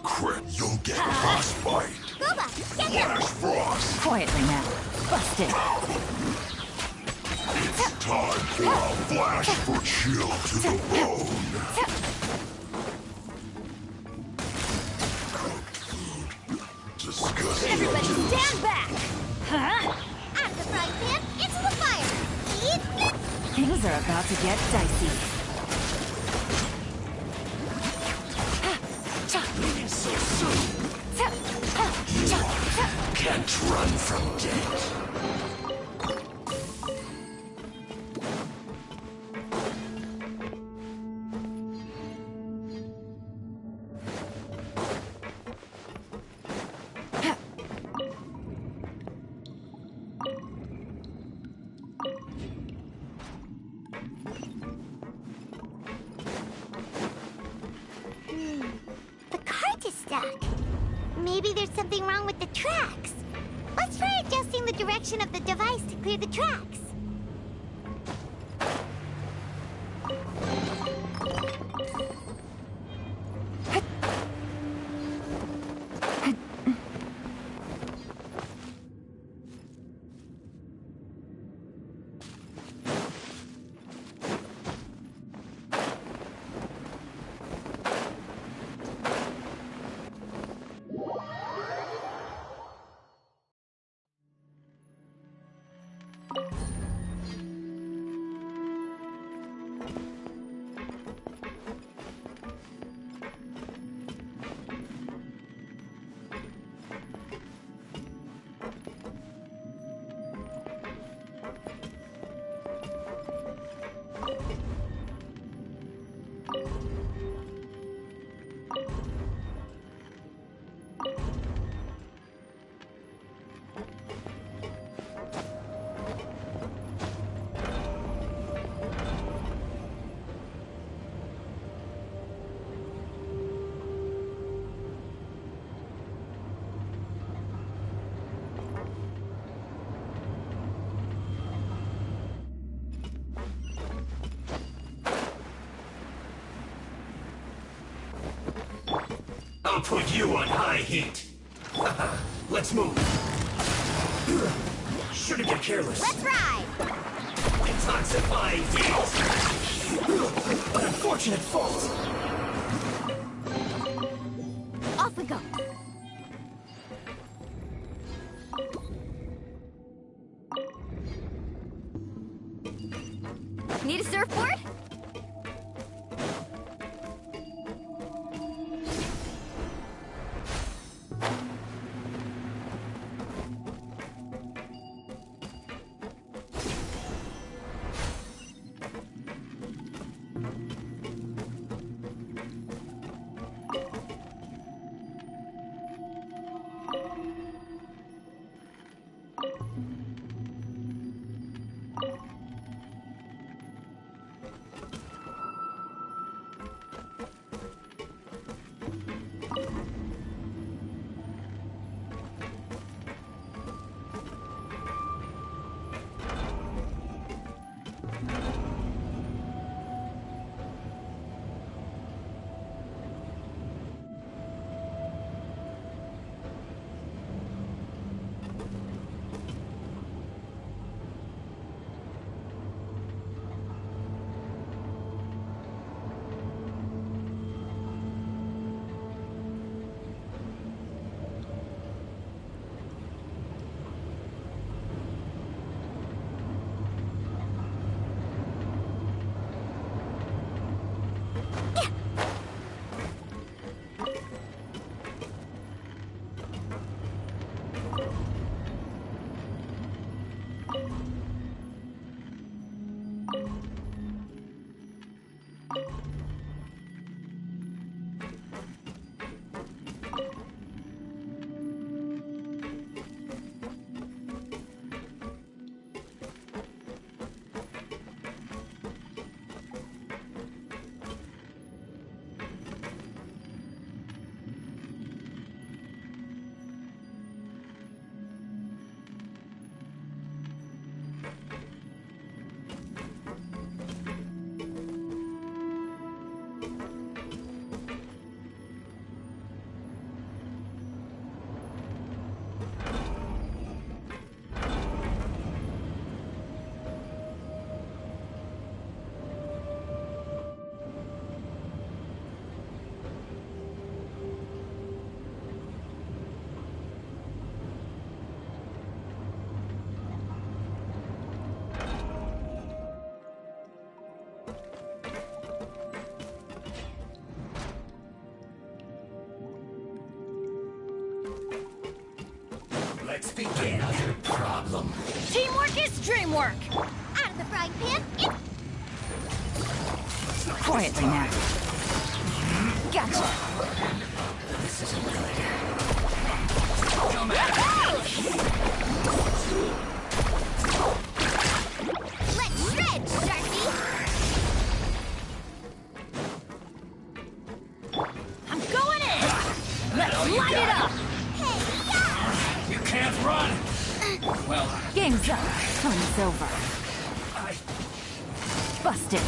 Crit, you'll get frostbite. Gooba, get Flash frost. Quietly now. Busted. It's time for a flash for chill to the bone. Disgusting. Everybody stand back! Huh? Out of the frying pan, into the fire! Eat! Things are about to get dicey. It is so soon. Can't run from death. The cart is stuck. Maybe there's something wrong with the tracks. Let's try adjusting the direction of the device to clear the tracks. I'll put you on high heat. Let's move. Shouldn't get careless. Let's ride! Detoxifying heat. An unfortunate fault. Off we go. Need a surfboard? Let's begin. Another problem. Teamwork is dreamwork! Out of the frying pan, it's... Quietly now. Gotcha. This isn't good. Come at Let's shred, Sharky! I'm going in! Let's light it up! You can't run! Well, Game's up. Fun's over. Busted.